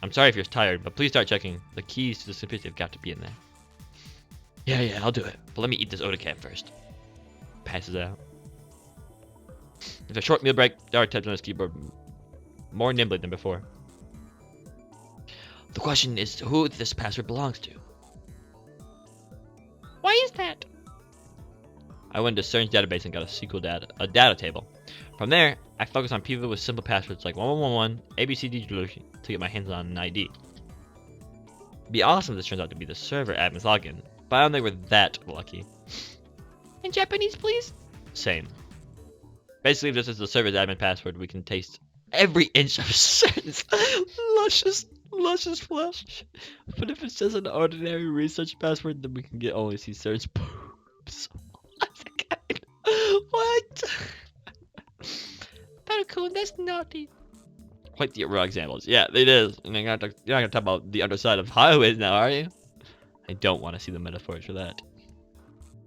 I'm sorry if you're tired, but please start checking. The keys to the simplicity have got to be in there. Yeah, I'll do it. But let me eat this Oda first. Passes out. After a short meal break, Dara types on his keyboard more nimbly than before. The question is who this password belongs to. Why is that? I went to CERN's database and got a data table. From there, I focused on people with simple passwords like 1111, ABCD to get my hands on an ID. It'd be awesome if this turns out to be the server admin's login, but I don't think we're that lucky. In Japanese, please? Same. Basically, if this is the server's admin password, we can taste every inch of CERN's luscious flesh. But if it's just an ordinary research password, then we can only see CERN's boobs. What? Barracoon, that's naughty. Quite the raw examples. Yeah, it is. And you're not gonna talk about the underside of highways now, are you? I don't want to see the metaphors for that.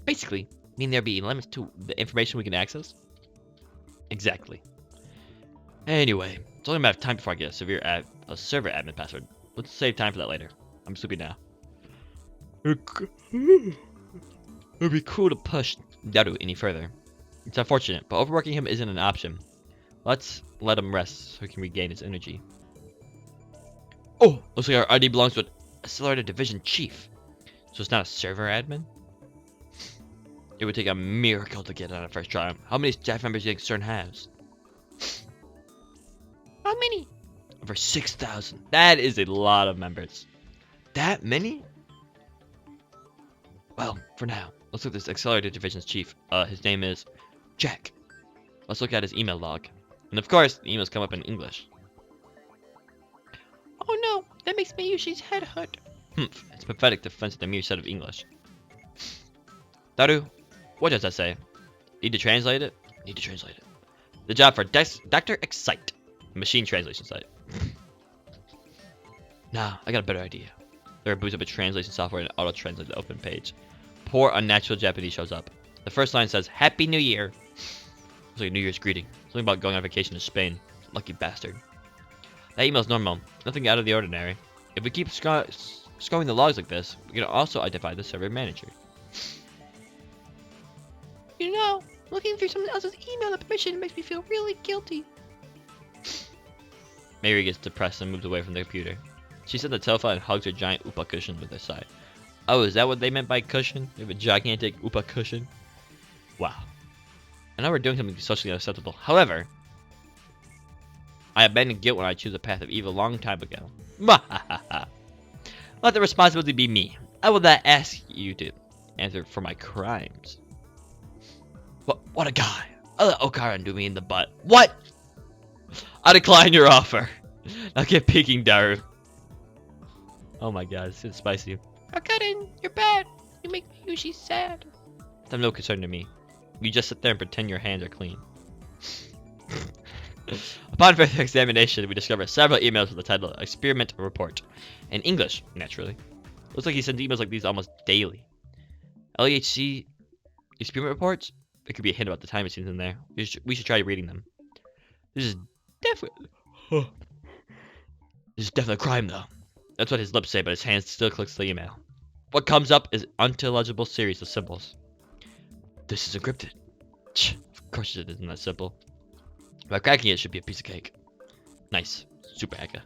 Basically, mean there be limits to the information we can access? Exactly. Anyway, it's only a matter of time before I get a server admin password. Let's save time for that later. I'm sleepy now. It'd be cool to push Daru any further. It's unfortunate, but overworking him isn't an option. Let's let him rest so he can regain his energy. Oh, looks like our ID belongs to an Accelerated Division Chief. So it's not a server admin? It would take a miracle to get on a first try. How many staff members do you think CERN has? How many? over 6,000. That is a lot of members. That many? Well, for now, let's look at this Accelerated Division's chief. His name is Jack. Let's look at his email log. And of course, the emails come up in English. Oh no, that makes Mayushi's head hurt. Humph, it's pathetic defense of the mere set of English. Daru, what does that say? Need to translate it? Need to translate it. The job for Dr. Excite, a machine translation site. Nah, I got a better idea. There boots up a translation software and auto-translate the open page. Poor unnatural Japanese shows up. The first line says, Happy New Year. It's like a New Year's greeting. Something about going on vacation to Spain. Lucky bastard. That email's normal. Nothing out of the ordinary. If we keep scoring the logs like this, we can also identify the server manager. You know, looking through someone else's email permission makes me feel really guilty. Mary gets depressed and moves away from the computer. She sits on the telephone and hugs her giant upa cushion with her side. Oh, is that what they meant by cushion? They have a gigantic upa cushion? Wow. I know we're doing something socially unacceptable. However, I abandoned guilt when I choose a path of evil a long time ago. Let the responsibility be me. I will not ask you to answer for my crimes. What a guy. I'll let Okara undo me in the butt. What? I decline your offer. Now get peeking, Daru. Oh my god, this is spicy. Akarin, you're bad. You make Mayushi sad. That's no concern to me. You just sit there and pretend your hands are clean. Upon further examination, we discover several emails with the title Experiment Report. In English, naturally. Looks like he sends emails like these almost daily. LEHC Experiment Reports? There could be a hint about the time machines in there. We should try reading them. This is definitely... This is definitely a crime, though. That's what his lips say, but his hand still clicks the email. What comes up is an unintelligible series of symbols. This is encrypted. Of course it isn't that simple. By cracking it, should be a piece of cake. Nice. Super hacker.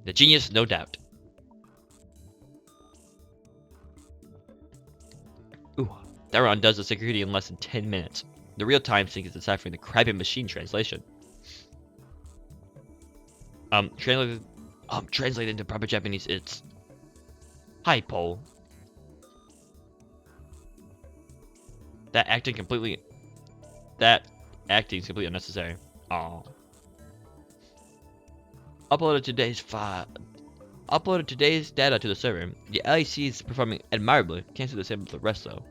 The genius, no doubt. Ooh. That undoes the security in less than 10 minutes. The real time sync is deciphering the crappy machine translation. Translated into proper Japanese, it's... Hi, Pole. That acting is completely unnecessary. Aww. Uploaded today's data to the server. The LEC is performing admirably. Can't say the same with the rest though.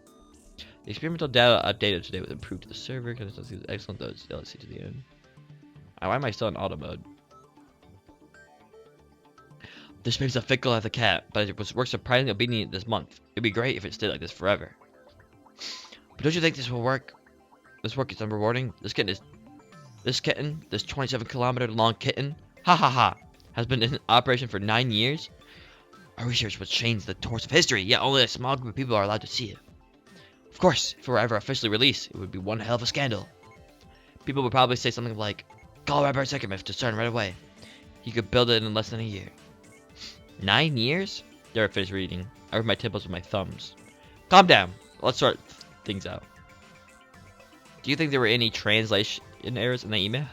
The experimental data updated today was improved to the server. Consistency was excellent though. It's LEC to the end. Why am I still in auto mode? This baby's a fickle as a cat, but it worked surprisingly obedient this month. It'd be great if it stayed like this forever. But don't you think this will work? This work is unrewarding. This kitten, this 27-kilometer long kitten, has been in operation for 9 years. Our research would change the course of history, yet only a small group of people are allowed to see it. Of course, if it were ever officially released, it would be one hell of a scandal. People would probably say something like, call Rabbi Sekimif to CERN right away. He could build it in less than a year. 9 years? There, I finished reading. I read my temples with my thumbs. Calm down. Let's sort things out. Do you think there were any translation errors in the email?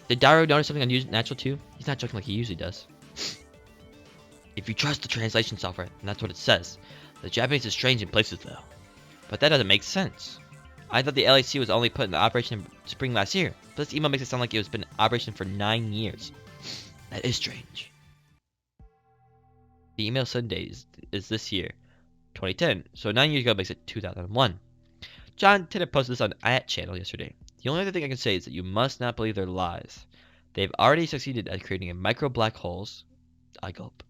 Did Daru notice something unnatural too? He's not joking like he usually does. If you trust the translation software, and that's what it says. The Japanese is strange in places though. But that doesn't make sense. I thought the LAC was only put into operation in spring last year. But this email makes it sound like it was been in operation for 9 years. That is strange. The email send date is this year, 2010. So 9 years ago makes it 2001. John Tennant posted this on at channel yesterday. The only other thing I can say is that you must not believe their lies. They've already succeeded at creating a micro black holes. I gulp.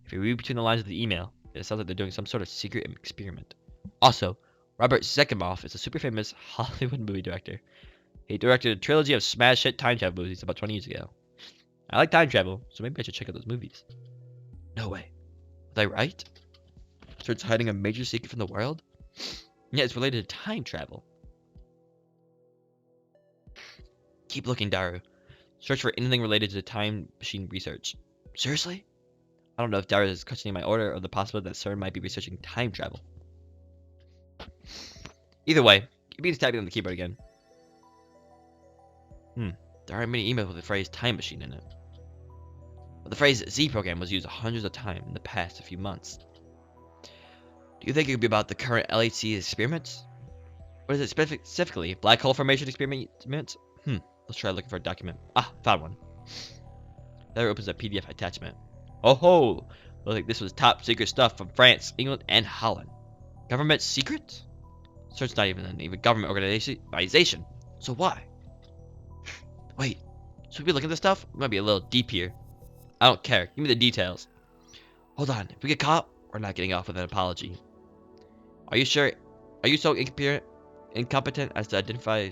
If you read between the lines of the email, it sounds like they're doing some sort of secret experiment. Also, Robert Zemeckis is a super famous Hollywood movie director. He directed a trilogy of smash hit time travel movies about 20 years ago. I like time travel, so maybe I should check out those movies. No way. Was I right? Starts hiding a major secret from the world? Yeah, it's related to time travel. Keep looking, Daru. Search for anything related to time machine research. Seriously? I don't know if Daru is questioning my order or the possibility that CERN might be researching time travel. Either way, he begins typing on the keyboard again. there aren't many emails with the phrase time machine in it. But the phrase Z program was used hundreds of times in the past few months. Do you think it could be about the current LHC experiments? What is it specifically? Black hole formation experiments? Let's try looking for a document. Ah, found one. There opens a PDF attachment. Oh ho! Looks like this was top secret stuff from France, England, and Holland. Government secret? So it's not even a government organization. So why? Wait, should we look at this stuff? We might be a little deep here. I don't care. Give me the details. Hold on. If we get caught, we're not getting off with an apology. Are you sure? Are you so incompetent as to identify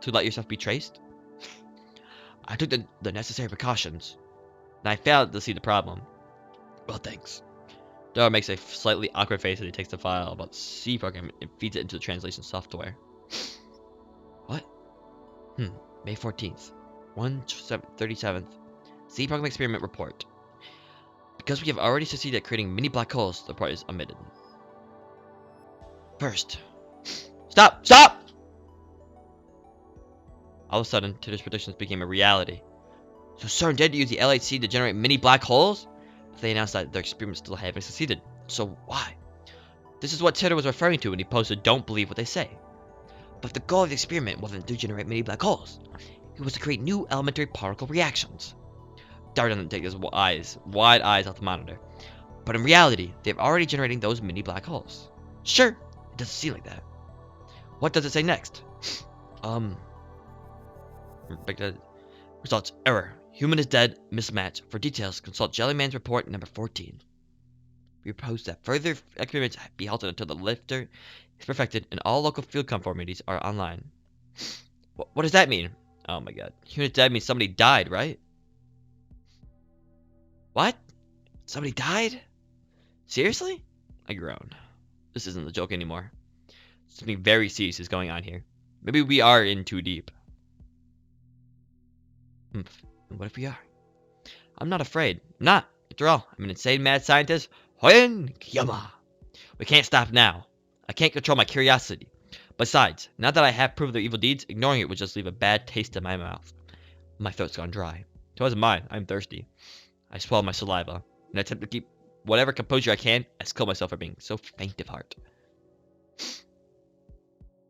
to let yourself be traced? I took the necessary precautions, and I failed to see the problem. Well, thanks. Dara makes a slightly awkward face as he takes the file about C program and feeds it into the translation software. What? May 14th. 137th. C program experiment report. Because we have already succeeded at creating mini black holes, the report is omitted. First. Stop! Stop! All of a sudden, Titter's predictions became a reality. So CERN did use the LHC to generate mini black holes? But they announced that their experiments still haven't succeeded. So why? This is what Titter was referring to when he posted, "Don't believe what they say." But the goal of the experiment wasn't to generate mini black holes. It was to create new elementary particle reactions. Dara doesn't take his wide eyes off the monitor. But in reality, they're already generating those mini black holes. Sure, it doesn't seem like that. What does it say next? Results error. Human is dead. Mismatch. For details, consult Jellyman's report number 14. We propose that further experiments be halted until the lifter is perfected and all local field conformities are online. What does that mean? Oh my god. Human is dead means somebody died, right? What? Somebody died? Seriously? I groan. This isn't a joke anymore. Something very serious is going on here. Maybe we are in too deep. And what if we are? I'm not afraid. I'm not. After all, I'm an insane mad scientist. Hoyen Kiyama. We can't stop now. I can't control my curiosity. Besides, now that I have proof of their evil deeds, ignoring it would just leave a bad taste in my mouth. My throat's gone dry. It wasn't mine. I'm thirsty. I swallow my saliva. In an attempt to keep whatever composure I can, I scold myself for being so faint of heart.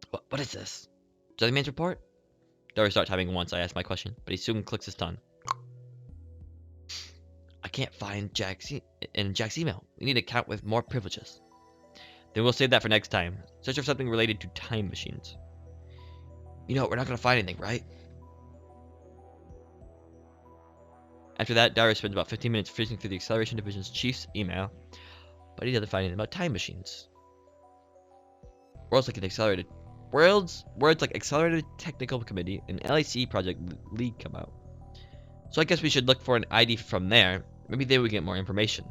What is this? Jellyman's report? Dory starts typing once I ask my question, but he soon clicks his tongue. I can't find Jack's email. We need an account with more privileges. Then we'll save that for next time. Search for something related to time machines. You know, we're not going to find anything, right? After that, Dara spends about 15 minutes fishing through the Acceleration Division's chief's email, but he doesn't find anything about time machines. Words like Accelerated Technical Committee and LAC Project League come out. So I guess we should look for an ID from there. Maybe they would get more information.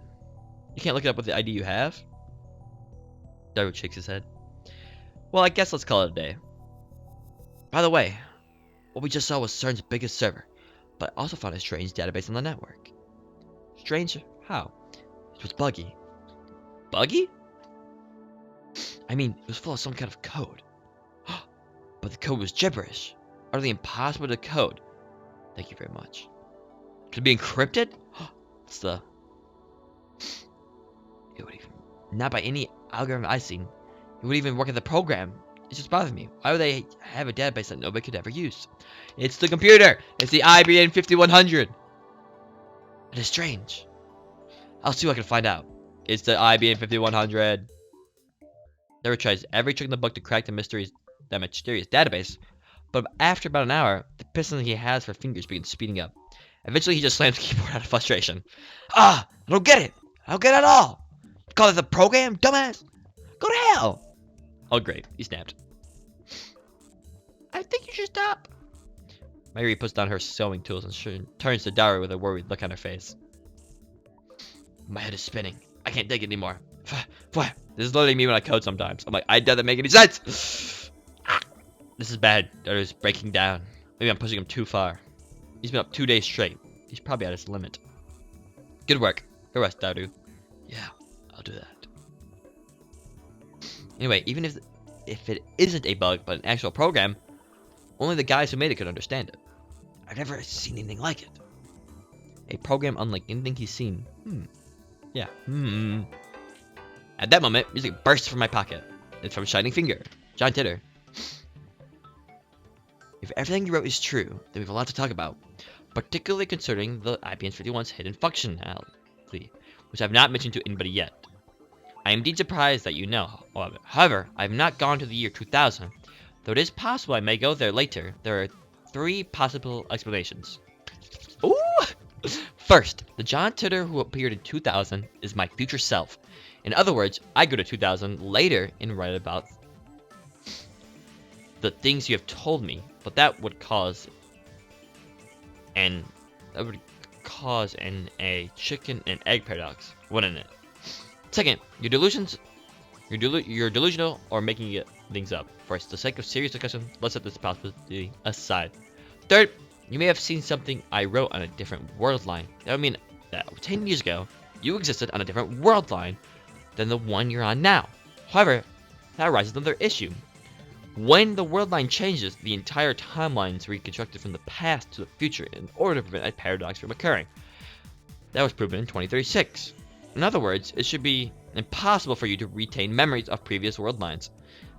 You can't look it up with the ID you have? Daru shakes his head. Well, I guess let's call it a day. By the way, what we just saw was CERN's biggest server, but I also found a strange database on the network. Strange? How? It was buggy. Buggy? I mean, it was full of some kind of code. But the code was gibberish. Utterly impossible to code. Thank you very much. Could it be encrypted? It's the... It would even... Not by any algorithm I've seen. It would even work in the program. It just bothers me. Why would they have a database that nobody could ever use? It's the computer! It's the IBM 5100! It is strange. I'll see what I can find out. It's the IBM 5100. Never tries every trick in the book to crack the mysterious database, but after about an hour, the piston he has for fingers begins speeding up. Eventually, he just slams the keyboard out of frustration. I don't get it! I don't get it at all! You call it the program, dumbass? Go to hell! Oh, great. He snapped. I think you should stop. Mary puts down her sewing tools and turns to Daru with a worried look on her face. My head is spinning. I can't take it anymore. This is literally me when I code sometimes. I'm like, it doesn't make any sense! This is bad. Daru's breaking down. Maybe I'm pushing him too far. He's been up 2 days straight. He's probably at his limit. Good work. Go rest, Daru. Yeah, I'll do that. Anyway, even if it isn't a bug, but an actual program, only the guys who made it could understand it. I've never seen anything like it. A program unlike anything he's seen. Yeah. At that moment, music bursts from my pocket. It's from Shining Finger, John Titor. If everything you wrote is true, then we have a lot to talk about, particularly concerning the IBM 51's hidden functionality, which I've not mentioned to anybody yet. I am indeed surprised that you know. However, I have not gone to the year 2000, though it is possible I may go there later. There are 3 possible explanations. Ooh! First, the John Titor who appeared in 2000 is my future self. In other words, I go to 2000 later and write about the things you have told me, but that would cause a chicken and egg paradox, wouldn't it? Second, you're delusional or making things up. For the sake of serious discussion, let's set this possibility aside. Third, you may have seen something I wrote on a different world line. That would mean that 10 years ago, you existed on a different world line than the one you're on now. However, that raises another issue. When the world line changes, the entire timeline is reconstructed from the past to the future in order to prevent a paradox from occurring. That was proven in 2036. In other words, it should be impossible for you to retain memories of previous world lines,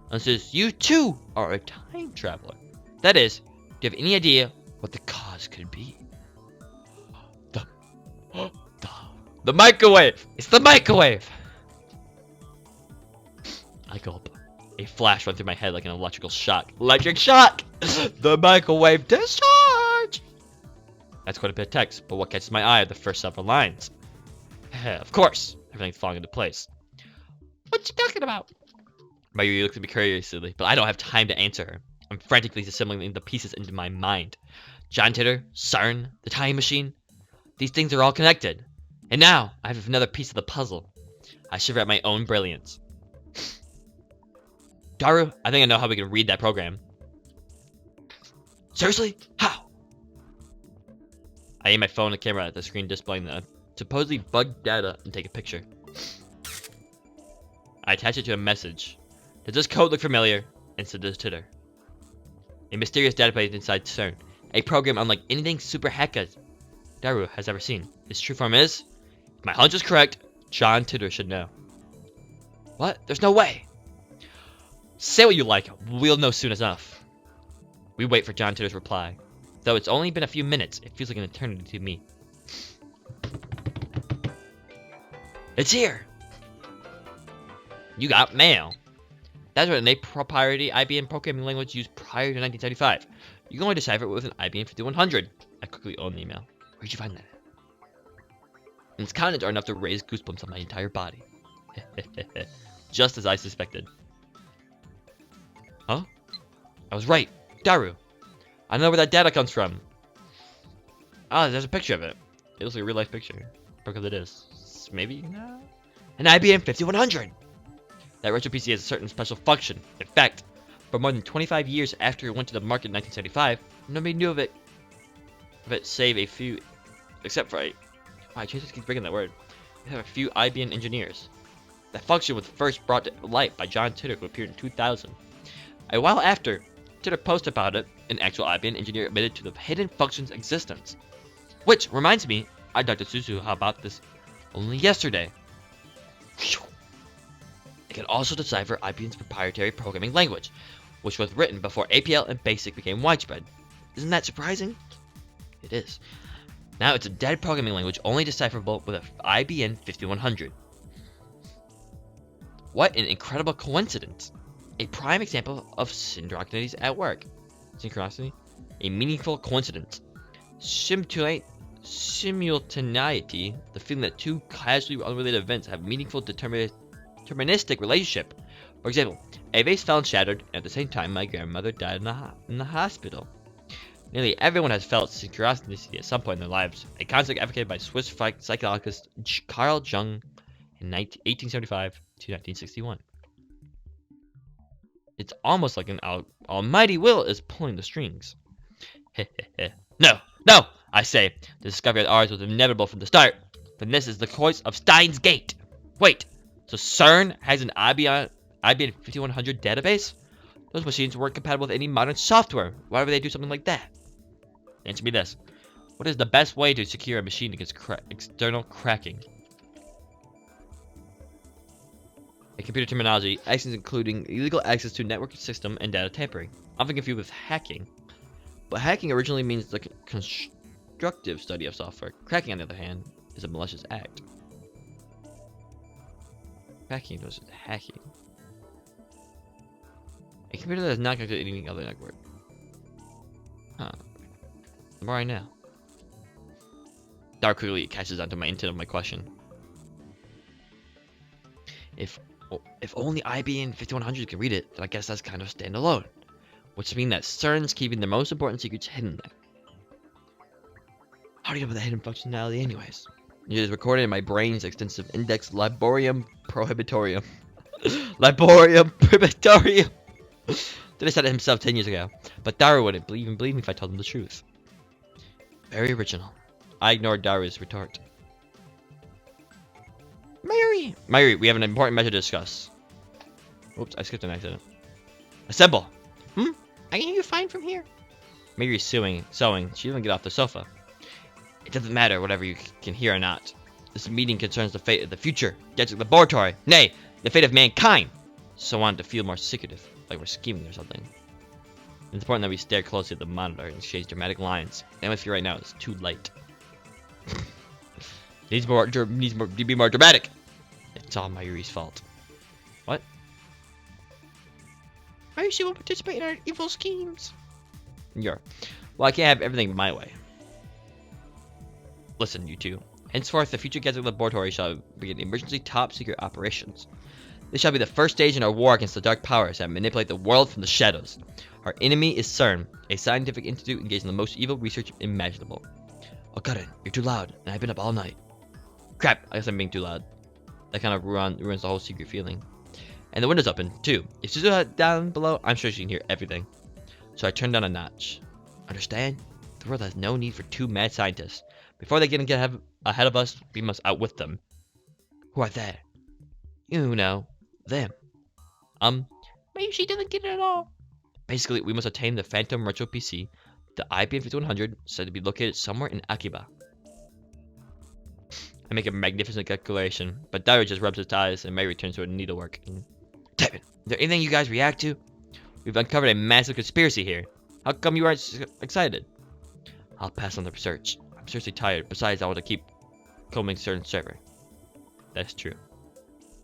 unless you too are a time traveler. That is, do you have any idea what the cause could be? The microwave! It's the microwave! I gulp. A flash went through my head like an electrical shock. Electric shock! The microwave discharge! That's quite a bit of text, but what catches my eye are the first several lines. Of course, everything's falling into place. What you talking about? Mayuri looks at me curiously, but I don't have time to answer her. I'm frantically assembling the pieces into my mind. John Titor, CERN, the time machine. These things are all connected. And now, I have another piece of the puzzle. I shiver at my own brilliance. Daru, I think I know how we can read that program. Seriously? How? I aim my phone and camera at the screen displaying the supposedly bugged data and take a picture. I attach it to a message. Does this code look familiar? And so does Titor. A mysterious database inside CERN. A program unlike anything Super Heka Daru has ever seen. Its true form is... If my hunch is correct, John Titor should know. What? There's no way! Say what you like, we'll know soon enough. We wait for John Titor's reply. Though it's only been a few minutes, it feels like an eternity to me. It's here! You got mail. That's what a proprietary IBM programming language used prior to 1975. You can only decipher it with an IBM 5100. I quickly opened the email. Where'd you find that? And its contents are enough to raise goosebumps on my entire body. Just as I suspected. Huh? I was right. Daru. I know where that data comes from. Ah, there's a picture of it. It looks like a real life picture. Because it is. Maybe? No. An IBM 5100! That retro PC has a certain special function. In fact, for more than 25 years after it went to the market in 1975, nobody knew of it. Save a few, except for I just keep breaking that word. We have a few IBM engineers. That function was first brought to light by John Titor, who appeared in 2000. A while after, Titor posted about it, an actual IBM engineer admitted to the hidden function's existence. Which reminds me, I talked to Suzu about this only yesterday. It can also decipher IBM's proprietary programming language, which was written before APL and BASIC became widespread. Isn't that surprising? It is. Now it's a dead programming language only decipherable with an IBM 5100. What an incredible coincidence! A prime example of synchronicities at work. Synchronicity? A meaningful coincidence. Simultaneity, the feeling that two casually unrelated events have meaningful deterministic relationship. For example, a vase fell and shattered, and at the same time my grandmother died in the hospital. Nearly everyone has felt synchronicity at some point in their lives, a concept advocated by Swiss psychologist Carl Jung in 1875 to 1961. It's almost like an almighty will is pulling the strings. No, I say, the discovery of ours was inevitable from the start. Then this is the course of Steins Gate. Wait, so CERN has an IBM 5100 database? Those machines weren't compatible with any modern software. Why would they do something like that? Answer me this. What is the best way to secure a machine against external cracking? In computer terminology, actions including illegal access to network system and data tampering, often confused with hacking. But hacking originally means the constructive study of software. Cracking, on the other hand, is a malicious act. Cracking versus hacking. A computer that is not connected to anything other network. Huh. The more I know. Dark clearly catches onto my intent of my question. If only IBM 5100 can read it, then I guess that's kind of standalone. Which means that CERN's keeping the most important secrets hidden there. How do you know about the hidden functionality anyways? It is recorded in my brain's extensive index Laborium Prohibitorium. Laborium Prohibitorium! Did have said it himself 10 years ago, but Daru wouldn't even believe me if I told him the truth. Very original. I ignored Daru's retort. Mayuri, we have an important matter to discuss. Oops, I skipped an accident. Assemble! I can hear you fine from here. Mayuri's sewing. She didn't get off the sofa. It doesn't matter whatever you can hear or not. This meeting concerns the fate of the future, Gadget Laboratory, nay, the fate of mankind. So I wanted to feel more secretive, like we're scheming or something. It's important that we stare closely at the monitor and exchange dramatic lines. And with you right now, it's too late. needs to be more dramatic. It's all Mayuri's fault. What? Mayushi won't participate in our evil schemes. Well, I can't have everything my way. Listen, you two. Henceforth, the future Gadget Laboratory shall begin emergency top-secret operations. This shall be the first stage in our war against the dark powers that manipulate the world from the shadows. Our enemy is CERN, a scientific institute engaged in the most evil research imaginable. Oh, Karen, you're too loud, and I've been up all night. Crap, I guess I'm being too loud. That kind of ruins the whole secret feeling. And the window's open, too. If Suzuha down below, I'm sure she can hear everything. So I turned down a notch. Understand? The world has no need for two mad scientists. Before they get ahead of us, we must outwit them. Who are they? You know, them. Mayushi doesn't get it at all. Basically, we must attain the Phantom Retro PC, the IBM 5100, said to be located somewhere in Akiba. I make a magnificent calculation, but Daru just rubs his eyes and May returns to her needlework. Damn it, is there anything you guys react to? We've uncovered a massive conspiracy here. How come you aren't excited? I'll pass on the research. I'm seriously tired. Besides, I want to keep combing certain server. That's true.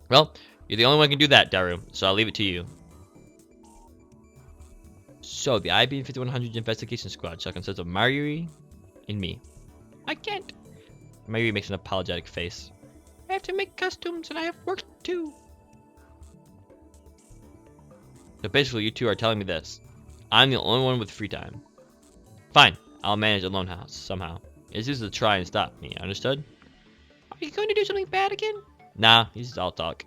Well, you're the only one who can do that, Daru, so I'll leave it to you. So, the IBM 5100 investigation squad shall consist of Mayuri and me. I can't. Mayuri makes an apologetic face. I have to make costumes and I have work too. So basically, you two are telling me this. I'm the only one with free time. Fine, I'll manage a lone house, somehow. It's just to try and stop me, understood? Are you going to do something bad again? Nah, he's just all talk.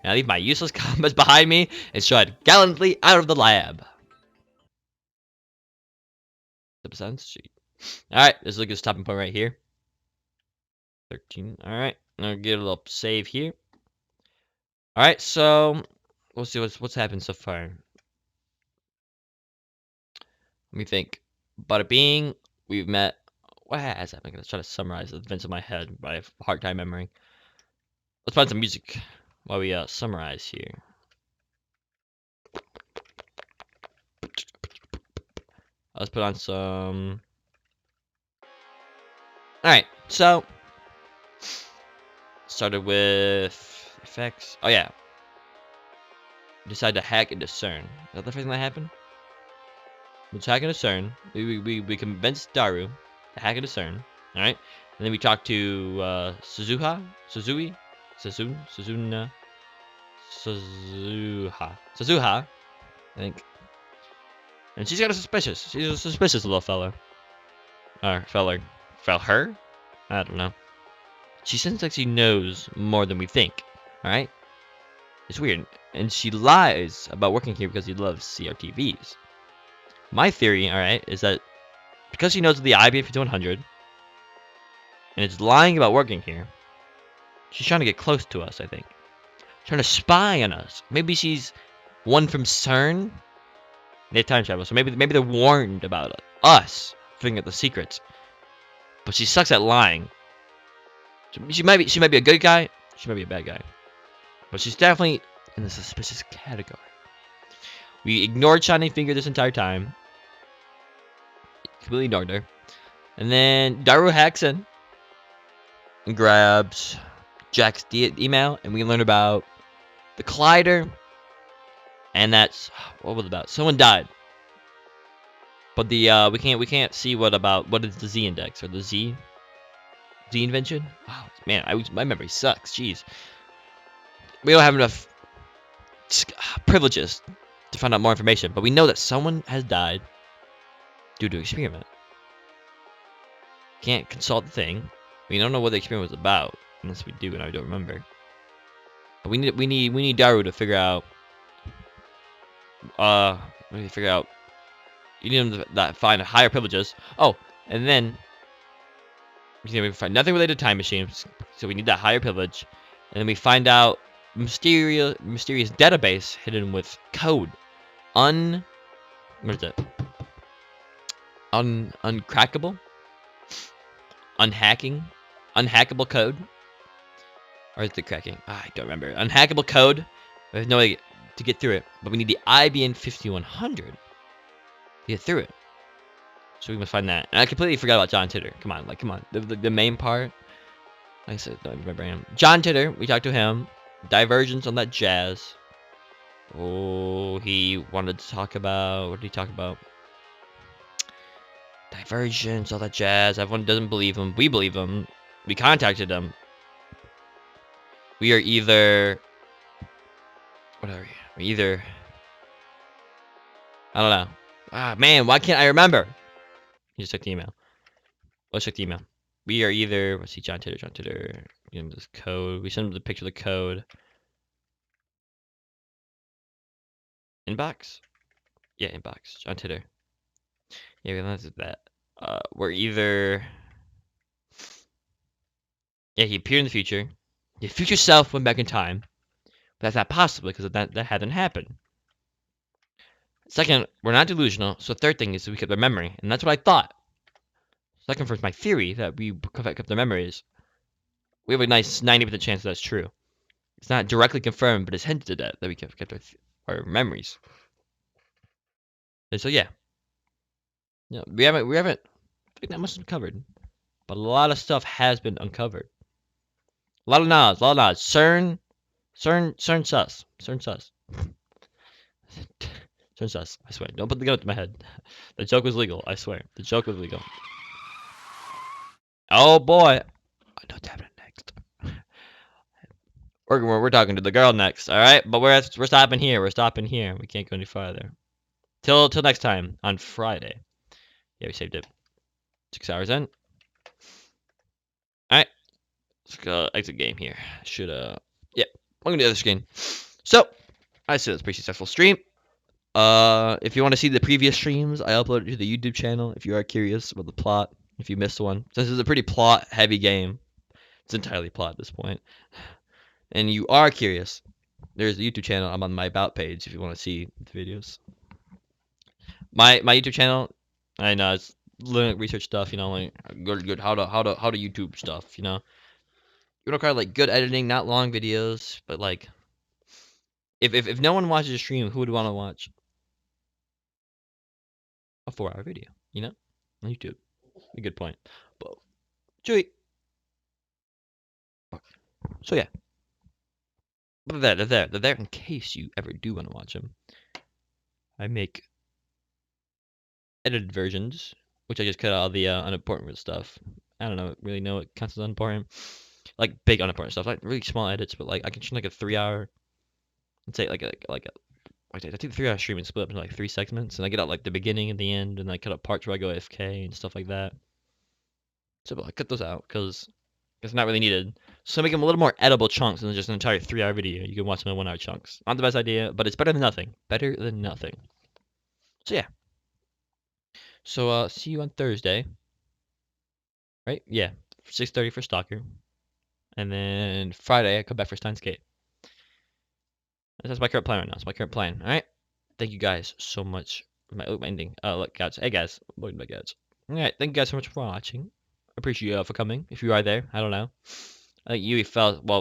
And I leave my useless comments behind me and stride gallantly out of the lab. The science sheet. Alright, let's look at the stopping point right here. 13. Alright, I'll get a little save here. Alright, so we'll see what's happened so far. Let me think. Bada bing, we've met. What has happened? I'm gonna try to summarize the events in my head, but I have a hard time remembering. Let's find some music while we summarize here. Let's put on some. Alright, so started with effects. Oh yeah. Decided to hack into CERN. Is that the first thing that happened? Let's hack into CERN. We convinced Daru to hack into CERN. Alright? And then we talked to Suzuha? Suzuha, I think. And she's kind of suspicious. She's a suspicious little fella. Or feller. Her? I don't know. She seems like she knows more than we think. Alright? It's weird. And she lies about working here because she loves CRTVs. My theory, alright, is that because she knows the IBM 5100 and is lying about working here, she's trying to get close to us, I think. Trying to spy on us. Maybe she's one from CERN. They have time travel, so maybe they're warned about us. figuring out the secrets. But she sucks at lying. She might be a good guy. She might be a bad guy. But she's definitely in the suspicious category. We ignored Shining Finger this entire time. Completely ignored her. And then Daru hacks in and grabs Jack's email, and we learn about the Collider. And that's what was it about? Someone died. But the we can't see what is the Z index or the Z invention? Oh man, my memory sucks. Jeez, we don't have enough privileges to find out more information. But we know that someone has died due to experiment. Can't consult the thing. We don't know what the experiment was about unless we do, and I don't remember. But we need Daru to figure out. We need to figure out. You need him to find higher privileges. Oh, and then we find nothing related to time machines, so we need that higher privilege. And then we find out mysterious database hidden with code. What is it? Uncrackable? Unhackable code? Or is it cracking? I don't remember. Unhackable code. There's no way to get through it. But we need the IBM 5100 to get through it. So we must find that. And I completely forgot about John Titter. Come on. The main part. Like I said, don't remember him. John Titter, we talked to him. Divergence on that jazz. Oh, he wanted to talk about... What did he talk about? Divergence, all that jazz. Everyone doesn't believe him. We believe him. We contacted him. We are either... What are we? We're either... I don't know. Ah, man, why can't I remember? You just check the email. Let's check the email. We are either... Let's see, John Titter. Give him this code. We send him the picture of the code. Inbox? Yeah, inbox. John Titter. Yeah, that's that. We're either... Yeah, he appeared in the future. His future self went back in time. But that's not possible because that hadn't happened. Second, we're not delusional. So third thing is that we kept our memory. And that's what I thought. So that confirms my theory that we kept our memories. We have a nice 90% chance that's true. It's not directly confirmed, but it's hinted at that we kept our memories. And so yeah. Yeah, we haven't I think that much uncovered. But a lot of stuff has been uncovered. A lot of knowledge. CERN sus. CERN sus. CERN sus. I swear. Don't put the gun to my head. The joke was legal. I swear. The joke was legal. Oh boy. I know what's happening next. We're talking to the girl next. All right, but we're stopping here. We're stopping here. We can't go any farther. Till next time on Friday. Yeah, we saved it. 6 hours in. All right. Let's go exit game here. Yeah. Welcome to the other screen. So, I said it's a pretty successful stream. If you want to see the previous streams, I uploaded to the YouTube channel. If you are curious about the plot, if you missed one, since it's a pretty plot-heavy game, it's entirely plot at this point. And you are curious, there's a YouTube channel. I'm on my About page if you want to see the videos. My YouTube channel, I know it's learning research stuff. You know, like good how to YouTube stuff. You know, you require like good editing, not long videos, but like if no one watches a stream, who would want to watch a 4-hour video? You know, on YouTube. A good point. But Chewy. So yeah. But they're there in case you ever do want to watch them. I make edited versions, which I just cut out all the unimportant stuff. I don't really know what counts as unimportant. Like big unimportant stuff, like really small edits, but like I can shoot like a 3-hour. Let's say I take the 3-hour stream and split up into like 3 segments, and I get out like the beginning and the end, and I cut out parts where I go AFK and stuff like that. So I cut those out because it's not really needed. So make them a little more edible chunks than just an entire 3-hour video. You can watch them in 1-hour chunks. Not the best idea, but it's better than nothing. Better than nothing. So yeah. So see you on Thursday. Right? Yeah. 6:30 for Stalker. And then Friday I come back for Steins. That's my current plan right now. It's my current plan. Alright? Thank you guys so much for my ending. Look, guys. Hey guys. Welcome back, guys. Alright, thank you guys so much for watching. Appreciate you for coming. If you are there, I don't know. I think Yui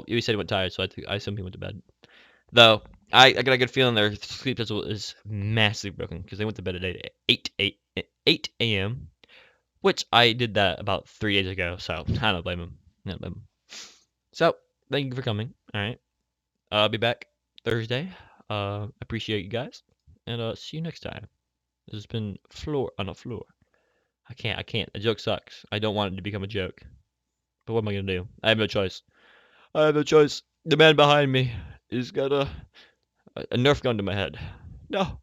Yui said he went tired, so I assume he went to bed. Though, I got a good feeling their sleep schedule is massively broken because they went to bed at 8 a.m., which I did that about 3 days ago, so I don't blame them. I don't blame them. So, thank you for coming. Alright. I'll be back Thursday. Appreciate you guys. And see you next time. This has been Floor on a Floor. I can't. A joke sucks. I don't want it to become a joke. But what am I gonna do? I have no choice. I have no choice. The man behind me is got a Nerf gun to my head. No.